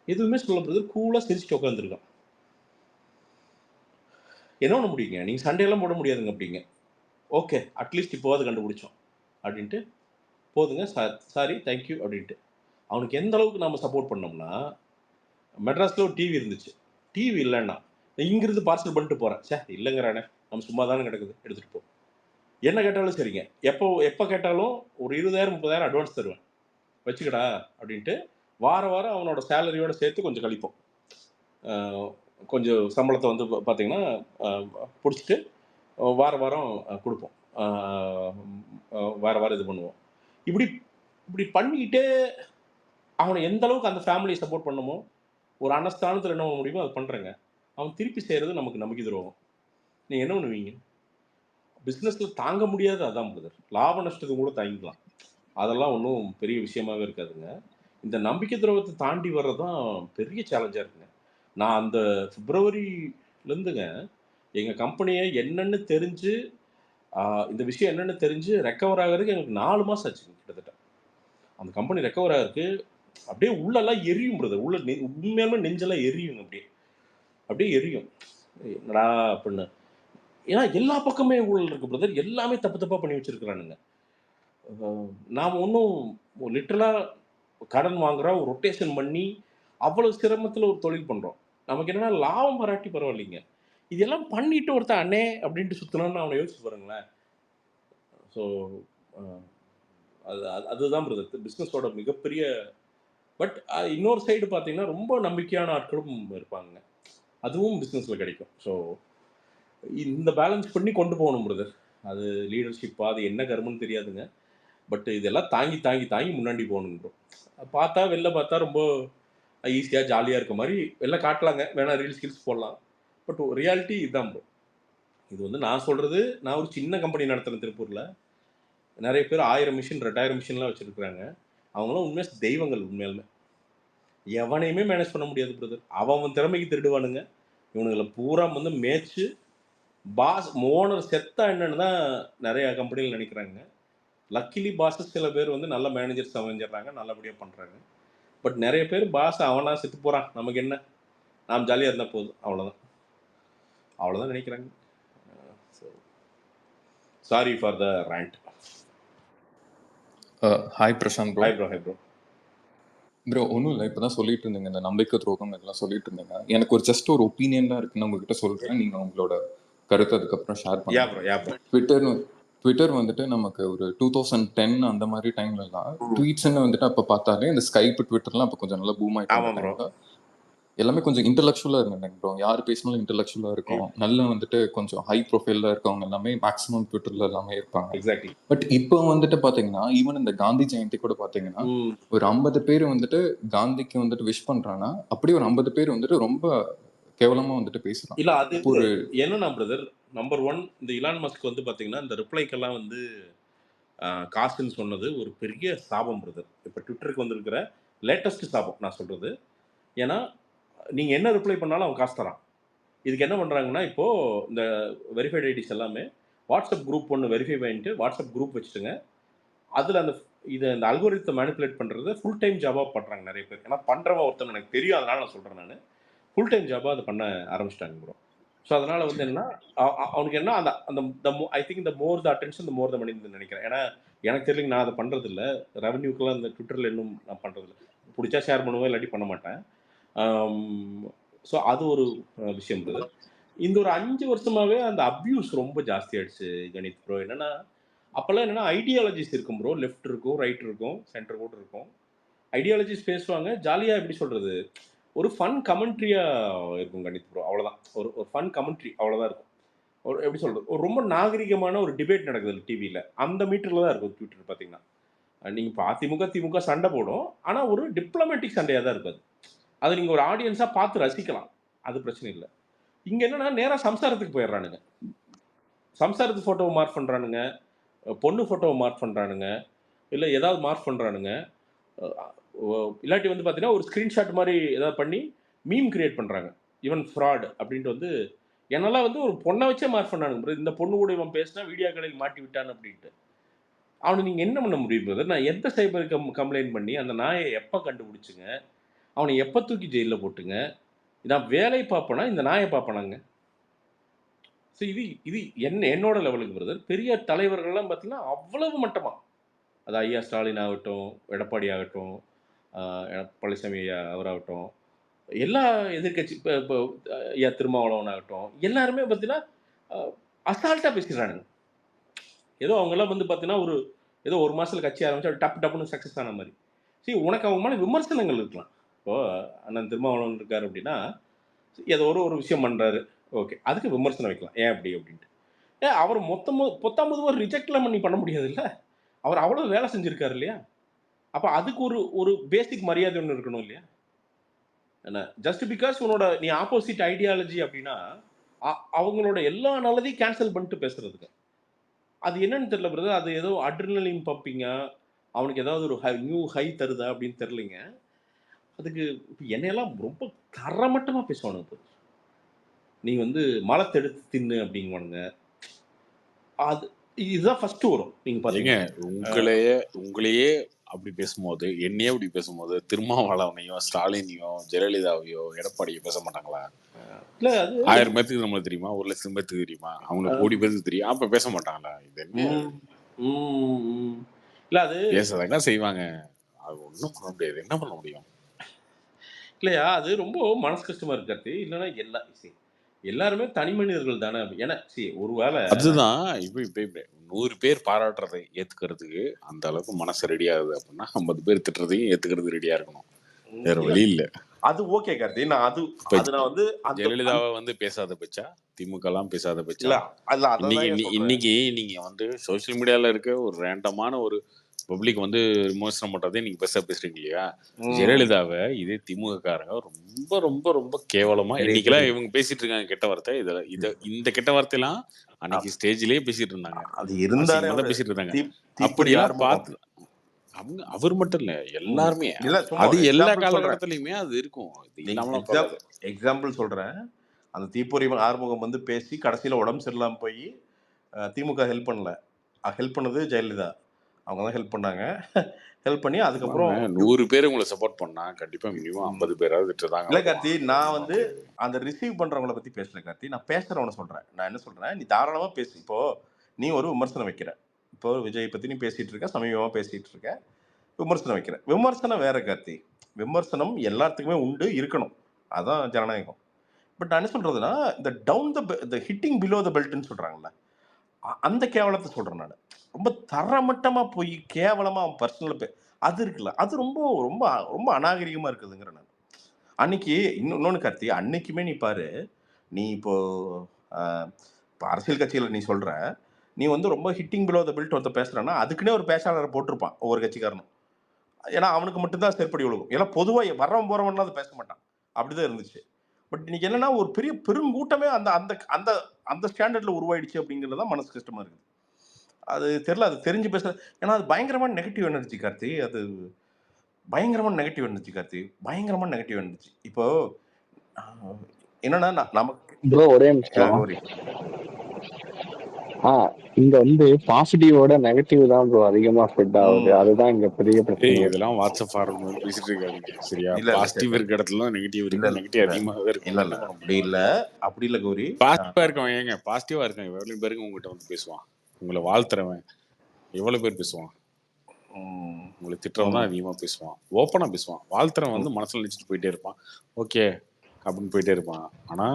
எதுவுமே சொல்ல பிரதர், கூலாக சிரிச்சுட்டு உட்காந்துருக்கான். என்ன பண்ண முடியுங்க, நீங்கள் சண்டையெல்லாம் போட முடியாதுங்க அப்படிங்க. ஓகே, அட்லீஸ்ட் இப்போவாது கண்டுபிடிச்சோம் அப்படின்ட்டு போதுங்க, சாரி தேங்க்யூ அப்படின்ட்டு. அவனுக்கு எந்த அளவுக்கு நம்ம சப்போர்ட் பண்ணோம்னா, மெட்ராஸில் ஒரு டிவி இருந்துச்சு, டிவி இல்லைன்னா இங்கிருந்து பார்சல் பண்ணிட்டு போகிறேன், இல்லைங்கிறானே, நம்ம சும்மா தானே கிடக்குது, எடுத்துகிட்டு போ. என்ன கேட்டாலும் சரிங்க, எப்போ கேட்டாலும் ஒரு 20,000-30,000 அட்வான்ஸ் தருவேன், வச்சுக்கடா அப்படின்ட்டு. வாரம் அவனோட சேலரியோடு சேர்த்து கொஞ்சம் கழிப்போம், கொஞ்சம் சம்பளத்தை வந்து பார்த்திங்கன்னா பிடிச்சிட்டு வாரம் கொடுப்போம், வாரம் இது பண்ணுவோம். இப்படி பண்ணிக்கிட்டே அவனை எந்த அளவுக்கு அந்த ஃபேமிலியை சப்போர்ட் பண்ணணுமோ, ஒரு அனஸ்தானத்தில் என்ன பண்ண முடியுமோ அது பண்ணுறேங்க. அவன் திருப்பி செய்கிறது நமக்கு நம்பிக்கை துரோகம். நீங்கள் என்ன பண்ணுவீங்க, பிஸ்னஸில் தாங்க முடியாது, அதான் பிரதர். லாப நஷ்டத்துக்கு கூட தாங்கிக்கலாம், அதெல்லாம் ஒன்றும் பெரிய விஷயமாகவே இருக்காதுங்க. இந்த நம்பிக்கை துரோகத்தை தாண்டி வர்றது தான் பெரிய சேலஞ்சாக இருக்குங்க. நான் அந்த பிப்ரவரிலேருந்துங்க எங்கள் கம்பெனியை என்னென்னு தெரிஞ்சு, இந்த விஷயம் என்னென்னு தெரிஞ்சு ரெக்கவர் ஆகிறதுக்கு எங்களுக்கு 4 மாதம் ஆச்சுங்க கிட்டத்தட்ட. அந்த கம்பெனி ரெக்கவர் ஆகிறதுக்கு அப்படியே உள்ளெல்லாம் எரியும் பிரதர், உண்மையாலுமே நெஞ்செல்லாம் எரியுங்க, அப்படியே எரியும். என்னடா அப்படின்னு, ஏன்னா எல்லா பக்கமே ஊழல் இருக்குது பிரதர், எல்லாமே தப்பாக பண்ணி வச்சுருக்கிறானுங்க. நாம் ஒன்றும் லிட்டரலாக கடன் வாங்குகிறோம், ரொட்டேஷன் பண்ணி அவ்வளவு சிரமத்துல ஒரு தொழில் பண்றோம். நமக்கு என்னன்னா லாபம் வராட்டி பரவாயில்லைங்க. இதெல்லாம் பண்ணிட்டு ஒருத்தன் அண்ணே அப்படின்ட்டு சுத்தணும்னு அவனை யோசிச்சு பாருங்களேன். ஸோ அதுதான் பிரதர் பிஸ்னஸோட மிகப்பெரிய. பட் இன்னொரு சைடு பார்த்தீங்கன்னா ரொம்ப நம்பிக்கையான ஆட்களும் இருப்பாங்க, அதுவும் பிஸ்னஸில் கிடைக்கும். ஸோ இந்த பேலன்ஸ் பண்ணி கொண்டு போகணும் பிரதர். அது லீடர்ஷிப்பா அது என்ன கர்மன்னு தெரியாதுங்க. பட் இதெல்லாம் தாங்கி தாங்கி தாங்கி முன்னாடி போகணும் ப்ரோ. பார்த்தா வெளில பார்த்தா ரொம்ப ஈஸியாக ஜாலியாக இருக்க மாதிரி வெளில காட்டலாங்க, வேணா ரீல்ஸ் ஸ்கில்ஸ் போடலாம். பட் ரியாலிட்டி இதுதான் ப்ரோ. இது வந்து நான் சொல்கிறது, நான் ஒரு சின்ன கம்பெனி நடத்துகிறேன் திருப்பூரில். நிறைய பேர் 1000 மிஷின் 2000 மிஷின்லாம் வச்சுருக்குறாங்க. அவங்களாம் உண்மையாக தெய்வங்கள். உண்மையாலுமே எவனையுமே மேனேஜ் பண்ண முடியாது பிரதர். அவன் திறமைக்கு திருடுவானுங்க. இவனுங்களை பூரா வந்து மேய்ச்சி பாஸ் ஓனர் செத்தா என்னன்னு தான் நிறைய கம்பெனிகள் நினைக்கிறாங்க. லக்கிலி பாஸஸ் சில பேர் வந்து நல்ல மேனேஜர்ஸ் அமைஞ்சிடுறாங்க, நல்லபடியாக பண்ணுறாங்க. பட் நிறைய பேர் பாஸ் அவனா செத்து போகிறான், நமக்கு என்ன, நாம் ஜாலியாக இருந்தால் போதும், அவ்வளோதான் நினைக்கிறாங்க. So sorry for the rant. Hi Prashanth bro. Hi bro. Hi bro. Bro ஒன்றும் இல்லை, இப்போ தான் சொல்லிட்டு இருந்தீங்க இந்த நம்பிக்கை துரோகம் இதெல்லாம் சொல்லிட்டு இருந்தீங்க. எனக்கு ஒரு ஜஸ்ட் ஒரு ஒப்பீனியன் தான் இருக்குன்னு உங்ககிட்ட சொல்கிறேன். நீங்கள் உங்களோட கருத்து அதுக்கப்புறம் ஷேர் பண்ணுங்க. ட்விட்டர் வந்துட்டு நமக்கு ஒரு 2010 அந்த மாதிரி டைம்லலாம் ட்வீட்ஸ்ன்னு வந்துட்டு அப்போ பார்த்தாலே இந்த ஸ்கைப் ட்விட்டர்லாம் அப்போ கொஞ்சம் நல்லா பூம் ஆகிட்டு எல்லாமே கொஞ்சம் இன்டெலெக்சுவலாக இருந்தாங்க ப்ரோ. யார் பேசினாலும் இன்டெலெக்சுவலாக இருக்கும். நல்ல வந்துட்டு கொஞ்சம் ஹை ப்ரொஃபைலில் இருக்கவங்க எல்லாமே மேக்ஸிமம் ட்விட்டரில் எல்லாமே இருப்பாங்க. எக்ஸாக்ட்லி. பட் இப்போ வந்துட்டு பார்த்தீங்கன்னா ஈவன் இந்த காந்தி ஜெயந்தி கூட பார்த்தீங்கன்னா ஒரு 50 பேர் வந்துட்டு காந்திக்கு வந்துட்டு விஷ் பண்ணுறாங்கன்னா அப்படியே ஒரு 50 பேர் வந்துட்டு ரொம்ப கேவலமாக வந்துட்டு பேசுகிறாங்க. இல்லை அது ஒரு என்னன்னா பிரதர், நம்பர் 1 இந்த இலான் மஸ்க் வந்து பார்த்தீங்கன்னா இந்த ரிப்ளைக்கெல்லாம் வந்து காசுன்னு சொன்னது ஒரு பெரிய சாபம் பிரதர். இப்போ ட்விட்டருக்கு வந்திருக்கிற லேட்டஸ்ட் சாபம் நான் சொல்கிறது. ஏன்னா நீங்கள் என்ன ரிப்ளை பண்ணாலும் அவன் காசு தரான். இதுக்கு என்ன பண்ணுறாங்கன்னா இப்போது இந்த வெரிஃபைட் ஐடிஸ் எல்லாமே வாட்ஸ்அப் குரூப் ஒன்று வெரிஃபை பண்ணிட்டு வாட்ஸ்அப் குரூப் வச்சுட்டுங்க, அதில் இந்த அல்கோரிதத்தை மேனிப்புலேட் பண்ணுறது ஃபுல் டைம் ஜாபாக பண்ணுறாங்க நிறைய பேர். ஏன்னா பண்ணுறவன் ஒருத்தன் எனக்கு தெரியும், அதனால் நான் சொல்கிறேன். நான் ஃபுல் டைம் ஜாபாக அதை பண்ண ஆரம்பிச்சிட்டாங்க ப்ரோ. ஸோ அதனால் வந்து என்னன்னா அவனுக்கு என்ன அந்த ஐ திங்க் இந்த மோர் த அட்டென்ஷன் இந்த மோர் த மணின்னு நினைக்கிறேன். ஏன்னா எனக்கு தெரியல, நான் அதை பண்ணுறதில்ல. ரெவன்யூக்கெல்லாம் இந்த ட்விட்டரில் இன்னும் நான் பண்ணுறதில்ல. பிடிச்சா ஷேர் பண்ணுவேன், இல்லாட்டி பண்ண மாட்டேன். ஸோ அது ஒரு விஷயம் இருக்குது. இந்த ஒரு 5 வருஷமாகவே அந்த அப்யூஸ் ரொம்ப ஜாஸ்தி ஆகிடுச்சு கணித் ப்ரோ. என்னென்னா அப்போல்லாம் என்னென்னா ஐடியாலஜிஸ் இருக்கும் ப்ரோ. லெஃப்ட் இருக்கும், ரைட் இருக்கும், சென்டர் கூட இருக்கும். ஐடியாலஜிஸ் பேசுவாங்க ஜாலியாக. எப்படி சொல்கிறது, ஒரு ஃபன் கமெண்ட்ரியாக இருக்கும் கணித் ப்ரோ. அவ்வளோதான், ஒரு ஃபன் கமெண்ட்ரி அவ்வளோதான் இருக்கும். ஒரு எப்படி சொல்கிறது, ஒரு ரொம்ப நாகரிகமான ஒரு டிபேட் நடக்குது டிவியில். அந்த மீட்டரில் தான் இருக்கும் ட்விட்டர். பார்த்தீங்கன்னா நீங்கள் இப்போ திமுக சண்டை போடும், ஆனால் ஒரு டிப்ளமேட்டிக் சண்டையாக தான் இருக்காது. அதை நீங்கள் ஒரு ஆடியன்ஸாக பார்த்து ரசிக்கலாம், அது பிரச்சனை இல்லை. இங்கே என்னென்னா நேராக சம்சாரத்துக்கு போயிடுறானுங்க. சம்சாரத்து ஃபோட்டோவை மார்க் பண்ணுறானுங்க, பொண்ணு ஃபோட்டோவை மார்க் பண்ணுறானுங்க, இல்லை ஏதாவது மார்க் பண்ணுறானுங்க. இல்லாட்டி வந்து பார்த்தீங்கன்னா ஒரு ஸ்க்ரீன்ஷாட் மாதிரி ஏதாவது பண்ணி மீம் கிரியேட் பண்ணுறாங்க. ஈவன் ஃப்ராட் அப்படின்ட்டு வந்து என்னெல்லாம் வந்து ஒரு பொண்ணை வச்சே மார்க் பண்ணானுங்க. இந்த பொண்ணு கூட இவன் பேசினா வீடியோக்களில் மாட்டி விட்டான் அப்படின்ட்டு. அவனை நீங்கள் என்ன பண்ண முடியும் பிரதர்? நான் எந்த சைபர் கம்ப்ளைண்ட் பண்ணி அந்த நாயை எப்போ கண்டுபிடிச்சுங்க, அவனை எப்போ தூக்கி ஜெயிலில் போட்டுங்க, நான் வேலையை பார்ப்பேனா இந்த நாயை பார்ப்பேனாங்க? ஸோ இது என்னோட லெவலுக்கு பிரதர். பெரிய தலைவர்கள்லாம் பார்த்தீங்கன்னா அவ்வளவு மட்டமாக, அது ஐயா ஸ்டாலின் ஆகட்டும், எடப்பாடி ஆகட்டும், பழனிசாமி ஐயா அவராகட்டும், எல்லா எதிர்கட்சி இப்போ ஐயா திருமாவளவன் ஆகட்டும், எல்லாருமே பார்த்தீங்கன்னா அசால்ட்டாக பேசிடுறானுங்க. ஏதோ அவங்கெல்லாம் வந்து பார்த்தீங்கன்னா ஏதோ ஒரு மாதத்தில் கட்சி ஆரம்பிச்சு டப்புன்னு சக்ஸஸ் ஆன மாதிரி. சரி, உனக்கு அவங்க மேலே விமர்சனங்கள் இருக்கலாம். இப்போது அண்ணன் திருமாவளவன் இருக்கார் அப்படின்னா ஏதோ ஒரு விஷயம் பண்ணுறாரு, ஓகே, அதுக்கு விமர்சனம் வைக்கலாம், ஏன் அப்படி அப்படின்ட்டு. அவர் மொத்தமாக ரிஜெக்ட்லாம் பண்ண முடியாது இல்லை. அவர் அவ்வளோ வேலை செஞ்சுருக்காரு இல்லையா? அப்போ அதுக்கு ஒரு பேசிக் மரியாதை ஒன்று இருக்கணும் இல்லையா? என்ன ஜஸ்ட் பிகாஸ் நீ ஆப்போசிட் ஐடியாலஜி அப்படின்னா அவங்களோட எல்லா நல்லதையும் கேன்சல் பண்ணிட்டு பேசுறதுக்கு அது என்னன்னு தெரியல பிரதர். அது ஏதோ அட்ரினலின் பம்பிங்க, அவனுக்கு ஏதாவது ஒரு நியூ ஹை தருதா அப்படின்னு தெரியலைங்க. அதுக்கு என்னையெல்லாம் ரொம்ப தரமட்டமாக பேசுவானுங்க. நீ வந்து மலத்தை எடுத்து தின்னு அப்படிங்குவானுங்க. அது இதுதான் ஃபர்ஸ்ட் வரும். நீங்க பாத்தீங்க உங்களையே அப்படி பேசும்போது, என்னையே அப்படி பேசும்போது, திருமாவளவனையும் ஸ்டாலினையும் ஜெயலலிதாவையோ எடப்பாடியோ பேச மாட்டாங்களா? இல்ல அது 1000 பேருக்கு நம்மளுக்கு தெரியுமா, 1 லட்சம் பேருக்கு தெரியுமா, அவங்களுக்கு கோடி பேருக்கு தெரியும், அப்ப பேச மாட்டாங்களா? இது என்ன இல்ல அது பேசதாங்க செய்வாங்க. அது ஒன்றும் பண்ண முடியாது, என்ன பண்ண முடியும்? இல்லையா அது ரொம்ப மனசு கஷ்டமா இருக்காது. இல்லைன்னா எல்லாருமே தனி மனிதர்கள் தானே. ஏன்னா ஒருவேளை அதுதான் இப்ப இப்ப இப்ப 100 பேர் பாராட்டுறதை ஏத்துக்கிறதுக்கு அந்த அளவுக்கு மனசு ரெடி ஆகுது அப்படின்னா 50 பேர் திட்டுறதையும் ஏத்துக்கிறது ரெடியா இருக்கணும். வேற இல்ல வழி இல்ல. அது ஓகே கார்த்தி. நான் இப்ப நான் வந்து அந்த ஜெயலலிதாவை வந்து பேசாத பட்சா, திமுக எல்லாம் பேசாத பட்சா, இல்ல அதான் இன்னைக்கு நீங்க வந்து சோசியல் மீடியால இருக்க ஒரு ரேண்டமான ஒரு பப்ளிக் வந்து விமர்சனம் பண்றதே நீங்க பேசுறீங்க இல்லையா? ஜெயலலிதாவை இதே திமுக காரங்க ரொம்ப ரொம்ப ரொம்ப கேவலமா இன்னைக்கெல்லாம் இவங்க பேசிட்டு இருக்காங்க கெட்ட வார்த்தை. இந்த கெட்ட வார்த்தையெல்லாம் அன்னைக்கு ஸ்டேஜ்லயே பேசிட்டு இருந்தாங்க. அது இருந்தாலே பேசிட்டு இருந்தாங்க. அப்படியெல்லாம் பார்த்து அவர் மட்டும் இல்ல எல்லாருமே அது எல்லா காலகட்டத்திலயுமே அது இருக்கும். எக்ஸாம்பிள் சொல்றேன். அந்த தீப்பொறி ஆறுமுகம் வந்து பேசி கடைசியில உடம்பு சரியில்லாம போய் திமுக ஹெல்ப் பண்ணல. ஹெல்ப் பண்ணது ஜெயலலிதா. அவங்க தான் ஹெல்ப் பண்ணாங்க. ஹெல்ப் பண்ணி அதுக்கப்புறம் 100 பேர் உங்களை சப்போர்ட் பண்ணா கண்டிப்பா மினிமம் 50 பேராவது விட்டுறாங்க. இல்ல கார்த்தி, நான் வந்து அந்த ரிசீவ் பண்றவங்களை பத்தி பேசல கார்த்தி. நான் பேசுறவனை சொல்றேன். நான் என்ன சொல்றேன், நீ தாராளமா பேசு. இப்போ நீ ஒரு விமர்சனம் வைக்கிற. இப்போ விஜய் பத்தி நீ பேசிட்டு இருக்க, சமீபமா பேசிட்டு இருக்க, விமர்சனம் வைக்கிற. விமர்சனம் வேற கார்த்தி. விமர்சனம் எல்லாத்துக்குமே உண்டு, இருக்கணும். அதான் ஜனநாயகம். பட் நான் என்ன சொல்றதுன்னா, இந்த down the hitting below the பெல்ட்னு சொல்றாங்கல்ல, அந்த கேவலத்தை சொல்றேன் நான். ரொம்ப தரமட்டமா போய் கேவலமா பர்சனல் அது இருக்குல்ல, அது ரொம்ப ரொம்ப ரொம்ப அநாகரிகமா இருக்குதுங்கிற நான். அன்னைக்கு இன்னொன்னு கார்த்தி, அன்னைக்குமே நீ பாரு, நீ இப்போ அரசியல் கட்சியில நீ சொல்ற, நீ வந்து ரொம்ப ஹிட்டிங் பிலோ த பெல்ட் ஒருத்த பேசுறான்னா அதுக்குன்னே ஒரு பேச்சாளரை போட்டிருப்பான் ஒவ்வொரு கட்சிக்காரனும். ஏன்னா அவனுக்கு மட்டும்தான் செருப்படி விழுகும். ஏன்னா பொதுவாக வரவன் போறவன்லாம் அதை பேச மாட்டான். அப்படிதான் இருந்துச்சு. பட் இன்னைக்கு என்னன்னா ஒரு பெரிய பெருங்கூட்டமே அந்த அந்த அந்த அந்த ஸ்டாண்டர்ட்ல உருவாயிடுச்சு அப்படிங்கிறது தான் மனசு கஷ்டமா இருக்குது. அது தெரியல, அது தெரிஞ்சு பேச. ஏன்னா அது பயங்கரமான நெகட்டிவ் எனர்ஜி கார்த்தி. அது பயங்கரமான நெகட்டிவ் எனர்ஜி கார்த்தி. பயங்கரமான நெகட்டிவ் எனர்ஜி. இப்போ என்னன்னா நமக்கு ப்ரோ ஒரே நிமிஷம். இங்க வந்து பாசிட்டிவோட நெகட்டிவ் தான் ப்ரோ அதிகமா ஸ்ப்ரெட் ஆகுது. அதுதான் இங்க பெரிய பிரச்சனை. இதெல்லாம் வாட்ஸ்அப் ஃபார்வர்ட் பேசிட்டு இருக்காதீங்க சரியா? பாசிட்டிவ் இருக்க இடத்துல நெகட்டிவ் இருக்கு. நெகட்டிவ் அதிகமாகவே இருக்கு. இல்ல அப்படி இல்ல கௌரி. பாசிட்டிவா இருக்கவன் ஏங்க பாசிட்டிவா இருக்கவன் எவ்வளவு பேருக்கு உங்ககிட்ட வந்து பேசுவான்? உங்களை வாழ்த்துறவன் எவ்வளவு பேர் பேசுவான்? உங்களை திட்டுறவன் தான் அதிகமா பேசுவான், ஓப்பனா பேசுவான். வாழ்த்துறவன் வந்து மனசுல நினைச்சிட்டு போயிட்டே இருப்பான், ஓகே அப்படின்னு போயிட்டே இருப்பான். ஆனா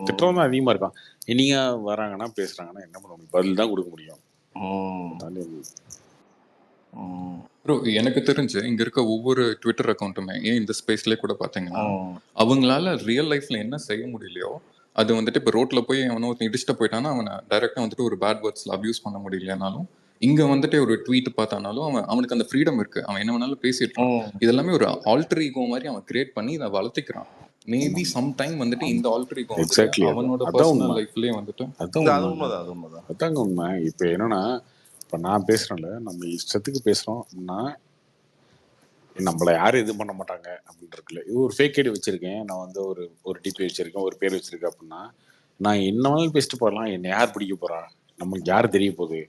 திட்டுறவன் தான் அதிகமா இருக்கான். நீங்க வராங்கன்னா பேசுறாங்கன்னா என்ன பண்ண முடியும்? பதில் தான் கொடுக்க முடியும். ப்ரோ எனக்கு தெரிஞ்சு இங்க இருக்க ஒவ்வொரு ட்விட்டர் அக்கௌண்ட்டுமே ஏன் இந்த ஸ்பேஸ்லேயே கூட பார்த்தீங்கன்னா அவங்களால ரியல் லைஃப்ல என்ன செய்ய முடியலையோ அது வந்துட்டு இப்போ ரோட்ல போய் அவனை இடிச்சுட்டு போயிட்டான்னா அவனை டைரக்டா வந்துட்டு ஒரு பேட் வேர்ட்ஸ்ல அபியூஸ் பண்ண முடியலனாலும் இங்க வந்துட்டு ஒரு ட்வீட் பார்த்தானாலும் அவனுக்கு அந்த ஃப்ரீடம் இருக்கு. அவன் என்ன வேணாலும் பேசிட்டு இருக்கான். இதெல்லாமே ஒரு ஆல்டர் ஈகோ மாதிரி அவன் கிரியேட் பண்ணி இதை வளர்த்திக்கிறான். மேபி சம் டைம் வந்துட்டு இந்த ஆல்டர் ஈகோ அவனோட பர்சனல் லைஃப்லயே வந்துட்டு அதாங்க உண்மை. இப்ப என்னன்னா இப்ப நான் பேசுறேன்ல, நம்ம இஷ்டத்துக்கு பேசுறோம் அப்படின்னா நம்மளை யாரும் இது பண்ண மாட்டாங்க அப்படின்னு இருக்குல்ல. இது ஒரு ஃபேக் ஐடி வச்சிருக்கேன், நான் வந்து ஒரு டிபி வச்சிருக்கேன், ஒரு பேர் வச்சிருக்கேன் அப்படின்னா நான் என்ன வேணாலும் பேசிட்டு போடலாம். என்னை யார் பிடிக்க போறா, நம்மளுக்கு யார் தெரிய போகுது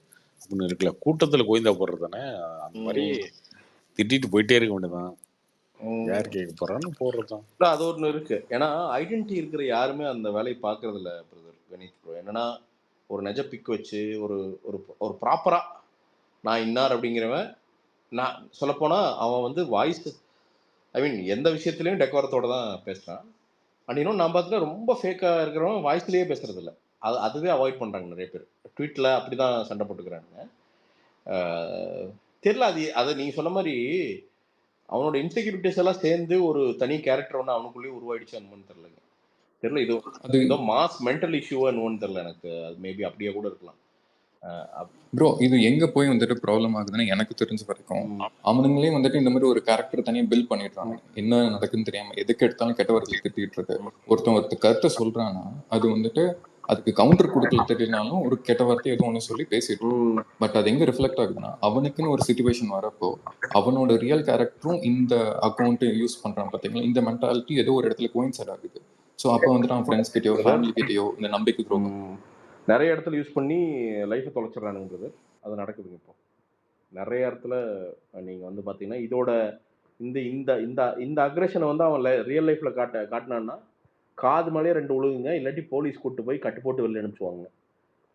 அப்படின்னு இருக்குல்ல. கூட்டத்துல கோயந்தா போடுறது தானே. அந்த மாதிரி திட்டிட்டு போயிட்டே இருக்க வேண்டியதான். யார் கேட்க போறான்னு போடுறதுதான். அது ஒண்ணு இருக்கு. ஏன்னா ஐடென்டிட்டி இருக்கிற யாருமே அந்த வேலையை பாக்குறது இல்ல பிரதர் கணேஷ் ப்ரோ. என்னன்னா ஒரு நெஜ பிக் வச்சு ஒரு ஒரு ப்ராப்பரா நான் இன்னார் அப்படிங்கிறவன், நான் சொல்லப்போனா அவன் வந்து வாய்ஸ் ஐ மீன் எந்த விஷயத்துலையும் டெக்கோரத்தோட தான் பேசுறான். அண்ட் இன்னும் நான் பார்த்துட்டு ரொம்ப ஃபேக்காக இருக்கிறவன் வாய்ஸ்லேயே பேசுறது இல்லை. அதுவே அவாய்ட் பண்ணுறாங்க நிறைய பேர். ட்வீட்டில் அப்படி தான் சண்டை போட்டுக்கிறாங்க. தெரியல, அதை நீங்கள் சொன்ன மாதிரி அவனோட இன்செக்யூரிட்டிஸ் எல்லாம் சேர்ந்து ஒரு தனி கேரக்டர் ஒன்று அவனுக்குள்ளேயே உருவாயிடுச்சு அனுமன்னு தெரியலங்க. தெரியல, இது ஏதோ மாஸ் மென்டல் இஷ்யூவா என்னன்னு தெரியல எனக்கு. அது மேபி அப்படியே கூட இருக்கலாம். ப்ரோ இது எங்க போய் வந்துட்டு ப்ராப்ளம் ஆகுதுன்னு எனக்கு தெரிஞ்ச வரைக்கும் அவனுங்களே வந்துட்டு இந்த மாதிரி ஒரு கேரக்டர் தனியாக பில்ட் பண்ணிடுறாங்க. என்ன நடக்குன்னு தெரியாம எதுக்கு எடுத்தாலும் கெட்ட வார்த்தை திட்டிட்டு இருக்கு. ஒருத்தர் கருத்தை சொல்றான்னா அது வந்துட்டு அதுக்கு கவுண்டர் கொடுக்கல தெரியலனாலும் ஒரு கெட்ட வார்த்தை எதுவும் ஒன்று சொல்லி பேசிட்டு. பட் அது எங்க ரிஃப்ளெக்ட் ஆகுதுன்னா அவனுக்குன்னு ஒரு சிச்சுவேஷன் வரப்போ அவனோட ரியல் கேரக்டரும் இந்த அக்கௌண்ட் யூஸ் பண்றான் பார்த்தீங்களா, இந்த மென்டாலிட்டி ஏதோ ஒரு இடத்துல கோயின்சைட் ஆகுது. ஸோ அப்போ வந்துட்டு அவன் ஃப்ரெண்ட்ஸ் கிட்டயோ ஃபேமிலி கிட்டயோ இந்த நம்பிக்கை துரோகம் நிறைய இடத்துல யூஸ் பண்ணி லைஃப்பை தொலைச்சிடறானுங்கிறது அது நடக்குதுங்க. இப்போ நிறைய இடத்துல நீங்கள் வந்து பார்த்தீங்கன்னா இதோட இந்த இந்த இந்த இந்த அக்ரெஷனை வந்து அவன் ரியல் லைஃப்பில் காட்டினான்னா காது மேலேயே 2 உழுகுங்க, இல்லாட்டி போலீஸ் கூட்டு போய் கட்டு போட்டு வெளில அனுப்பிச்சுவாங்க.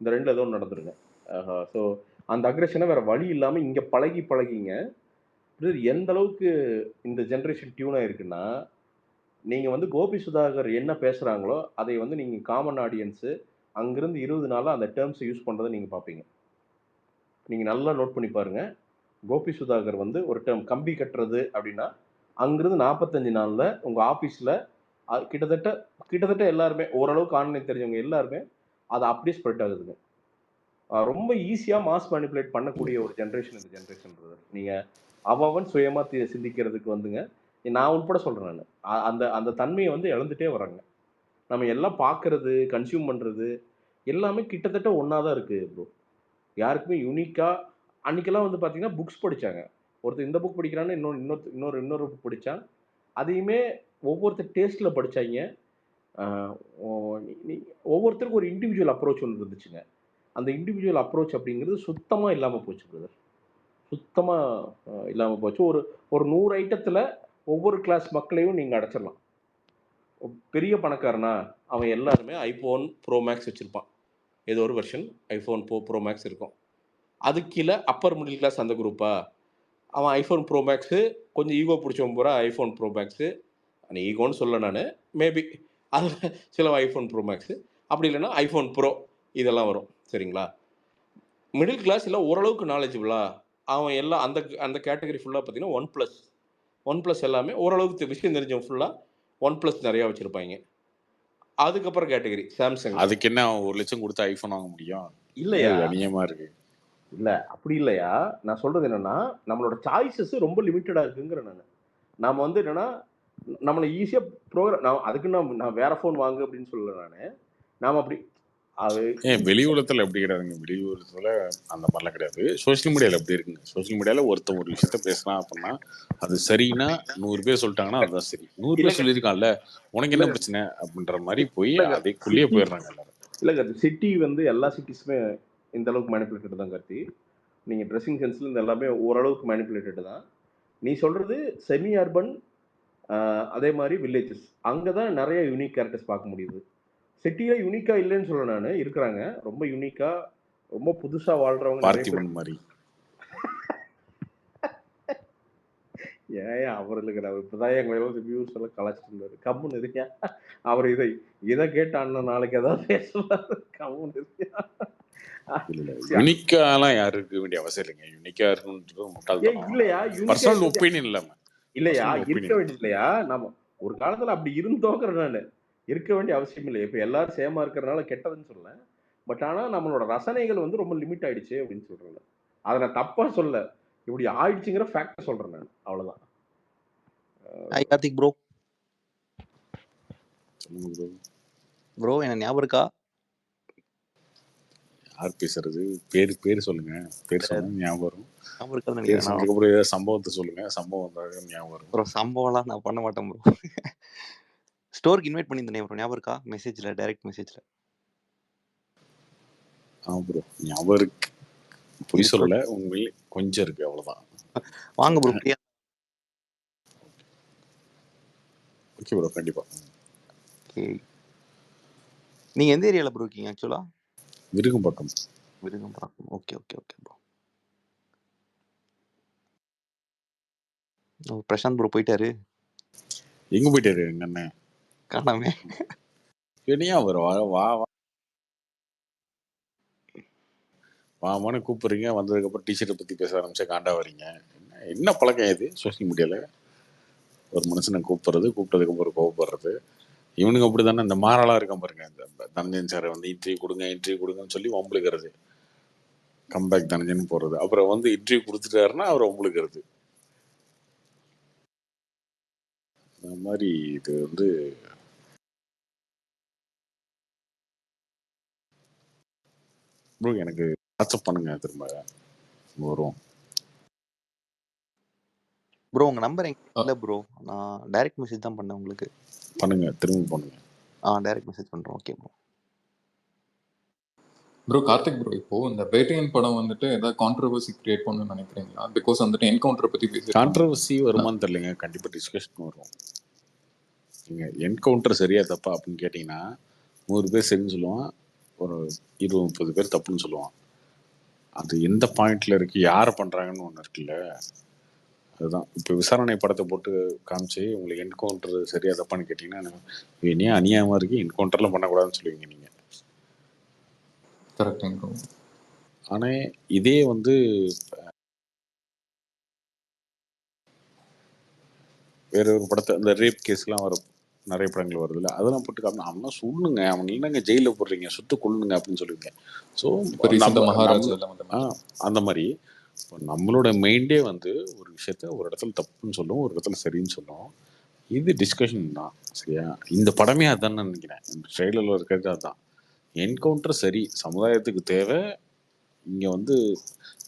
இந்த 2 ஏதோ நடந்துருங்க. ஸோ அந்த அக்ரெஷனை வேற வழி இல்லாமல் இங்கே பழகிங்க எந்த அளவுக்கு இந்த ஜென்ரேஷன் டியூனாக இருக்குன்னா நீங்கள் வந்து கோபி சுதாகர் என்ன பேசுகிறாங்களோ அதை வந்து நீங்கள் காமன் ஆடியன்ஸு அங்கேருந்து 20 நாளாக அந்த டேர்ம்ஸை யூஸ் பண்ணுறதை நீங்கள் பார்ப்பீங்க. நீங்கள் நல்லா நோட் பண்ணி பாருங்கள். கோபி சுதாகர் வந்து ஒரு டேர்ம் கம்பி கட்டுறது அப்படின்னா அங்கிருந்து 45 நாளில் உங்கள் ஆஃபீஸில் கிட்டத்தட்ட எல்லாருமே ஓரளவுக்கு ஆன்லைன் தெரிஞ்சவங்க எல்லாருமே அது அப்படியே ஸ்ப்ரெட் ஆகுதுங்க. ரொம்ப ஈஸியாக மாஸ் மேனிப்புலேட் பண்ணக்கூடிய ஒரு ஜென்ரேஷன் இந்த ஜென்ரேஷன்றது. நீங்கள் அவன் சுயமாக சிந்திக்கிறதுக்கு வந்துங்க, நான் உட்பட சொல்கிறேன். நான் அந்த தன்மையை வந்து இழந்துட்டே வராங்க. நம்ம எல்லாம் பார்க்கறது, கன்சியூம் பண்ணுறது எல்லாமே கிட்டத்தட்ட ஒன்றா தான் இருக்குது ப்ரோ. யாருக்குமே யூனிக்காக அன்றைக்கெல்லாம் வந்து பார்த்தீங்கன்னா புக்ஸ் படித்தாங்க. ஒருத்தர் இந்த புக் படிக்கிறான்னு இன்னொரு புக் படித்தான். அதையுமே ஒவ்வொருத்தர் டேஸ்ட்டில் படித்தாங்க. ஒவ்வொருத்தருக்கும் ஒரு இண்டிவிஜுவல் அப்ரோச் ஒன்று இருந்துச்சுங்க. அந்த இண்டிவிஜுவல் அப்ரோச் அப்படிங்கிறது சுத்தமாக இல்லாமல் போச்சு பிரதர். சுத்தமாக இல்லாமல் போச்சு. ஒரு 100 ஐட்டத்தில் ஒவ்வொரு கிளாஸ் மக்களையும் நீங்கள் அடைச்சிடலாம். பெரிய பணக்காரனா அவன் எல்லாருமே ஐஃபோன் ப்ரோ மேக்ஸ் வச்சுருப்பான். ஏதோ ஒரு வெர்ஷன் ஐஃபோன் ப்ரோ மேக்ஸ் இருக்கும். அதுக்கு கீழே அப்பர் மிடில் கிளாஸ் அந்த குரூப்பா அவன் ஐஃபோன் ப்ரோ மேக்ஸு, கொஞ்சம் ஈகோ பிடிச்சவன் பூரா ஐஃபோன் ப்ரோ மேக்ஸு. ஆனால் ஈகோன்னு சொல்ல நான் மேபி அதில் சில ஐஃபோன் ப்ரோ மேக்ஸு, அப்படி இல்லைன்னா ஐஃபோன் ப்ரோ இதெல்லாம் வரும். சரிங்களா? மிடில் கிளாஸ் இல்லை ஓரளவுக்கு நாலேஜபிளா அவன் எல்லாம் அந்த கேட்டகரி ஃபுல்லாக பார்த்தீங்கன்னா ஒன் ப்ளஸ் எல்லாமே ஓரளவுக்கு விஷயம் தெரிஞ்சவன் ஃபுல்லாக OnePlus நிறையா வச்சுருப்பாங்க. அதுக்கப்புறம் கேட்டகரி சாம்சங். அதுக்கு என்ன 1 லட்சம் கொடுத்து ஐஃபோன் வாங்க முடியும்? இல்லையா? அநியமாக இருக்கு. இல்லை அப்படி இல்லையா, நான் சொல்கிறது என்னென்னா நம்மளோட சாய்ஸஸ் ரொம்ப லிமிட்டடாக இருக்குங்கிற நாம் வந்து என்னென்னா நம்மளை ஈஸியாக அதுக்கு நான் வேற ஃபோன் வாங்கு அப்படின்னு சொல்லலை. நாம் அப்படி அது வெளி உலகத்தில் எப்படி கிடையாதுங்க. வெளி உலகத்தில் அந்த மாதிரிலாம் கிடையாது. சோஷியல் மீடியாவில் எப்படி இருக்குங்க. சோஷியல் மீடியாவில் ஒருத்தன் ஒரு விஷயத்த பேசுகிறான் அப்படின்னா அது சரின்னா 100 பேர் சொல்லிட்டாங்கன்னா அதுதான் சரி. 100 பேர் சொல்லியிருக்கான்ல உனக்கு என்ன பிரச்சனை அப்படின்ற மாதிரி போய் அதுக்குள்ளேயே போயிடுறாங்க எல்லாரும். இல்லைங்க, சிட்டி வந்து எல்லா சிட்டிஸுமே இந்த அளவுக்கு மேனிப்புலேட்டட் தான் கருத்தி. நீங்கள் ட்ரெஸ்ஸிங் சென்ஸில் இந்த எல்லாமே ஓரளவுக்கு மேனிப்புலேட்டட் தான். நீ சொல்கிறது செமி அர்பன், அதே மாதிரி வில்லேஜஸ், அங்கே தான் நிறைய யூனிக் கேரக்டர்ஸ் பார்க்க முடியுது. சிட்டியில் யூனிக்காக இல்லைன்னு சொல்ல நான், இருக்கிறாங்க ரொம்ப யூனிக்காக ரொம்ப புதுசாக வாழ்கிறவங்க பார்த்திபன் மாதிரி. ஏன் அவர்களுக்கு அவர் இப்போதான் எங்கள் ரிவ்யூஸ் எல்லாம் கலாச்சிட்டு இருந்தார். கம்முன்னு இருக்கியா அவர் இதை கேட்டான்னா நாளைக்கு ஏதாவது பேசுவார். கம்முன்னு இருக்கியா? யூனிக்காலாம் யாரும் இருக்க வேண்டிய அவசியம் இல்லைங்க. யூனிக்கா இருக்கணும்ன்றது முட்டாள்தான். இல்லையா? பர்சனல் ஒப்பீனியன் இல்லாம இல்லையா இருக்க வேண்டியது இல்லையா? நம்ம ஒரு காலத்தில் அப்படி இருந்தோங்கிற நான் இருக்க வேண்டிய அவசியம் இல்லை. இப்போ எல்லாரும் சேமா இருக்கிறதுனால கெட்டதுன்னு சொல்லல. பட் ஆனால் நம்மளோட ரசனைகள் வந்து ரொம்ப லிமிட் ஆயிடுச்சு அப்படின்னு சொல்றேன். அதை நான் தப்பா சொல்ல, இப்படி ஆயிடுச்சுங்கிற ஃபேக்டர் சொல்றேன் நான். அவ்வளவுதான். கார்த்திக் ப்ரோ. ப்ரோ என்ன ஞாபகம் இருக்கா? யார் பேசுறது? பேர் சொல்லுங்க. பேர் சொன்னா ஞாபகம் வரும். அதுக்கப்புறம் ஏதாவது சம்பவத்தை சொல்லுங்க. சம்பவம் ஞாபகம் வரும். ப்ரோ சம்பவம்லாம் நான் பண்ண மாட்டேன் ப்ரோ. ஸ்டோருக்கு இன்வைட் பண்ணியிருந்தேன் ப்ரோ, ஞாபகம் இருக்கா? மெசேஜ்ல, டைரக்ட் மெசேஜ்ல. ப்ரோ ஞாபகம் இருக்கு. பொய் சொல்லல, உண்மையிலே கொஞ்சம் இருக்கு, அவ்வளவுதான். வாங்க ப்ரோ. ஓகே ப்ரோ, கண்டிப்பா. ஓகே, நீங்க எந்த ஏரியால ப்ரோ இருக்கீங்க ஆக்சுவலா? Virugambakkam. Okay okay okay bro. Prashanth bro போயிட்டாரு. எங்க போயிட்டாரு எங்க அண்ணன்? காணாமே. என்னையா வரும்? வா வாமான்னு கூப்பிடுறீங்க, வந்ததுக்கப்புறம் டீச்சரை பற்றி பேச ஆரம்பிச்சா காண்டா வரீங்க. என்ன பழக்கம் இது சோஷியல் மீடியாவில்? ஒரு மனுஷனை கூப்பிட்டதுக்கப்புறம் கோவப்படுறது. இவனுங்க அப்படி தானே இந்த மாறாளாக இருக்கான் பாருங்க. இந்த தனஞ்சன் சாரை வந்து இன்டர்வியூ கொடுங்கன்னு சொல்லி வம்புழுக்கிறது, கம்பேக் தனஞ்சன் போடுறது. அப்புறம் வந்து இன்டர்வியூ கொடுத்துட்டாருன்னா அவரை வம்புழுக்கிறது. இந்த மாதிரி இது வந்து ப்ரோ எனக்கு வாட்ஸ்அப் பண்ணுங்க, திரும்ப வரும் ப்ரோ. உங்க நம்பர் இல்ல ப்ரோ, நான் டைரக்ட் மெசேஜ் தான் பண்ணேன் உங்களுக்கு. பண்ணுங்க, திரும்ப பண்ணுங்க. டைரக்ட் மெசேஜ் பண்றோம். Okay bro. Bro Karthik bro, இப்போ இந்த வேட்டையன் படம் வந்துட்டு ஏதாவது கான்ட்ரவர்சி கிரியேட் பண்ணணும்னு நினைக்கிறீங்களா? பிகாஸ் வந்துட்டு என்கவுண்டரை பத்தி பேசி கான்ட்ரவர்சி வருமானு தெரியலங்க. கண்டிப்பா டிஸ்கஷன் வரும். நீங்க என்கவுண்டர் சரியா தப்பா அப்படின்னு கேட்டீங்கன்னா 100 பேர் சரின்னு சொல்லுவான், ஒரு 20-30 பேர் தப்புன்னு சொல்லுவான். அது எந்த பாயிண்ட்ல இருக்கு, யாரை பண்றாங்கன்னு ஒண்ணு இருக்குல்ல. அதுதான் இப்போ விசாரணை படத்தை போட்டு காமிச்சு உங்களுக்கு என்கவுண்டர் சரியா தப்பான்னு கேட்டிங்கன்னா இனியே அநியாயமா இருக்கு, என்கவுண்டர்லாம் பண்ணக்கூடாதுன்னு சொல்லுவீங்க நீங்க. கரெக்ட். ஆனா இதே வந்து வேற ஒரு படத்தை இந்த ரேப் கேஸ்லாம் வர நிறைய படங்கள் வருது இல்லை, அதெல்லாம் போட்டு காமினா அவனா சொல்லுங்க, அவன் இல்லைங்க ஜெயிலில் போடுறீங்க, சுட்டு கொள்ளுங்க அப்படின்னு சொல்லுவீங்க. ஸோ அந்த மாதிரி இப்போ நம்மளோட மைண்டே வந்து ஒரு விஷயத்த ஒரு இடத்துல தப்புன்னு சொல்லும், ஒரு இடத்துல சரின்னு சொல்லும். இது டிஸ்கஷன் தான் சரியா. இந்த படமே அதான் நினைக்கிறேன், ட்ரெய்லரில் இருக்கிறது அதுதான். என்கவுண்டர் சரி, சமுதாயத்துக்கு தேவை. இங்கே வந்து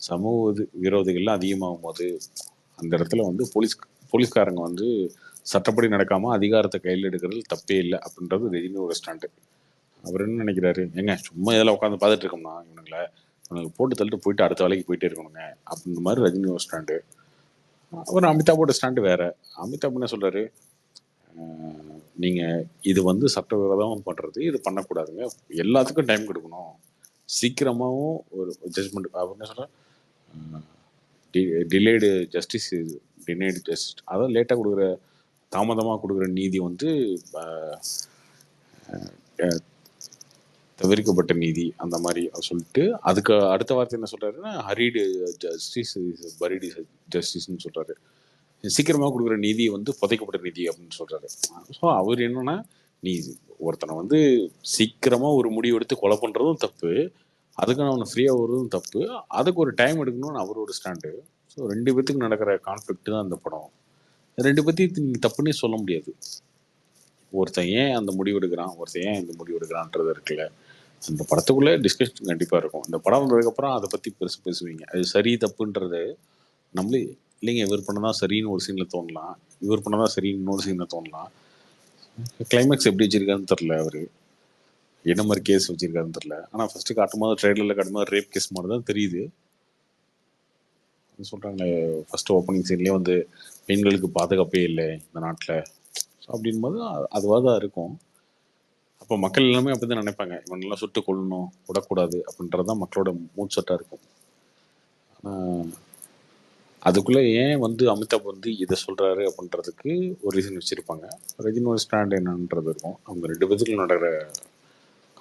சமூக விரோதிகள்லாம் அதிகமாகும் போது அந்த இடத்துல வந்து போலீஸ்காரங்க வந்து சட்டப்படி நடக்காமல் அதிகாரத்தை கையில் எடுக்கிறது தப்பே இல்லை அப்படின்றது ரஜினியோட ஸ்டாண்டு. அவர் என்ன நினைக்கிறாரு, ஏங்க சும்மா இதெல்லாம் உட்காந்து பார்த்துட்டு இருக்கோம்னா இவனுங்களை போட்டு தள்ளிட்டு போயிட்டு அடுத்த வேலைக்கு போயிட்டே இருக்கணுங்க அப்படின்ற மாதிரி ரஜினியோட ஸ்டாண்டு. அப்புறம் அமிதாபோட ஸ்டாண்டு வேற. அமிதாப் என்ன சொல்றாரு, நீங்கள் இது வந்து சட்டவிரோதம் பண்ணுறது, இது பண்ணக்கூடாதுங்க, எல்லாத்துக்கும் டைம் கொடுக்கணும், சீக்கிரமாகவும் ஒரு ஜட்ஜ்மெண்ட். அவர் என்ன சொல்கிறார், டிலேடு ஜஸ்டிஸ் டினைடு ஜஸ்டிஸ், அதாவது லேட்டாக கொடுக்குற, தாமதமாக கொடுக்குற நீதி வந்து தவிர்க்கப்பட்ட நீதி அந்த மாதிரி சொல்லிட்டு, அதுக்கு அடுத்த வார்த்தை என்ன சொல்கிறாருன்னா, ஹரீடு ஜஸ்டிஸ் பரீடு ஜஸ்டிஸ்ன்னு சொல்கிறாரு. சீக்கிரமாக கொடுக்குற நீதி வந்து புதைக்கப்பட்ட நீதி அப்படின்னு சொல்கிறாரு. ஸோ அவர் என்னன்னா, நீ ஒருத்தனை வந்து சீக்கிரமாக ஒரு முடிவு எடுத்து கொலை பண்ணுறதும் தப்பு, அதுக்கான அவனை ஃப்ரீயாக வருவதும் தப்பு, அதுக்கு ஒரு டைம் எடுக்கணும்னு அவரோட ஸ்டாண்டு. ஸோ ரெண்டு பேத்துக்கு நடக்கிற கான்ஃப்ளிக்ட் தான் அந்த படம். ரெண்டு பற்றி நீங்கள் தப்புன்னே சொல்ல முடியாது. ஒருத்தன் ஏன் அந்த முடிவு எடுக்கிறான், ஒருத்தன் ஏன் இந்த முடிவு எடுக்கிறான்றது இருக்குல்ல. அந்த படத்துக்குள்ளே டிஸ்கஷன் கண்டிப்பாக இருக்கும். இந்த படம் வந்ததுக்கப்புறம் அதை பற்றி பேசுவீங்க. அது சரி தப்புன்றது நம்மளே இல்லைங்க, இவர் பண்ணதான் சரின்னு ஒரு சீனில் தோணலாம், இவர் பண்ணதான் சரின்னு இன்னொரு சீனில் தோணலாம். கிளைமேக்ஸ் எப்படி வச்சிருக்காருன்னு தெரில, அவர் என்ன மாதிரி கேஸ் வச்சிருக்காருன்னு தெரில. ஆனால் ஃபர்ஸ்ட் காட்டும்போது ட்ரெய்லரில் காட்டும்போது ரேப் கேஸ் மாதிரி தான் தெரியுது. சொல்கிறாங்க ஃபர்ஸ்ட் ஓப்பனிங் சீன்லேயே வந்து பெண்களுக்கு பாதுகாப்பே இல்லை இந்த நாட்டில். ஸோ அப்படின்போது அதுவாக தான் இருக்கும். அப்போ மக்கள் எல்லாமே அப்படி தான் நினைப்பாங்க, இவனெல்லாம் சுட்டு கொள்ளணும், விடக்கூடாது அப்படின்றது தான் மக்களோட மூச்சட்டாக இருக்கும். அதுக்குள்ளே ஏன் வந்து அமிதாப் வந்து இதை சொல்கிறாரு அப்படின்றதுக்கு ஒரு ரீசன் வச்சுருப்பாங்க. ரஜினியோட ஸ்டாண்ட் என்னன்றது இருக்கும். அவங்க ரெண்டு பேத்துக்குள்ள நடக்கிற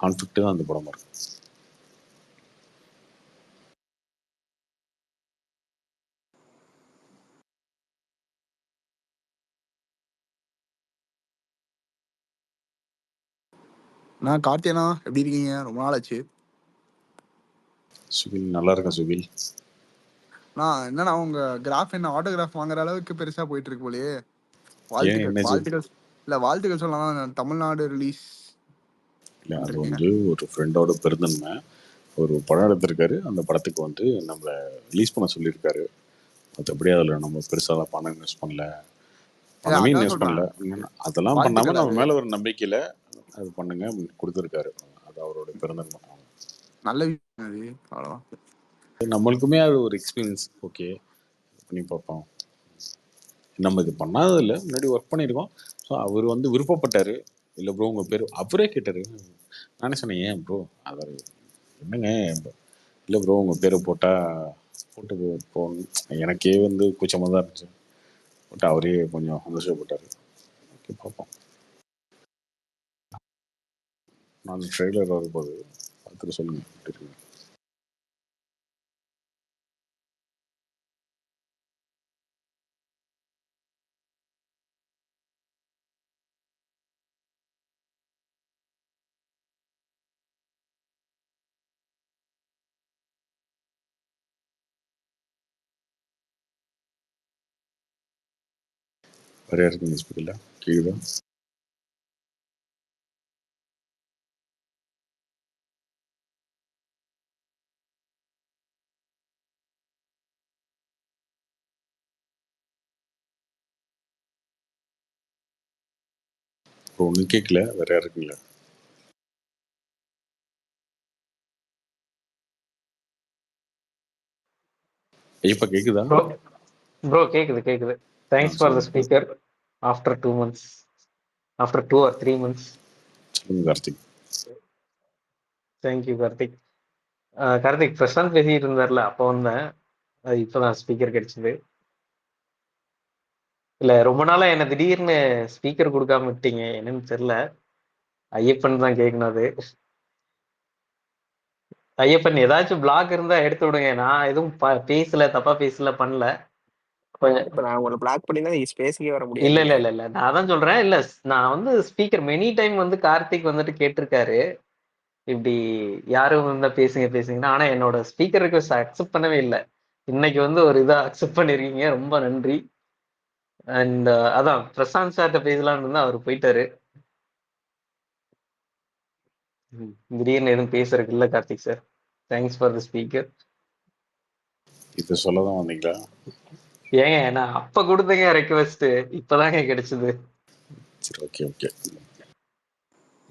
கான்ஃப்ளிக்ட் தான் அந்த படமாக இருக்கும். நான் கார்த்தியனா, எப்படி இருக்கீங்க? ரொம்ப நாள் ஆச்சு. சுகில் நல்லா இருக்கேன் சுகில். நான் என்னன்னா உங்க கிராஃப் என்ன ஆட்டோகிராஃப் வாங்குற அளவுக்கு பெருசா போயிட்டு இருக்கு போலயே. வாழ்த்துக்கள் இல்ல, வாழ்த்துக்கள் சொல்லலாம். தமிழ்நாடு ரிலீஸ் இல்லை, அது வந்து ஒரு ஃப்ரெண்டோட பிறந்தன்மை ஒரு படம் எடுத்திருக்காரு. அந்த படத்துக்கு வந்து நம்மளை ரிலீஸ் பண்ண சொல்லியிருக்காரு. மற்றபடி அதில் நம்ம பெருசாக பணம் இன்வெஸ்ட் பண்ணல, பணமே இன்வெஸ்ட் பண்ணல. அதெல்லாம் பண்ணாமல் நம்ம மேலே ஒரு நம்பிக்கையில் அது பண்ணுங்க அப்படின்னு கொடுத்துருக்காரு. அது அவரோட பிறந்தன்மை. நல்ல விஷயம். நம்மளுக்குமே அது ஒரு எக்ஸ்பீரியன்ஸ். ஓகே பண்ணி பார்ப்போம், நம்ம இது பண்ணாததில்லை, முன்னாடி ஒர்க் பண்ணியிருக்கோம். ஸோ அவர் வந்து விருப்பப்பட்டார். இல்லை ப்ரோ உங்கள் பேர் அவரே கேட்டார். நானே சொன்னேன், ஏன் ப்ரோ அவர் என்னங்க, இல்லை ப்ரோ உங்கள் பேரை போட்டு போகணும். எனக்கே வந்து கூச்சமாக தான் இருந்துச்சு. பட் அவரே கொஞ்சம் சந்தோஷப்பட்டார். ஓகே பார்ப்போம். நான் ட்ரெய்லர் வரும்போது பார்த்துட்டு சொல்லுங்கள் எப்படி இருக்கு. வேறு யாருக்கு நியூஸ் பேப்பரில் கீழே இப்போ ஒன்றும் கேட்கல. வேறு யாருக்குங்களா? ஐயப்பா கேக்குதா? ப்ரோ கேக்குது. Thanks for the speaker after 2 months, after 2 or 3 months. சொல்லுங்க கார்த்திக். தேங்க்யூ கார்த்திக். கார்த்திக் பிரசாந்த் பேசிட்டு இருந்தார்ல, அப்போ வந்தேன். இப்போதான் ஸ்பீக்கர் கிடைச்சது. இல்ல ரொம்ப நாளா என்ன திடீர்னு ஸ்பீக்கர் கொடுக்காம விட்டீங்க, என்னன்னு தெரியல. ஐயப்பன் தான் கேட்கணும் அது. ஐயப்பன் ஏதாச்சும் பிளாக் இருந்தா எடுத்து விடுங்க. நான் எதுவும் பேசல, தப்பா பேசல, பண்ணல. இப்ப நான் உங்களை பிளாக் பண்ணினா நீங்க ஸ்பேஸ்க்கே வர இல்ல முடியாது. இல்ல இல்ல இல்ல நான் அதான் சொல்றேன். இல்ல நான் வந்து ஸ்பீக்கர் மெனி டைம் வந்து கார்த்திக் வந்துட்டு கேட்டிருக்காரு, இப்படி யாரும் இருந்தா பேசுங்க பேசுங்கன்னா. ஆனா என்னோட ஸ்பீக்கர் ரிக்வெஸ்ட் அக்செப்ட் பண்ணவே இல்லை. இன்னைக்கு வந்து ஒரு இதா அக்செப்ட் பண்ணிருக்கீங்க, ரொம்ப நன்றி. அண்ட் அதான் பிரசாந்த் சார்ட்ட பேசலாம்னு இருந்தா அவர் போயிட்டாரு. திடீர்னு எதுவும் பேசுறதுக்கு இல்ல Karthik sir. Thanks for the speaker. இதை சொல்லதான் வந்தீங்களா? ஏங்க நான் அப்ப கொடுத்தேங்க ரெக்வெஸ்ட், இப்பதாங்க கிடைச்சது. சரி, ஓகே ஓகே.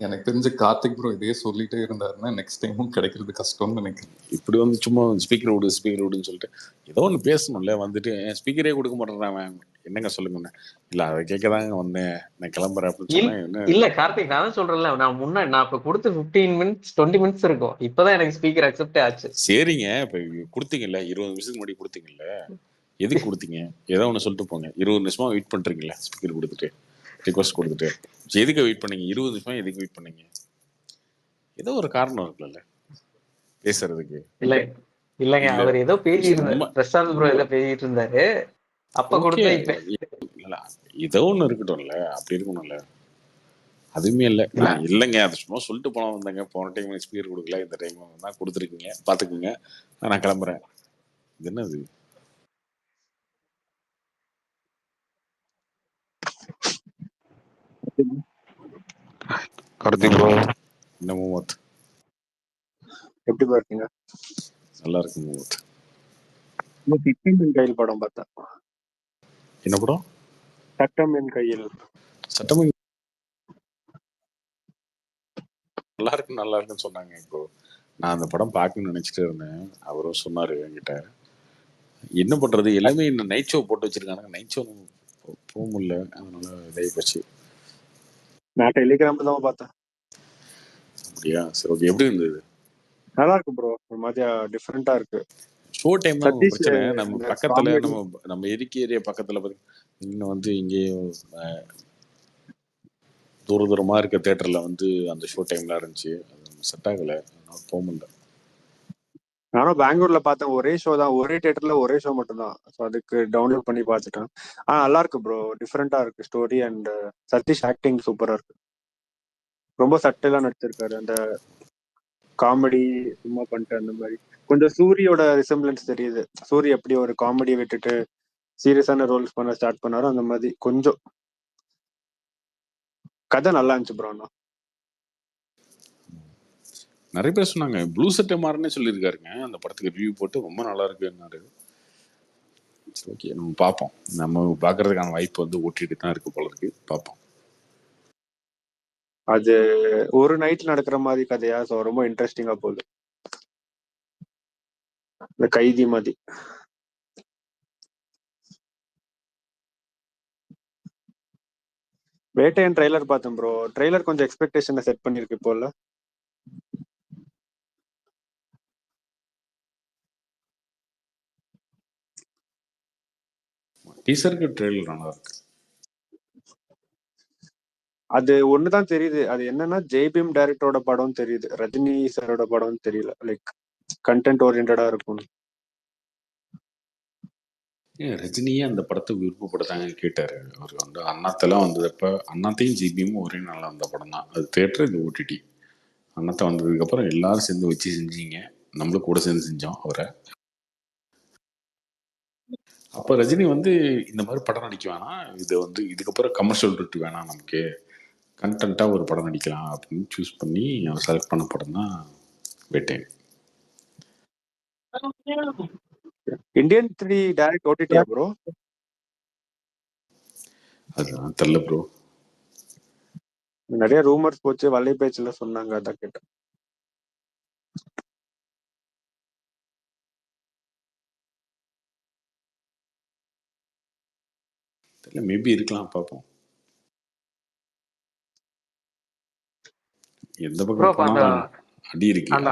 எனக்கு தெரிஞ்ச கார்த்திக் ப்ரோ இதே சொல்லிட்டே இருந்தாருன்னா நெக்ஸ்ட் டைமும் கிடைக்கிறது கஷ்டம்னு நினைக்கிறேன். இப்படி வந்து சும்மா ஸ்பீக்கர் விடுன்னு சொல்லிட்டு ஏதோ ஒன்று பேசணும்ல, வந்துட்டு ஸ்பீக்கரே கொடுக்க மாட்டேறான். என்னங்க சொல்லுங்கண்ணே. இல்லை அதை கேட்கதாங்க வந்தேன், நான் கிளம்புறேன் அப்படின்னு சொன்னேன். என்ன இல்ல கார்த்திக், நான் தான் சொல்றேன்ல, நான் இப்ப கொடுத்து 15 மினிட்ஸ் 20 மினிட்ஸ் இருக்கும். இப்பதான் எனக்கு ஸ்பீக்கர் அக்செப்ட் ஆச்சு. சரிங்க, இப்போ கொடுத்தீங்கல்ல 20 நிமிஷத்துக்கு முன்னாடி கொடுத்தீங்கல்ல, எதுக்கு கொடுத்தீங்க? ஏதோ ஒன்று சொல்லிட்டு போங்க. 20 நிமிஷமா வெயிட் பண்றீங்களா ஸ்பீக்கர் கொடுத்துட்டு, ரிக்வஸ்ட் கொடுத்துட்டு? எதுக்கு வெயிட் பண்ணீங்க? 20 நிமிஷமா எதுக்கு வெயிட் பண்ணீங்க? ஏதோ ஒரு காரணம் இருக்குல்ல பேசுறதுக்கு. இல்லங்க அவர் ஏதோ பேசிட்டு இருந்தாரு, பிரசாந்த் ப்ரோ ஏதோ பேசிட்டு இருந்தாரு, அப்ப கொடுத்த. இப்ப ஏதோ ஒண்ணு இருக்கட்டும்ல, அப்படி இருக்கணும்ல. அதுவுமே இல்லை. நான் இல்லைங்க, அது சும்மா சொல்லிட்டு போனா வந்தேங்க. போன டைம் ஸ்பீக்கர் கொடுக்கல, இந்த டைம் தான் கொடுத்துருக்கீங்க, பாத்துக்குங்க, நான் கிளம்புறேன். இது என்னது? கார்த்திக் ப்ரோ, என்ன மூமத்? எப்படி இருக்கீங்க? நல்லா இருக்கு மூமத். சட்டமின் கையில் படம் பார்த்தேன். என்ன படம்? சட்டமின் கையில். சட்டமின் நல்லா இருக்குன்னு சொன்னாங்க. இப்போ நான் அந்த படம் பார்க்கணும்னு நினைச்சிட்டு இருந்தேன். அவரும் சொன்னாரு என்கிட்ட. என்ன பண்றது, எல்லாமே இன்னும் நைட் ஷோ போட்டு வச்சிருக்காங்க. நைட் ஷோ போக முடியல, அதனால இதாகி போச்சு. நான் டெலிகிராம் தான் பார்த்தேன். அப்படியா? சரி, ஓகே. எப்படி இருந்தது? நல்லா இருக்கு ப்ரோ, ஒரு மாதிரி டிஃப்ரெண்டா இருக்கு. ஷோ டைம் தான் பிரச்சனை. நம்ம பக்கத்துல நம்ம இருக்கி ஏரியா பக்கத்துல இன்னும் வந்து இங்கேயும் தூரமா இருக்க தியேட்டர்ல வந்து அந்த ஷோ டைம்லாம் இருந்துச்சு, செட் ஆகல, போக முடியல. நானும் பெங்களூர்ல பார்த்தேன், ஒரே ஷோ தான், ஒரே தியேட்டர்ல ஒரே ஷோ மட்டும் தான். ஸோ அதுக்கு டவுன்லோட் பண்ணி பார்த்துட்டேன். நல்லா இருக்கு ப்ரோ, டிஃப்ரெண்டா இருக்கு ஸ்டோரி. அண்ட் சதீஷ் ஆக்டிங் சூப்பரா இருக்கு. ரொம்ப சட்டெல்லாம் நடிச்சிருக்காரு. அந்த காமெடி சும்மா பண்ணிட்டு அந்த மாதிரி கொஞ்சம் சூரியோட ரிசம்பிளன்ஸ் தெரியுது. சூரி எப்படி ஒரு காமெடியை விட்டுட்டு சீரியஸான ரோல்ஸ் பண்ண ஸ்டார்ட் பண்ணாரோ அந்த மாதிரி கொஞ்சம். கதை நல்லா இருந்துச்சு ப்ரோ. நிறைய பேர் சொன்னாங்க ப்ளூ சட்டை மாறனே சொல்லியிருக்காருங்க, அந்த படத்துக்கு ரிவ்யூ போட்டு ரொம்ப நல்லா இருக்குன்னாரு. ஓகே, நம்ம பார்ப்போம். நம்ம பார்க்கறதுக்கான வாய்ப்பு வந்து ஓட்டிட்டு தான் இருக்கு போல இருக்கு, பார்ப்போம். அது ஒரு நைட் நடக்கிற மாதிரி கதையா? ஸோ ரொம்ப இன்ட்ரெஸ்டிங்கா போகுது. இந்த கைதி மாதிரி. வேட்டையன் ட்ரெய்லர் பார்த்தேன் ப்ரோ. ட்ரெய்லர் கொஞ்சம் எக்ஸ்பெக்டேஷனை செட் பண்ணிருக்கு போல. டீசருக்கு ட்ரெய்லர் நல்லா இருக்கு. அது ஒண்ணுதான் தெரியுது, அது என்னன்னா ஜெய்பீம் டைரக்டரோட படம் தெரியுது, ரஜினி சாரோட படம் தெரியல. லைக் கண்டென்ட் ஓரியன்டா இருக்கும். ரஜினியே அந்த படத்தை விருப்பப்படத்தாங்க கேட்டாரு. அவர் வந்து அண்ணாத்தெல்லாம் வந்ததப்ப அண்ணாத்தையும் ஜிபியும் ஒரே நாள் அந்த படம் தான். அது தேட்டர், இது ஓடிடி. அண்ணாத்தை வந்ததுக்கு அப்புறம் எல்லாரும் சேர்ந்து வச்சு செஞ்சீங்க, நம்மளும் கூட சேர்ந்து செஞ்சோம் அவரை. அப்போ ரஜினி வந்து இந்த மாதிரி படம் நடிக்க வேணாம், இதை வந்து இதுக்கப்புறம் கமர்ஷியல் ரூட் வேணாம், நமக்கு கண்டென்ட்டாக ஒரு படம் நடிக்கலாம் அப்படின்னு சூஸ் பண்ணி அவர் செலக்ட் பண்ண படம் தான் வேட்டையன். இந்தியன் 3 டைரக்ட் ஓடிடியா ப்ரோ? அதுதான் தெரியல ப்ரோ. நிறைய ரூமர்ஸ் போச்சு, வலை பேச்சுல சொன்னாங்க, அதான் கேட்டேன். தெரியல, மேபி இருக்கலாம், பார்ப்போம். எந்த பக்கம் போனாலும் அடி இருக்கு. அந்த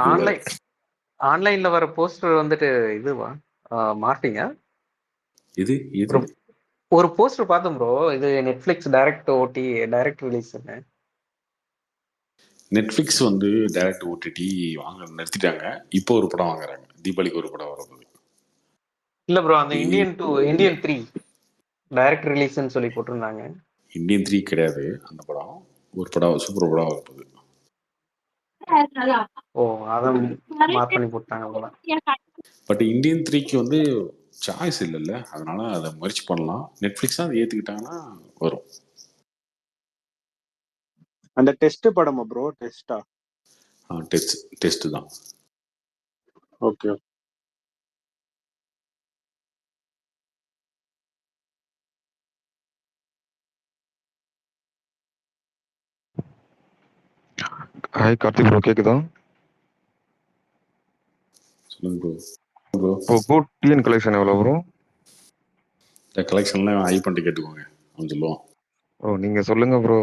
ஆன்லைன்ல வர போஸ்டர் வந்துட்டு இதுவா மார்ட்டிங்க? இது ஒரு போஸ்டர் பார்த்தேன் ப்ரோ, இது நெட்ஃபிளிக்ஸ் டைரக்ட் ரிலீஸ்ன்னு. நெட்ஃபிளிக்ஸ் வந்து டைரக்ட் ஓடிடி வாங்க நிறுத்திட்டாங்க. இப்போ ஒரு படம் வாங்குறாங்க, தீபாவளிக்கு ஒரு படம் வரப்போகுது. இல்ல ப்ரோ, அந்த இந்தியன் 3 டைரக்ட் ரிலீஸ்ன்னு சொல்லி போட்டிருந்தாங்க. இந்தியன் 3 கிடையாது அந்த படம், ஒரு படம் சூப்பர் படம் வரப்போகுது. ஓ, அதை மார்க் பண்ணி போட்டாங்க போல. பட் இந்தியன் 3க்கு வந்து சாய்ஸ் இல்லைல்ல, அதனால அதை முயற்சி பண்ணலாம். நெட்ஃபிளிக்ஸ் தான் அதை ஏற்றுக்கிட்டாங்கன்னா வரும். அந்த டெஸ்ட் படமா ப்ரோ? டெஸ்டா? டெஸ்ட் தான். ஓகே. ஹாய் கார்த்திக் ப்ரோ, கேக்குதா? சொல்லுங்க ப்ரோ. ப்ரோ டிஎன் கலெக்ஷன் எவ்வளோ ப்ரோ? இந்த கலெக்ஷன்லாம் ஹை பண்ணிட்டு கேட்டுக்கோங்க, அவன் சொல்லுவான். ப்ரோ நீங்க சொல்லுங்க ப்ரோ.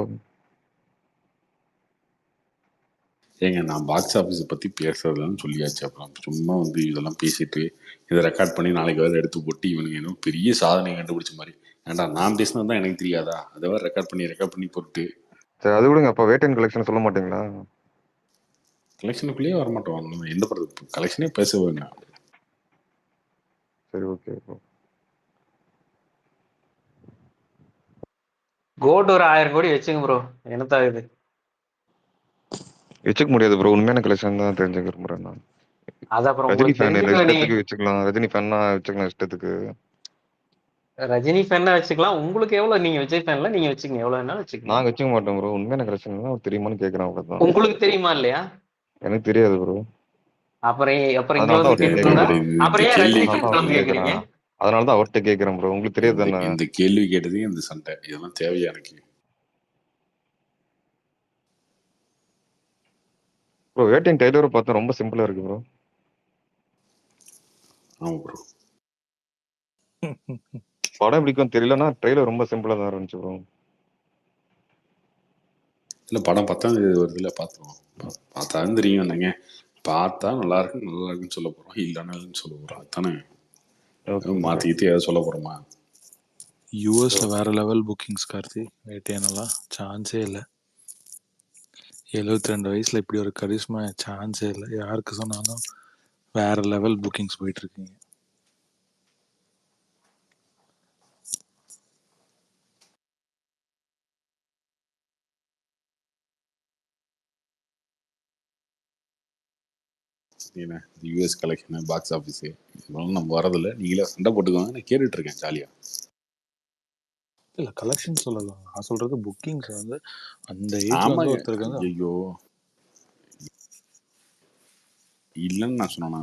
ஏங்க நான் பாக்ஸ் ஆஃபீஸை பற்றி பேசுறதுலன்னு சொல்லியாச்சு. அப்புறம் சும்மா வந்து இதெல்லாம் பேசிட்டு இதை ரெக்கார்ட் பண்ணி நாளைக்கு வேறு எடுத்து போட்டு இவனுங்க இன்னும் பெரிய சாதனை கண்டுபிடிச்ச மாதிரி. ஏன்டா நான் பேசினது தான் எனக்கு தெரியாதா? அதை வேறு ரெக்கார்ட் பண்ணி போட்டு. சரி அது விடுங்க. அப்போ வேட்டன் கலெக்ஷன் சொல்ல மாட்டீங்களா? கலெக்ஷனுக்குள்ளேயே வரமாட்டோம், எந்த படத்துக்கு கலெக்ஷனே பேசுவேங்க. சரி ஓகே ப்ரோ. கோட் ஒரு 1000 கோடி வச்சுங்க ப்ரோ, என்னத்தாகுது? வச்சுக்க முடியாது ப்ரோ, உண்மையான கலெக்ஷன் தான் தெரிஞ்சுக்க விரும்புறேன் நான். அது அப்புறம் ரஜினி உங்களுக்கு ஃபேன் இல்லை, தெரிஞ்சுக்க இஷ்டத்துக்கு வச்சுக்கலாம். ரஜினி ஃபேன்னா வச்சுக்கலாம் இஷ்டத்துக்கு. ரஜினி ஃபேன்னா வச்சுக்கலாம். உங்களுக்கு எவ்வளவு? நீங்க விஜய் ஃபேன்ல நீங்க வச்சுக்கங்க, எவ்வளவு வேணாலும் வச்சுக்கங்க. நாங்க வச்சுக்க மாட்டோம் ப்ரோ. உண்மையான கலெக்ஷன் தெரியுமான்னு கேட்குறேன் அவ்வளோதான். உங்களுக்கு தெரியுமா இல்லையா? எனக்கு தெரியாது ப்ரோ. அப்புறம் இங்க அதனால தான் வந்து அவர்கிட்ட கேட்டுருந்தா கேட்குறேன். அப்புறம் ஏன் ரஜினி ஃபேன் கிளம்பி கேக்குறீங்க? அதனால தான் அவர்கிட்ட கேட்குறேன் ப்ரோ. உங்களுக்கு தெரியாது தானே? இந்த கேள்வி கேட்டதே இந்த சண்டை, இதெல்லாம் தேவையா எனக்கு? ப்ரோ வேட்டையின் டைலரை பார்த்தா ரொம்ப சிம்பிளா இருக்கு ப்ரோ. ஆமாம் ப்ரோ. படம் பிடிக்கும் தெரியலன்னா ட்ரெய்லர் ரொம்ப சிம்பிளா தான் இருந்துச்சு ப்ரோ. இல்லை படம் 10ஆம் தேதி வருது இல்லை, பார்த்துருவோம். பார்த்தாலும் தெரியும் என்னங்க. பார்த்தா நல்லா இருக்குன்னு சொல்ல போகிறோம், இல்லைன்னு சொல்ல போகிறோம். அதுதானே மாற்றிக்கிட்டு எதாவது சொல்ல போகிறோமா? யூஎஸ்ல வேற லெவல் புக்கிங்ஸ் கார்த்தி. வேட்டையனெல்லாம் சான்ஸே இல்லை. 72 வயசுல இப்படி ஒரு கரிஷ்மா சான்ஸே இல்லை. யாருக்கு சொன்னாலும் வேற லெவல் புக்கிங்ஸ் போயிட்டு இருக்கீங்க. என்ன யூஎஸ் கலெக்ஷனு, பாக்ஸ் ஆஃபீஸு, இதெல்லாம் நம்ம வரதில்லை. நீங்களே சண்டை போட்டுக்குவாங்க, நான் கேட்டுட்டு இருக்கேன் ஜாலியாக. இல்லை கலெக்ஷன் சொல்லலாம், நான் சொல்றது புக்கிங்ஸ் வந்து அந்த ஏஜ்ல வந்து ஒருத்தருக்கு வந்து. ஐயோ இல்லைன்னு நான் சொன்னேன்னா?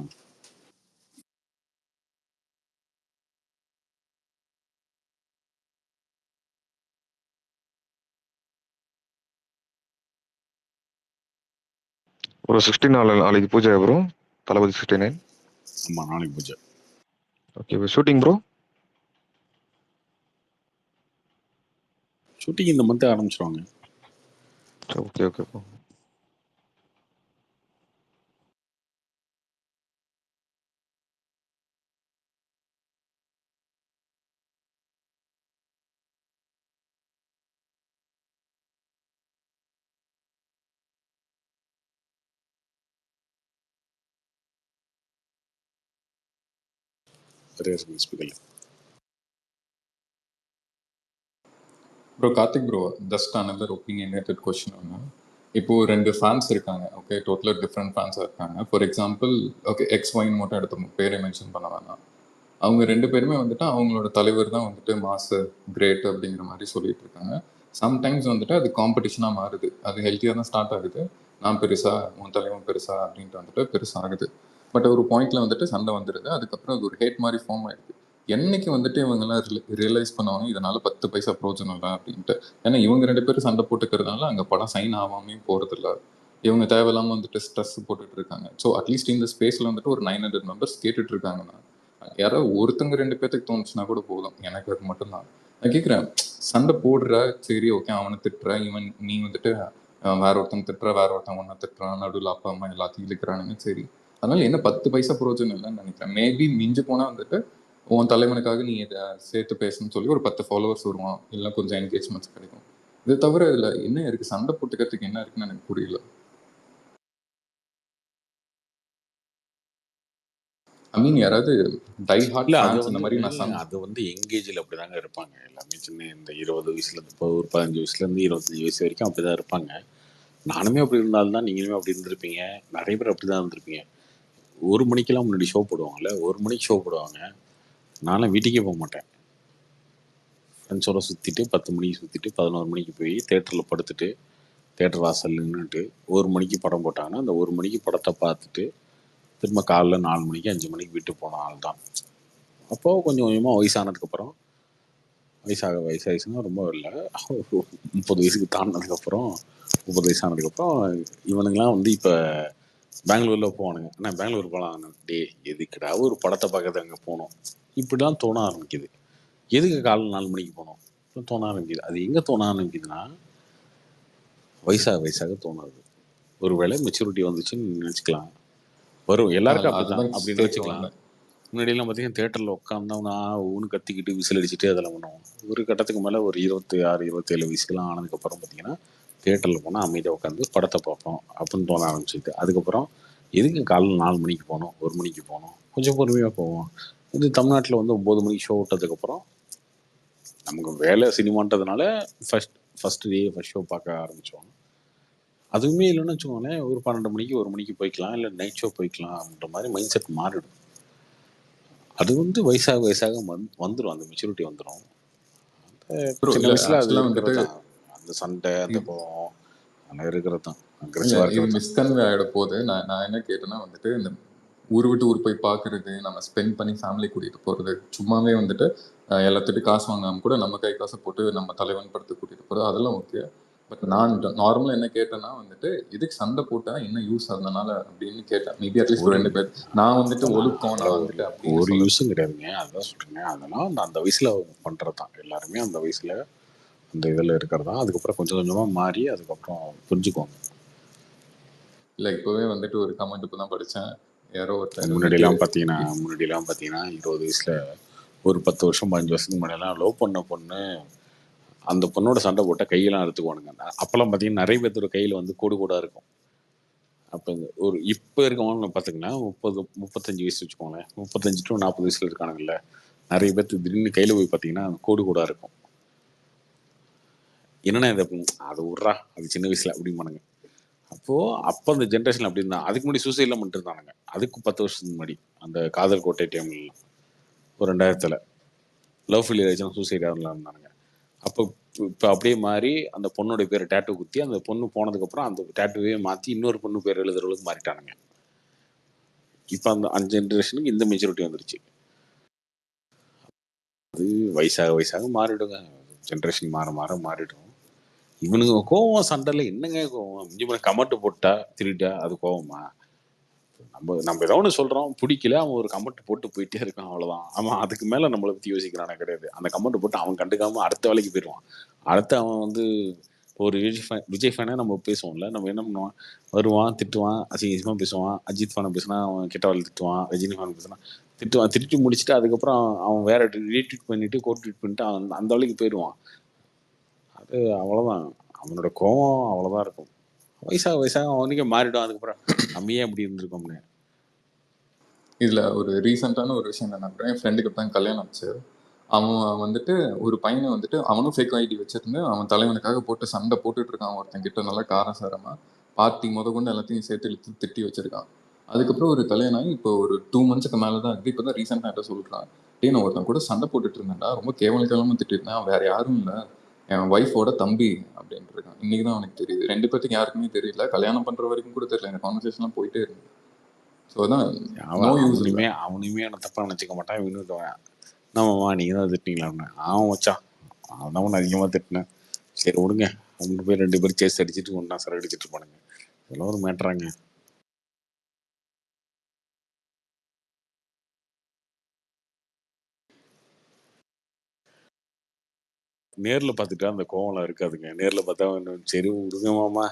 ஒரு 16 நாளைக்கு பூஜை ப்ரோ. தளபதி 69. ஆமாம், நாளைக்கு பூஜை. Okay shooting bro? ஷூட்டிங் இந்த மந்த் ஆரம்பிச்சிருவாங்க. Okay okay bro. Bro Karthik bro, just another opinion question ஒன்று. இப்போ 2 ஃபேன்ஸ் இருக்காங்க, ஓகே, டோட்டலாக டிஃப்ரெண்ட் ஃபேன்ஸாக இருக்காங்க. ஃபார் எக்ஸாம்பிள் ஓகே XYன்னு மட்டும் எடுத்து பேரை மென்ஷன் பண்ண வேணாம். அவங்க 2 பேருமே வந்துட்டு அவங்களோட தலைவர் தான் வந்துட்டு மாசு கிரேட் அப்படிங்கிற மாதிரி சொல்லிட்டு இருக்காங்க. சம்டைம்ஸ் வந்துட்டு அது காம்படிஷனாக மாறுது. அது ஹெல்த்தியாக தான் ஸ்டார்ட் ஆகுது. நான் பெருசா, உன் தலைவன் பெருசா அப்படின்ட்டு வந்துட்டு பெருசாகுது. பட் ஒரு பாயிண்ட்ல வந்துட்டு சண்டை வந்துடுது. அதுக்கப்புறம் அது ஒரு ஹேட் மாதிரி ஃபார்ம் ஆயிடுது. என்னைக்கு வந்துட்டு இவங்கெல்லாம் ரியலைஸ் பண்ணுவாங்க இதனால 10 பைசா பிரோஜனம் இல்லை அப்படின்ட்டு? ஏன்னா இவங்க 2 பேரும் சண்டை போட்டுக்கிறதுனால அங்கே படம் சைன் ஆகாமையும் போகிறதில்ல. இவங்க தேவையில்லாமல் வந்துட்டு ஸ்ட்ரெஸ் போட்டுட்டு இருக்காங்க. ஸோ அட்லீஸ்ட் இந்த ஸ்பேஸில் வந்துட்டு ஒரு 900 மெம்பர்ஸ் கேட்டுட்டு இருக்காங்கன்னா யாராவது ஒருத்தங்க 2 பேர்த்துக்கு தோணுச்சுன்னா கூட போதும். எனக்கு அது மட்டும்தான் நான் கேட்குறேன். சண்டை போடுற, சரி ஓகே, அவனை திட்டுற, இவன் நீ வந்துட்டு வேற ஒருத்தன் திட்டுற, வேற ஒருத்தன் ஒன்றை திட்டுறான், நடுவில் அப்பா அம்மா எல்லாத்தையும் இழுக்கிறானுங்க, சரி அதனால என்ன 10 பைசா பிரோஜனம் இல்லைன்னு நினைக்கிறேன். மேபி மிஞ்சு போனால் வந்துட்டு உன் தலைவனுக்காக நீ இதை சேர்த்து பேசணும்னு சொல்லி ஒரு 10 ஃபாலோவர்ஸ் வருவான், இல்லை கொஞ்சம் என்கேஜ்மெண்ட்ஸ் கிடைக்கும். இது தவிர இதில் என்ன இருக்கு, சண்டை போட்டுக்கிறதுக்கு என்ன இருக்குன்னு எனக்கு புரியல. ஐ மீன் யாராவது டை ஹார்ட் இல்லை அது ஃபேன்ஸ் இந்த மாதிரி நான் வந்து அது வந்து எங்கேஜில் அப்படி தாங்க இருப்பாங்க எல்லாமே. சின்ன இந்த 20 வயசுலேருந்து இப்போ ஒரு 15 வயசுலேருந்து 25 வயசு வரைக்கும் அப்படி தான் இருப்பாங்க. நானுமே அப்படி இருந்தால்தான் நீங்களுமே அப்படி இருந்திருப்பீங்க, நிறைய பேர் அப்படி தான் இருந்திருப்பீங்க. 1 மணிக்கெல்லாம் முன்னாடி ஷோ போடுவாங்கல்ல, 1 மணிக்கு ஷோ போடுவாங்க, நானும் வீட்டுக்கே போக மாட்டேன். ஃப்ரெண்ட்ஸோட சுற்றிட்டு 10 மணிக்கு சுற்றிட்டு 11 மணிக்கு போய் தேட்டரில் படுத்துட்டு தேட்டர் வாசல் நின்றுட்டு 1 மணிக்கு படம் போட்டாங்கன்னா அந்த 1 மணிக்கு படத்தை பார்த்துட்டு திரும்ப காலைல 4 மணிக்கு 5 மணிக்கு வீட்டுக்கு போன ஆள் தான். அப்போது கொஞ்சம் கொஞ்சமாக வயசானதுக்கப்புறம் வயசாகிடுச்சுன்னா ரொம்ப இல்லை, 30 வயசுக்கு தாண்டினதுக்கப்புறம் 30 வயசானதுக்கப்புறம் இவனுங்களாம் வந்து இப்போ பெங்களூரில் போவானுங்க. ஆனால் பெங்களூர் போகலாம், டே எதுக்குடா ஒரு படத்தை பார்க்கறது அங்கே போகணும், இப்படிலாம் தோண ஆரம்பிக்குது. எதுக்கு காலைல 4 மணிக்கு போகணும் தோண ஆரம்பிக்குது. அது எங்கே தோண ஆரம்பிக்குதுன்னா வயசாக தோணாது. ஒரு வேளை மெச்சூரிட்டி வந்துச்சுன்னு நினச்சிக்கலாம், வரும் எல்லாருக்கும் அப்படிதான் அப்படின்னு வச்சுக்கலாம். முன்னாடியெல்லாம் பார்த்தீங்கன்னா தேட்டரில் உட்காந்தோம்னா ஒன்று கத்திக்கிட்டு விசில் அடிச்சுட்டு அதெல்லாம் பண்ணுவோம். ஒரு கட்டத்துக்கு மேலே ஒரு 26 27 வயசுக்கெல்லாம் ஆனதுக்கப்புறம் பார்த்தீங்கன்னா தேட்டரில் போனால் அமைதியாக உட்காந்து படத்தை பார்ப்போம் அப்படின்னு தோண ஆரம்பிச்சிது. அதுக்கப்புறம் எதுக்கு காலையில் 4 மணிக்கு போகணும், 1 மணிக்கு போகணும், கொஞ்சம் பொறுமையாக போவோம். இது தமிழ்நாட்டில் வந்து 9 மணிக்கு ஷோ விட்டதுக்கப்புறம் நமக்கு வேலை சினிமான்றதுனால ஃபஸ்ட் ஷோ பார்க்க ஆரம்பித்தோம். அதுவுமே இல்லைன்னு வச்சுக்கோங்களேன், ஒரு 12 மணிக்கு 1 மணிக்கு போய்க்கலாம், இல்லை நைட் ஷோ போய்க்கலாம் அப்படின்ற மாதிரி மைண்ட் செட் மாறிடும். அது வந்து வயசாக வந்துடும், அந்த மெச்சூரிட்டி வந்துடும். சின்ன வயசுல அது இருக்கிறது தான், அந்த சண்டை அந்த கோவம் அதெல்லாம் இருக்கிறது தான். இது மிஸ்கன்வே ஆகிட போகுது. நான் என்ன கேட்டேன்னா வந்துட்டு இந்த ஊர் விட்டு ஊர் போய் பார்க்கறது, நம்ம ஸ்பெண்ட் பண்ணி ஃபேமிலி கூட்டிகிட்டு போகிறது, சும்மாவே வந்துட்டு எல்லாத்துட்டும் காசு வாங்காமல் கூட நம்ம கை காசை போட்டு நம்ம தலைவன் படத்துக்கு கூட்டிகிட்டு போகிறது, அதெல்லாம் ஓகே. பட் நான் நார்மலாக என்ன கேட்டேன்னா வந்துட்டு இதுக்கு சண்டை போட்டா என்ன யூஸ் அதனால அப்படின்னு கேட்டேன். மேபி அட்லீஸ்ட் 2 பேர். நான் வந்துட்டு ஒழுக்கம் நான் வந்துட்டு ஒரு யூஸும் கிடையாதுங்க, அதுதான் சொல்றேங்க. அதெல்லாம் அந்த வயசுல பண்றது தான். எல்லாருமே அந்த வயசுல அந்த இதில் இருக்கிறதா. அதுக்கப்புறம் கொஞ்சம் கொஞ்சமாக மாறி அதுக்கப்புறம் புரிஞ்சுக்குவாங்க. இல்லை இப்போவே வந்துட்டு ஒரு கமெண்ட் இப்போ தான் படித்தேன், யாரோ ஒருத்தர் முன்னாடியெல்லாம் பார்த்தீங்கன்னா 20 வயசுல ஒரு 10 வருஷம் 15 வருஷத்துக்கு முன்னாடியெல்லாம் லவ் பண்ண பொண்ணு அந்த பொண்ணோட சண்டை போட்டால் கையெல்லாம் எடுத்துக்குவானுங்க. அப்போல்லாம் பார்த்தீங்கன்னா நிறைய பேர்த்தோட கையில் வந்து கோடு இருக்கும். அப்போ ஒரு இப்போ இருக்கவங்க பார்த்திங்கன்னா 35 வயசு வச்சுக்கோங்களேன், 35 to 40 வயசில் இருக்கானுங்கல்ல, நிறைய பேர்த்து திடீர்னு கையில் போய் பார்த்தீங்கன்னா கோடு இருக்கும். என்னென்னா இதை அது விட்றா அது சின்ன வயசில் அப்படிம்பானுங்க. அப்போ அந்த ஜென்ரேஷன் அப்படி இருந்தான். அதுக்கு முன்னாடி சூசைட்லாம் பண்ணிட்டு இருந்தானுங்க. அதுக்கு 10 வருஷத்துக்கு முன்னாடி அந்த காதல் கோட்டை டைம்லாம் ஒரு 2000 லவ் ஃபெயிலியர் ஆயிடுச்சுன்னா சூசைட் ஆகலாம் இருந்தானுங்க. அப்போ இப்போ அப்படியே மாறி அந்த பொண்ணோட பேரை டேட்டூ குத்தி அந்த பொண்ணு போனதுக்கப்புறம் அந்த டேட்டூவே மாற்றி இன்னொரு பொண்ணு பேர் எழுதுறவளுக்கு மாறிட்டானுங்க. இப்போ அந்த ஜென்ரேஷனுக்கு இந்த மெச்சூரிட்டி வந்துருச்சு. அது வயசாக மாறிடுங்க, ஜென்ரேஷன் மாறிடும். இவனுங்க கோவம் சண்டையில் என்னங்க கோவம், இங்கே கமெண்ட் போட்டா திருட்டா அது கோவமா? நம்ம ஏதோ ஒன்று சொல்கிறோம் பிடிக்கல, அவன் ஒரு கமெண்ட் போட்டு போயிட்டே இருக்கான், அவ்வளோதான். அவன் அதுக்கு மேலே நம்மளை பற்றி யோசிக்கிறானே கிடையாது. அந்த கமெண்ட் போட்டு அவன் கண்டுக்காமல் அடுத்த வேலைக்கு போயிடுவான். அடுத்து அவன் வந்து ஒரு விஜய் ஃபேனே நம்ம பேசுவோம்ல, நம்ம என்ன பண்ணுவான், வருவான் திட்டுவான், அசிங்கமாக பேசுவான். அஜித் ஃபேனை பேசினா அவன் கெட்டவாள் திட்டுவான், ரஜினி ஃபேனை பேசினா திட்டு முடிச்சுட்டு அதுக்கப்புறம் அவன் வேற ரீட்வீட் பண்ணிட்டு கோட்வீட் பண்ணிட்டு அவன் அந்த வேலைக்கு போயிடுவான். அது அவ்வளோதான், அவனோட கோவம் அவ்வளோதான் இருக்கும். வயசாக அவனுக்கே மாறிடும். அதுக்கப்புறம் நம்ம ஏன் இப்படி இருந்திருக்கோம்னு. இதில் ஒரு ரீசெண்டான ஒரு விஷயம் என்ன நம்புறேன், என் ஃப்ரெண்டுக்கு தான் கல்யாணம் ஆச்சு. அவன் வந்துட்டு ஒரு பையனை வந்துட்டு அவனும் ஃபேக் ஐடி வச்சிருந்து அவன் தலைவனுக்காக போட்டு சண்டை போட்டுட்டு இருக்கான் ஒருத்தன் கிட்ட, நல்லா காரசாரமாக பார்ட்டி கொண்டு எல்லாத்தையும் சேர்த்து இழுத்து திட்டி வச்சிருக்கான். அதுக்கப்புறம் ஒரு கல்யாணம் ஆகி இப்போ ஒரு 2 monthsக்கு மேலே தான் இருக்குது. இப்போ தான் ரீசெண்டாக என்கிட்ட சொல்கிறான், நான் ஒருத்தன் கூட சண்டை போட்டுட்டு இருந்தேன்டா, ரொம்ப கேவலமாக திட்டிருந்தேன், வேற யாரும் இல்லை என் ஒய்ஃபோட தம்பி அப்படின்ட்டு இருக்கான். இன்னைக்கு தான் அவனுக்கு தெரியுது. 2 பேர்த்துக்கு யாருக்குமே தெரியல, கல்யாணம் பண்ணுற வரைக்கும் கூட தெரியல. இந்த கான்வர்சேஷன்லாம் போயிட்டே இருக்கு. ஸோ அதான் அவனுமே என்ன தப்பாக நினச்சிக்க மாட்டான். இவனுக்கு நம்மம்மா நீங்கள் தான் திட்டிங்களான்னு அவன் வச்சான், அதான் ஒன்று அதிகமாக திட்டினேன். சரி விடுங்க அப்படின்னு போய் 2 பேரும் சேஸ் அடிச்சுட்டு ஒன்றா சர அடிச்சுட்டு இருப்பானுங்க. இதெல்லாம் ஒரு மேட்ராங்க. நேரில் பார்த்துட்டா அந்த கோவம்லாம் இருக்காதுங்க. நேரில் பார்த்தா சரி விடுங்க மாமா,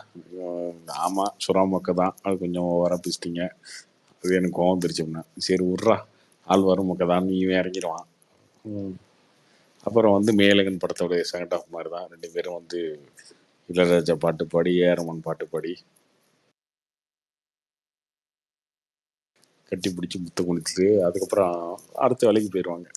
ஆமாம் சுறாமக்க தான், அது கொஞ்சம் ஓவராக பேசிட்டீங்க, அது எனக்கு கோவம் தெரிச்சோம்னா சரி விட்றா ஆழ்வாரும் கதான்னு இவன் இறங்கிடுவான். அப்புறம் வந்து மேலகன் படத்தோட செகண்ட் ஆஃப் மாதிரி தான். 2 பேரும் வந்து இளையராஜா பாட்டு பாடி, ஏஆர்மன் பாட்டு பாடி, கட்டி பிடிச்சி முத்த குளிச்சுட்டு அதுக்கப்புறம் அடுத்த வேலைக்கு போயிடுவாங்க.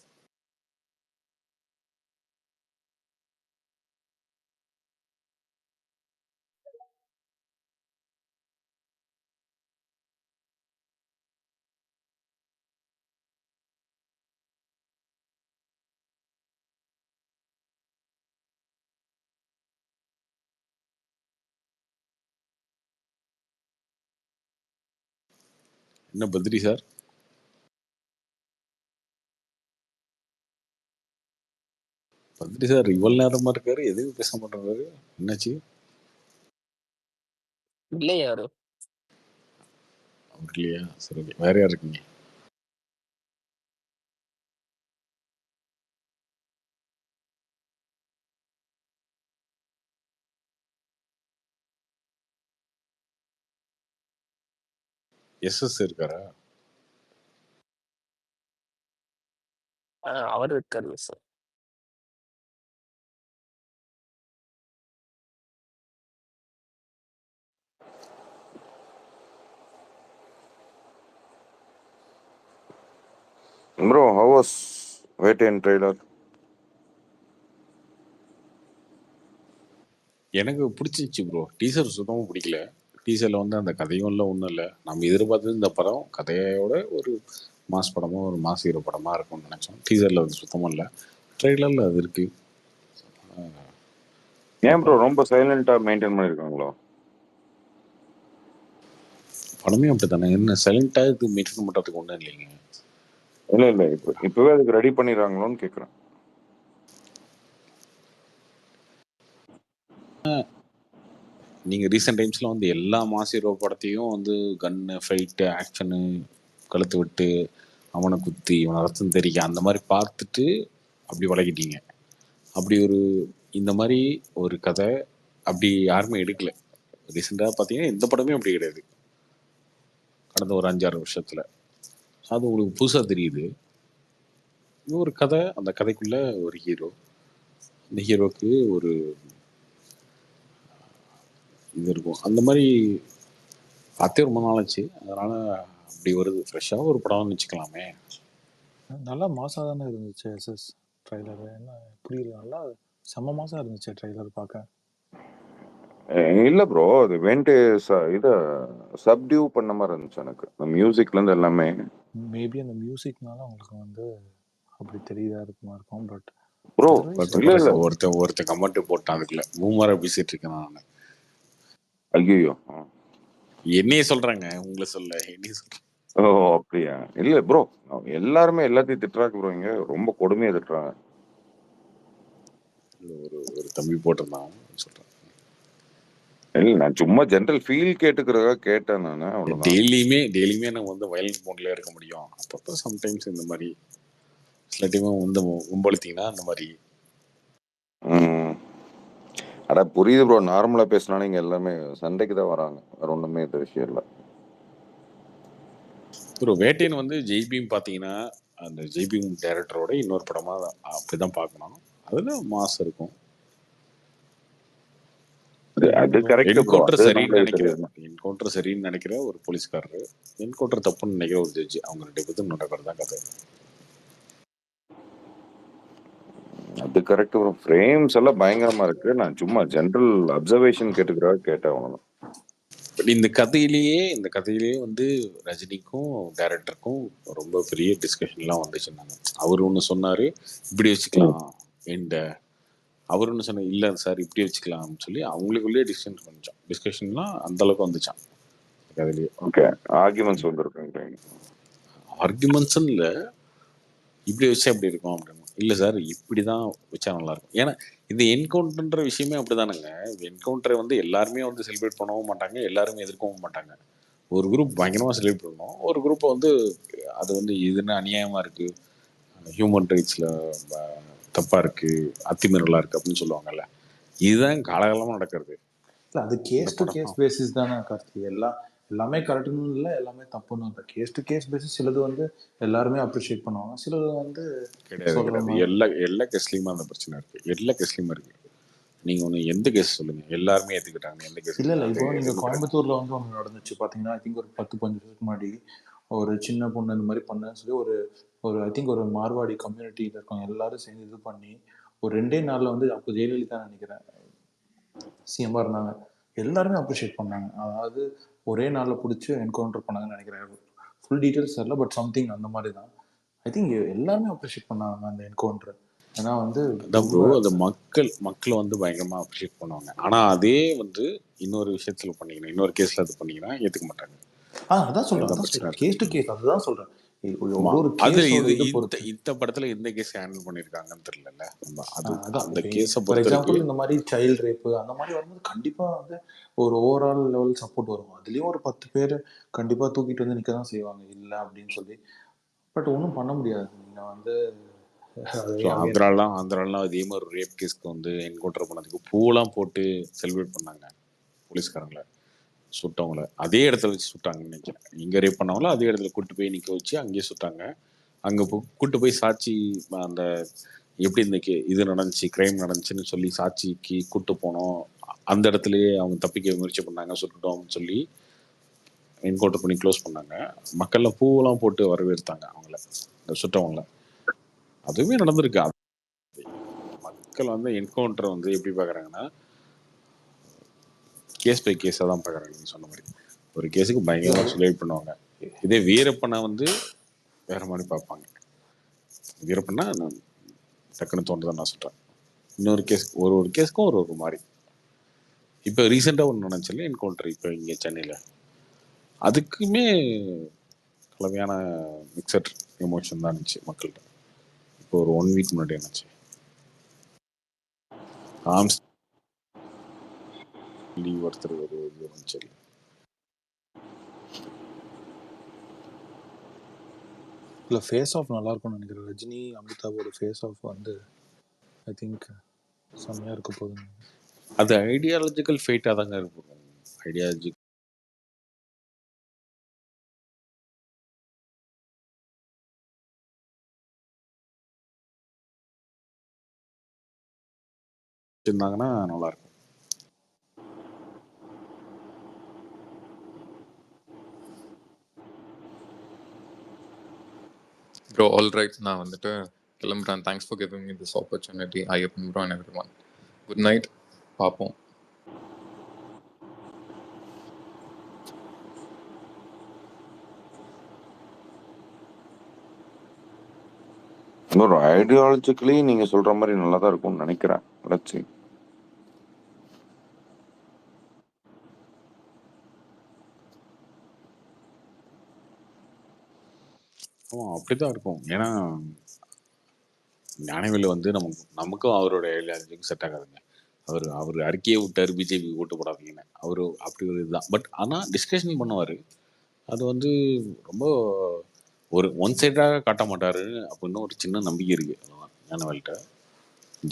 என்ன பத்ரி சார்? பத்ரி சார் இவ்வளவு நேரமா இருக்காரு, எதுவும் பேச மாட்டேங்கிறாரு, என்னாச்சு? இல்லையா அவரு அவர் இல்லையா? சரி, okay. வேற யார் இருக்கீங்க? எஸ்எஸ் இருக்காரா? அவர் இருக்காரு sir. Bro, how was Veteran trailer? எனக்கு பிடிச்சிருச்சு ப்ரோ. டீசர் சுத்தமாக பிடிக்கல. டீசரில் வந்து அந்த கதையும் இல்லை, ஒன்றும் இல்லை. நம்ம எதிர்பார்த்தது இந்த படம் கதையோட ஒரு மாஸ் படமாக, ஒரு மாஸ் ஹீரோ படமாக இருக்கும்னு நினச்சோம். டீசரில் அது சுத்தமாக இல்லை, ட்ரெய்லரில் அது இருக்கு. ஏன் ப்ரோ ரொம்ப சைலண்டாக மெயின்டைன் பண்ணியிருக்காங்களோ? படமே அப்படி தானே, என்ன சைலண்டாக இது மெயின்டைன் பண்ணுறதுக்கு ஒன்றும் இல்லைங்க. இல்லை இப்போவே அதுக்கு ரெடி பண்ணிடுறாங்களோன்னு கேட்குறேன். நீங்கள் ரீசெண்ட் டைம்ஸில் வந்து எல்லா மாஸ் ஹீரோ படத்தையும் வந்து கன்னு, ஃபைட்டு, ஆக்ஷனு, கழுத்து விட்டு அவனை குத்தி இவனை ரத்தம் தெரிக்க அந்த மாதிரி பார்த்துட்டு அப்படி வளர்க்கிட்டீங்க. அப்படி ஒரு இந்த மாதிரி ஒரு கதை அப்படி யாருமே எடுக்கல. ரீசெண்டாக பார்த்தீங்கன்னா எந்த படமே அப்படி கிடையாது கடந்த ஒரு 5-6 வருஷத்தில். அது உங்களுக்கு புதுசாக தெரியுது. ஒரு கதை, அந்த கதைக்குள்ள ஒரு ஹீரோ, அந்த ஹீரோக்கு ஒரு இது இருக்கும். அந்த மாதிரி பார்த்தே ரொம்ப நாளாச்சு, அதனால அப்படி வருது. ஃப்ரெஷ்ஷாக ஒரு படம்னு வச்சுக்கலாமே. நல்லா மாசாக தானே இருந்துச்சு எஸ்எஸ் ட்ரைலரு. என்ன புரியல, நல்லா செம்ம மாசாக இருந்துச்சு ட்ரைலர் பார்க்க. இல்லை ப்ரோ, அது வென்ட்டு இதை சப்டியூ பண்ண மாதிரி இருந்துச்சு எனக்கு, மியூசிக்லேருந்து எல்லாமே. மேபி அந்த மியூசிக்னால உங்களுக்கு வந்து அப்படி தெரியுதா இருக்குமா இருக்கும். பட் ப்ரோ ஒருத்தன் கமெண்ட் போட்டான், அதுக்குள்ள மூமாரா பேசிட்டு இருக்கேன் நான். ஐயோ, என்னையே சொல்றாங்க, உங்களை சொல்ல என்னையே சொல்றேன். ஓ அப்படியா? இல்லை ப்ரோ, எல்லாருமே எல்லாத்தையும் திட்டுறாங்க ப்ரோ, இங்கே ரொம்ப கொடுமையாக திட்டுறாங்க. ஒரு தம்பி போட்டிருந்தான் சொல்றேன். இல்லை, நான் சும்மா ஜென்ரல் ஃபீல் கேட்டுக்கிறதா கேட்டேன் நான். அவ்வளோதான். டெய்லியுமே நம்ம வந்து வயலண்ட் மோட்ல இருக்க முடியும். அப்பப்போ சம்டைம்ஸ் இந்த மாதிரி சில டைம் வந்து கும்பளித்தீங்கன்னா அந்த மாதிரி. அட புரியுது ப்ரோ, நார்மலாக பேசினாலும் இங்கே எல்லாமே சண்டைக்கு தான் வராங்க, வேற ஒன்றுமே இந்த விஷயம் இல்லை. ஒரு வேட்டையன் வந்து ஜெய்பீம் பார்த்தீங்கன்னா அந்த ஜெய்பீம் டைரக்டரோட இன்னொரு படமாக அப்படிதான் பார்க்கணும். அதில் மாஸ் இருக்கும். என்கவுண்டர் சரின்னு நினைக்கிற ஒரு போலீஸ்காரரு, என்கவுண்டர் தப்புன்னு நினைக்கிற ஒரு ஜட்ஜி, அவங்க 2 பேரும் நடக்கிறது தான் கதை. அது கரெக்ட் ப்ரோ. ஃப்ரேம்ஸ் எல்லாம் பயங்கரமா இருக்கு. நான் சும்மா ஜென்ரல் அப்சர்வேஷன் கேட்டுக்கிறதா கேட்டேன், அவ்வளோதான். இந்த கதையிலேயே வந்து ரஜினிக்கும் டைரக்டருக்கும் ரொம்ப பெரிய டிஸ்கஷன்லாம் வந்துச்சுன்னாங்க. அவர் ஒன்று சொன்னார், இப்படி வச்சுக்கலாம் எண்ட. அவர் ஒன்று சொன்ன, இல்லை சார் இப்படி வச்சுக்கலாம்னு சொல்லி அவங்களுக்குள்ளேயே டிஸ்கஷன்லாம் அந்த அளவுக்கு வந்துச்சான் கதையிலேயே. ஓகே, ஆர்குமெண்ட்ஸ் வந்துருக்காங்க. ஆர்குமெண்ட்ஸ்ன்னு இல்லை, இப்படி வச்சா எப்படி இருக்கும் அப்படின்னு. இல்லை சார் இப்படி தான் வச்சா நல்லாயிருக்கும். ஏன்னா இந்த என்கவுண்டர்ன்ற விஷயமே அப்படி தானுங்க. என்கவுண்டரை வந்து எல்லாருமே வந்து செலிப்ரேட் பண்ணவும் மாட்டாங்க, எல்லாருமே எதிர்க்கவும் மாட்டாங்க. ஒரு குரூப் பயங்கரமாக செலிப்ரேட் பண்ணணும், ஒரு குரூப்பை வந்து அது வந்து இதுன்னு அநியாயமாக இருக்குது, ஹியூமன் ரைட்ஸில் தப்பாக இருக்குது, அத்துமீறலாக இருக்குது அப்படின்னு சொல்லுவாங்கல்ல. இதுதான் காலகாலமாக நடக்கிறது. இல்லை, அது கேஸ் டு கேஸ் பேசிஸ் தானே கார்த்தி. எல்லாமே கரெக்டுன்னு இல்லை, எல்லாமே தப்புன்னு இல்லை. கேஸ் டு கேஸ் பேசிஸ் சிலது வந்து எல்லாருமே அப்ரிஷியேட் பண்ணுவாங்க, சிலது வந்து கிடையாது சொல்ற கிடையாது. மாதிரி. எல்லா கேஸ்லயுமே அந்த பிரச்சனை இருக்கு. எல்லா கேஸ்லயுமே இருக்கு. நீங்க ஒண்ணு எந்த கேஸ் சொல்லுங்க, எல்லாருமே ஏத்துக்கிட்டாங்க. எந்த கேஸ் இல்லை அது இப்போ நீங்க எதுவுமே கிடையாது. கோயம்புத்தூர்ல வந்து ஒன்று நடந்துச்சு பார்த்தீங்கன்னா, ஐ திங்க் ஒரு 10-15 வருஷத்துக்கு முன்னாடி ஒரு சின்ன பொண்ணு இந்த மாதிரி பண்ணேன்னு சொல்லி ஒரு ஐ திங்க் ஒரு மார்வாடி கம்யூனிட்டியில் இருக்கவங்க எல்லாரும் சேர்ந்து இது பண்ணி ஒரு 2 நாளில் வந்து அப்போ ஜெயலலிதா நினைக்கிறேன் சிஎம்மாக இருந்தாங்க, எல்லாருமே அப்ரிஷியேட் பண்ணாங்க. அதாவது ஒரே நாளில் பிடிச்சி என்கவுண்டர் பண்ணாங்கன்னு நினைக்கிறேன். ஃபுல் டீட்டெயில்ஸ் தெரியல, பட் சம்திங் அந்த மாதிரி தான். ஐ திங்க் எல்லாருமே அப்ரிஷியேட் பண்ணாங்க அந்த என்கவுண்டர். ஏன்னா வந்து அதான் ப்ரோ, அது மக்கள் வந்து பயங்கரமா அப்ரிஷியேட் பண்ணுவாங்க. ஆனா அதே வந்து இன்னொரு விஷயத்துல பண்ணீங்கன்னா, இன்னொரு கேஸ்ல அது பண்ணீங்கன்னா ஏத்துக்க மாட்டாங்க. அதான் சொல்றேன், கேஸ் டு கேஸ். அதுதான் சொல்றேன், ஒரு அது கேஸோட இது இது பொறுத்து. இந்த படத்துல எந்த கேஸ் ஹேண்டில் பண்ணிருக்காங்கன்னு தெரியல. அது அதான் அந்த இப்போ கேஸை ஃபார் பொறுத்த எக்ஸாம்பிள் வரைக்கும் இந்த மாதிரி சைல்டு ரேப்பு அந்த மாதிரி வரும்போது கண்டிப்பா வந்து ஒரு ஓவரால் லெவல் சப்போர்ட் வரும். அதுலயும் ஒரு 10 பேர் கண்டிப்பா தூக்கிட்டு வந்து நிக்க தான் செய்வாங்க இல்லை அப்படின்னு சொல்லி. பட் ஒன்றும் பண்ண முடியாது. நீங்க வந்து ஆந்திராலாம் அதே மாதிரி ஒரு ரேப் கேஸ்க்கு வந்து என்கவுண்டர் பண்ணதுக்கு பூலாம் போட்டு செலிப்ரேட் பண்ணாங்க போலீஸ்காரங்களை, சுட்டவங்கள அதே இடத்துல வச்சு சுட்டாங்கன்னு நினைக்கிறேன். இங்க ரேப் பண்ணவங்கள அதே இடத்துல கூட்டு போய் நிக்க வச்சு அங்கேயே சுட்டாங்க. அங்க கூட்டு போய் சாட்சி அந்த எப்படி இந்த இது நடந்துச்சு, கிரைம் நடந்துச்சுன்னு சொல்லி சாட்சிக்கு கூட்டு போனோம். அந்த இடத்துலயே அவங்க தப்பிக்க முயற்சி பண்ணாங்க, சுட்டுட்டோம்னு சொல்லி என்கவுண்டர் பண்ணி க்ளோஸ் பண்ணாங்க. மக்கள்லாம் பூவெல்லாம் போட்டு வரவேற்றாங்க அவங்கள, சுட்டவங்கள. அதுவுமே நடந்திருக்கு. மக்கள் வந்து என்கவுண்டர் வந்து எப்படி பார்க்குறாங்கன்னா கேஸ் பை கேஸாக தான் பார்க்குறாங்க. நீங்கள் சொன்ன மாதிரி ஒரு கேஸுக்கு பயங்கரமாக சுலைட் பண்ணுவாங்க. இதே வீரப்பனை வந்து வேற மாதிரி பார்ப்பாங்க. வீரப்பன்னா நான் டக்குன்னு தோன்றதான் நான் சொல்கிறேன். இன்னொரு கேஸ் ஒரு கேஸுக்கும் ஒரு மாதிரி. இப்போ ரீசெண்டாக ஒன்று நடந்துச்சுல்ல என்கவுண்டர் இப்போ இங்கே சென்னையில், அதுக்குமே கலவையான மிக்சட் எமோஷன் தான் இருந்துச்சு மக்கள்கிட்ட. இப்போ ஒரு 1 வீக் முன்னாடி இருந்துச்சு ஒருத்தர் ஒரு இது வந்துச்சு. இல்லை ஃபேஸ் ஆஃப் நல்லா இருக்கும்னு நினைக்கிறேன். ரஜினி அமிதாவோட ஃபேஸ் ஆஃப் வந்து ஐ திங்க் செம்மையாக இருக்க போகுது. அது ஐடியாலஜிக்கல் ஃபேட்டாக தாங்க இருக்கும். ஐடியாலஜி இருந்தாங்கன்னா நல்லா இருக்கும். ப்ரோ ஆல் ரைட், நான் வந்துட்டு கிளம்புறேன். Thanks for giving me this opportunity. Ayyappan bro and every one, good night. பார்ப்போம். ஒரு ஐடியாலஜிக்கலி நீங்க சொல்ற மாதிரி நல்லா தான் இருக்கும்னு நினைக்கிறேன். Let's see. அப்படிதான் இருக்கும். ஏன்னா ஞானவேலு வந்து நமக்கும் அவரோட ஐடியாலஜிக்கும் செட் ஆகாதுங்க. அவர் அறிக்கையே விட்டார் பிஜேபி ஓட்டு போடாதீங்கன்னு. அவரு அப்படி ஒரு இதுதான். பட் ஆனால் டிஸ்கஷன் பண்ணுவார். அது வந்து ரொம்ப ஒரு ஒன் சைடாக காட்ட மாட்டாரு அப்படின்னு ஒரு சின்ன நம்பிக்கை இருக்கு ஞானவேல்கிட்ட.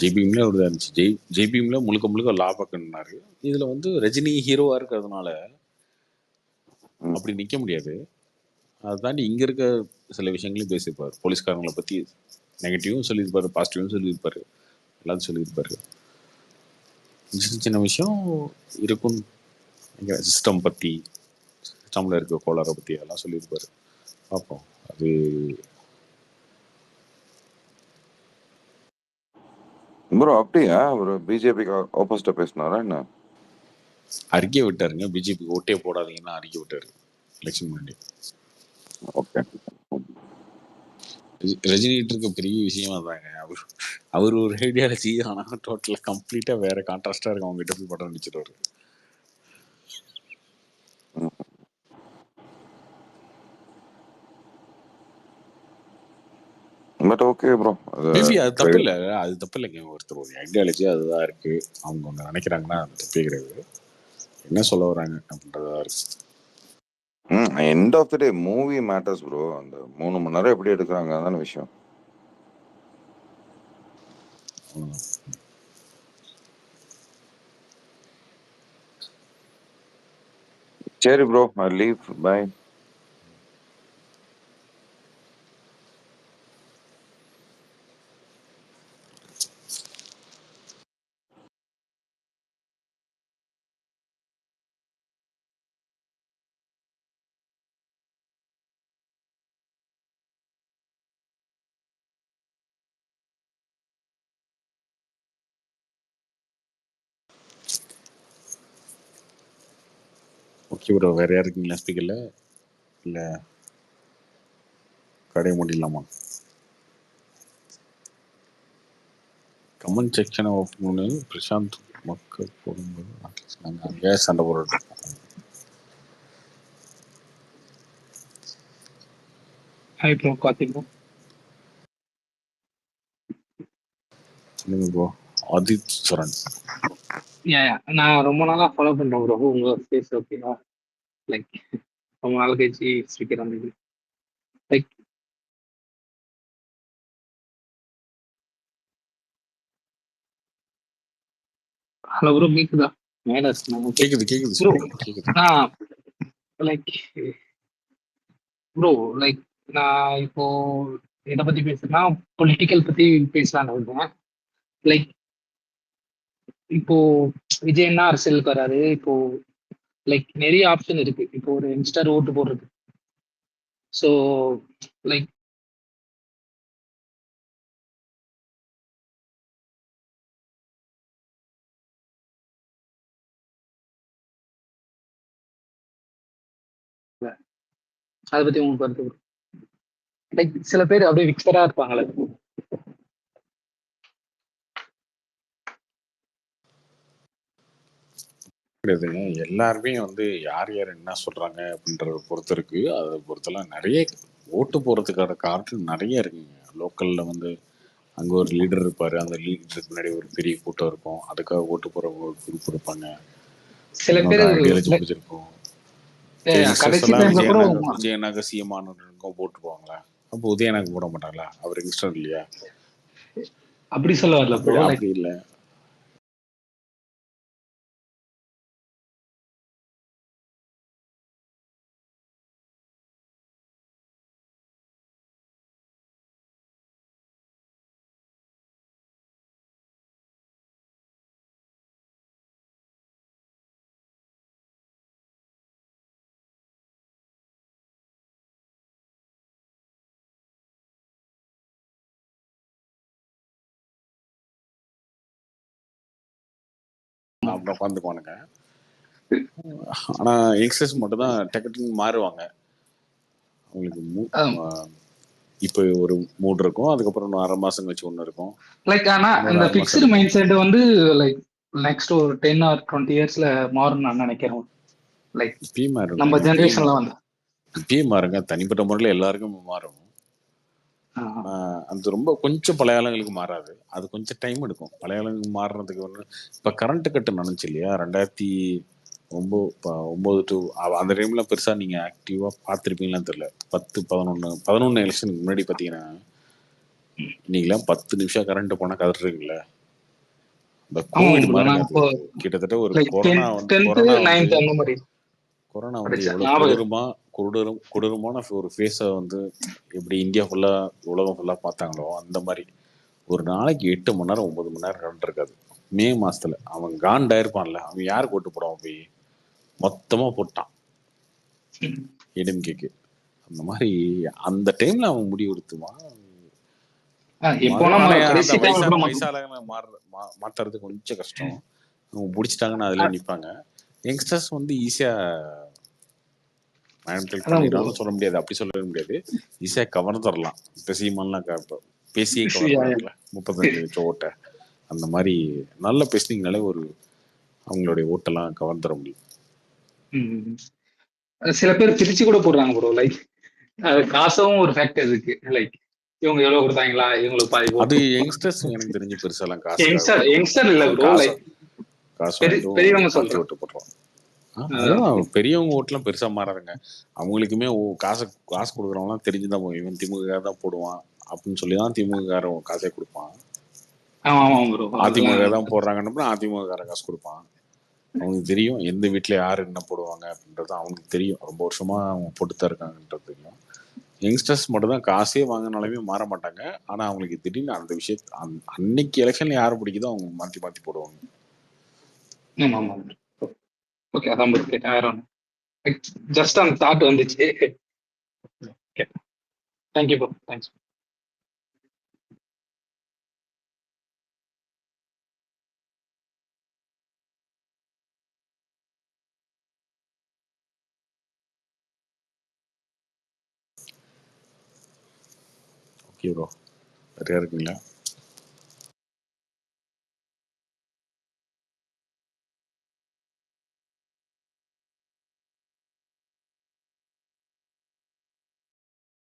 ஜேபிஎம்ல ஒரு இருந்துச்சு. ஜேபிஎம்ல முழுக்க லாபக்கன்னாரு. இதுல வந்து ரஜினி ஹீரோவா இருக்கிறதுனால அப்படி நிக்க முடியாது. அதை தாண்டி இங்க இருக்க சில விஷயங்களையும் பேசியிருப்பாரு. போலீஸ்காரங்களை பத்தி நெகட்டிவும் சொல்லியிருப்பாரு, பாசிட்டிவும் சொல்லியிருப்பாரு, எல்லாத்தையும் சொல்லியிருப்பாரு. சின்ன விஷயம் இருக்கும். சிஸ்டம் பத்தி, சிஸ்டம்ல இருக்க கோளாறை பத்தி எல்லாம் சொல்லியிருப்பாரு. பார்ப்போம். அது ப்ரோ அப்படியா ஒரு பிஜேபிக்கு ஆப்போசிட்டா பேசினாரா என்ன? அறிக்கை விட்டாருங்க. பிஜேபி ஓட்டே போடாதீங்கன்னா அறிக்கை விட்டாரு எலெக்ஷன் முன்னாடி. ஓகே, ரஜினிகிட்ட இருக்க பெரிய விஷயமா தாங்க அவர் ஒரு ஐடியாலஜி. ஆனா டோட்டலா கம்ப்ளீட்டா வேற கான்ட்ராஸ்டா இருக்கும். அவங்க கிட்ட போய் படம் நடிச்சிருவாரு. பட் ஓகே ப்ரோ, மேபி அது தப்பு இல்லை. அது தப்பு இல்லைங்க. ஒருத்தர் ஒரு ஐடியாலஜி அதுதான் இருக்கு. அவங்க ஒன்று நினைக்கிறாங்கன்னா அது தப்பே கிடையாது. என்ன சொல்ல வராங்க அப்படின்றதா இருக்கு. End of the day movie matters bro. அந்த 3 மணி நேரம் எப்படி எடுக்கிறாங்க அதான விஷயம். சரி bro, I leave. Bye. Okay bro, வேற யார் இருக்கீங்களா ஸ்பீக்கர்ல? இல்ல கடைய முடியலாமா? கமெண்ட் செக்ஷனை ஓப்பன் பண்ணி பிரசாந்த் மக்கள் போடும்போது நாங்கள் அங்கேயே சண்டை போட்டுட்டு இருக்கோம். Hi bro, Karthik bro. சொல்லுங்க ப்ரோ. ஆதித் சரண். நான் ரொம்ப நாளா ஃபாலோ பண்றேன் ப்ரோ உங்க ஃபேஸ். ஓகேவா, லைக் ரொம்ப நாள் கழிச்சு ஸ்பீக்கர் வந்தது. லைக் ஹலோ ப்ரோ, கேக்குதா? மேல கேக்குது கேக்குது ப்ரோ. கேக்குது. லைக் ப்ரோ, லைக் நான் இப்போ எதை பத்தி பேசுறேன்னா பொலிட்டிக்கல் பத்தி பேசலாம்னு இருக்கேன். லைக் இப்போ விஜய் என்ன அரசியலுக்கு வராரு, இப்போ லைக் நிறைய ஆப்ஷன் இருக்கு. இப்போ ஒரு யங்ஸ்டர் ஓட்டு போடுறது. ஸோ லைக் அதை பத்தி உங்களுக்கு கருத்து bro? லைக் சில பேர் அப்படியே விக்ஸரா இருப்பாங்களே. கிடையாதுங்க, எல்லாருமே வந்து யார் யார் என்ன சொல்றாங்க அப்படின்றத பொறுத்து இருக்கு. அதை பொறுத்தெல்லாம் நிறைய ஓட்டு போறதுக்கான காரணம் நிறைய இருக்குங்க. லோக்கல்ல வந்து அங்க ஒரு லீடர் இருப்பாரு, அந்த லீடருக்கு முன்னாடி ஒரு பெரிய கூட்டம் இருக்கும், அதுக்காக ஓட்டு போற ஒரு குரூப் இருப்பாங்க. சில பேர் ஐடியாலஜி பிடிச்சிருக்கும். கடைசி டைம்ல கூட விஜயனாக சிஎம் ஆனவங்களுக்கும் போட்டுருவாங்களா? அப்போ உதயனாக்கு போட மாட்டாங்களா? அவர் யங்ஸ்டர் இல்லையா? அப்படி சொல்ல வரல ப்ரோ. அப்படி இல்லை. அப்புறம் உட்காந்துக்குவானுங்க. ஆனா யங்ஸ்டர்ஸ் மட்டும் தான் டக்குன்னு மாறுவாங்க. அவங்களுக்கு இப்போ ஒரு மூட் இருக்கும், அதுக்கப்புறம் இன்னும் 1/2 மாசம் கழிச்சு ஒன்று இருக்கும். லைக் ஆனா இந்த ஃபிக்ஸ்டு மைண்ட் செட் வந்து லைக் நெக்ஸ்ட் ஒரு 10 or 20 இயர்ஸ்ல மாறும் நான் நினைக்கிறேன். லைக் இப்பயும் மாறுங்க, நம்ம ஜெனரேஷன்ல வந்து இப்பயும் மாறுங்க, தனிப்பட்ட முறையில் எல்லாருக்கும் மாறும். அது ரொம்ப கொஞ்சம் பழைய ஆளுங்களுக்கு மாறாது, அது கொஞ்சம் டைம் எடுக்கும் பழைய ஆளுங்களுக்கு மாறுறதுக்கு. ஒன்று இப்போ கரண்ட் கட்டு நடந்துச்சு இல்லையா 2009 டு அந்த டைம்ல பெருசா நீங்க ஆக்டிவா பார்த்துருப்பீங்களான்னு தெரியல. 10-11 எலெக்ஷனுக்கு முன்னாடி பார்த்தீங்கன்னா இன்னைக்கெல்லாம் 10 நிமிஷம் கரண்ட் போனா கதறீங்கல்ல. இந்த கோவிட் மாதிரி கிட்டத்தட்ட ஒரு கொரோனா வந்து எவ்வளவு கொடூரமான ஒரு ஃபேஸை வந்து எப்படி இந்தியா ஃபுல்லா உலகம் ஃபுல்லா பார்த்தாங்களோ அந்த மாதிரி ஒரு நாளைக்கு 8 மணி நேரம் 9 மணி நேரம் கரண்ட் இருக்காது. மே மாசத்துல அவன் காண்டாயிருப்பான்ல, அவன் யாருக்கு ஓட்டு போடுவான்? போய் மொத்தமா போட்டான் ஏடிஎம்கேக்கு. அந்த மாதிரி அந்த டைம்ல அவன் முடிவு எடுத்துவான். வயசாளர்களை மாத்துறது கொஞ்சம் கஷ்டம். அவங்க பிடிச்சிட்டாங்கன்னா அதுல நிப்பாங்க. யங்ஸ்டர்ஸ் வந்து ஈஸியா பண்ணிடலாம்னு சொல்ல முடியாது, அப்படி சொல்லவே முடியாது. ஈஸியா கவர்ந்துடலாம். இப்போ சீமான்லாம் பேசியே கவர்ந்துடல 35 லட்சம் ஓட்டை. அந்த மாதிரி நல்ல பேசினீங்கனாலே ஒரு அவங்களுடைய ஓட்டெல்லாம் கவர்ந்துட முடியும். சில பேர் பிரிச்சு கூட போடுறாங்க ப்ரோ. லைக் காசும் ஒரு ஃபேக்டர் இருக்கு. லைக் இவங்க எவ்வளவு கொடுத்தாங்களா, இவங்களுக்கு பாதி. அது யங்ஸ்டர்ஸ் எனக்கு தெரிஞ்சு பெருசாலாம் காசு யங்ஸ்டர் இல்ல ப்ரோ, லைக் பெரியவங்க சொல்றாங்க ஓட்டு போடுறோம். அதான் பெரியவங்க ஓட்டுலாம் பெருசா மாறாதுங்க. அவங்களுக்குமே காசு கொடுக்குறவங்களாம் தெரிஞ்சுதான் இவன் திமுக தான் போடுவான் அப்படின்னு சொல்லிதான் திமுக காசே கொடுப்பான். அதிமுக தான் போடுறாங்கன்னு அதிமுக காசு கொடுப்பான். அவங்களுக்கு தெரியும் எந்த வீட்டில் யார் என்ன போடுவாங்க அப்படின்றது அவங்களுக்கு தெரியும். ரொம்ப வருஷமா அவங்க போட்டுத்தான் இருக்காங்கன்றது தெரியும். யங்ஸ்டர்ஸ் மட்டும் தான் காசே வாங்கினாலுமே மாற மாட்டாங்க. ஆனால் அவங்களுக்கு திடீர்னு அந்த விஷயத்த அன்னைக்கு எலெக்ஷன்ல யார் பிடிக்குதோ அவங்க மாற்றி மாற்றி போடுவாங்க. ஆமா ஆமா. ஓகே, அதான் bro கேட்டேன். வேற ஒன்று ஜஸ்ட் அந்த தாட் வந்துச்சு. Okay, thank you bro, thanks. Okay bro, சரியா இருக்குங்களா?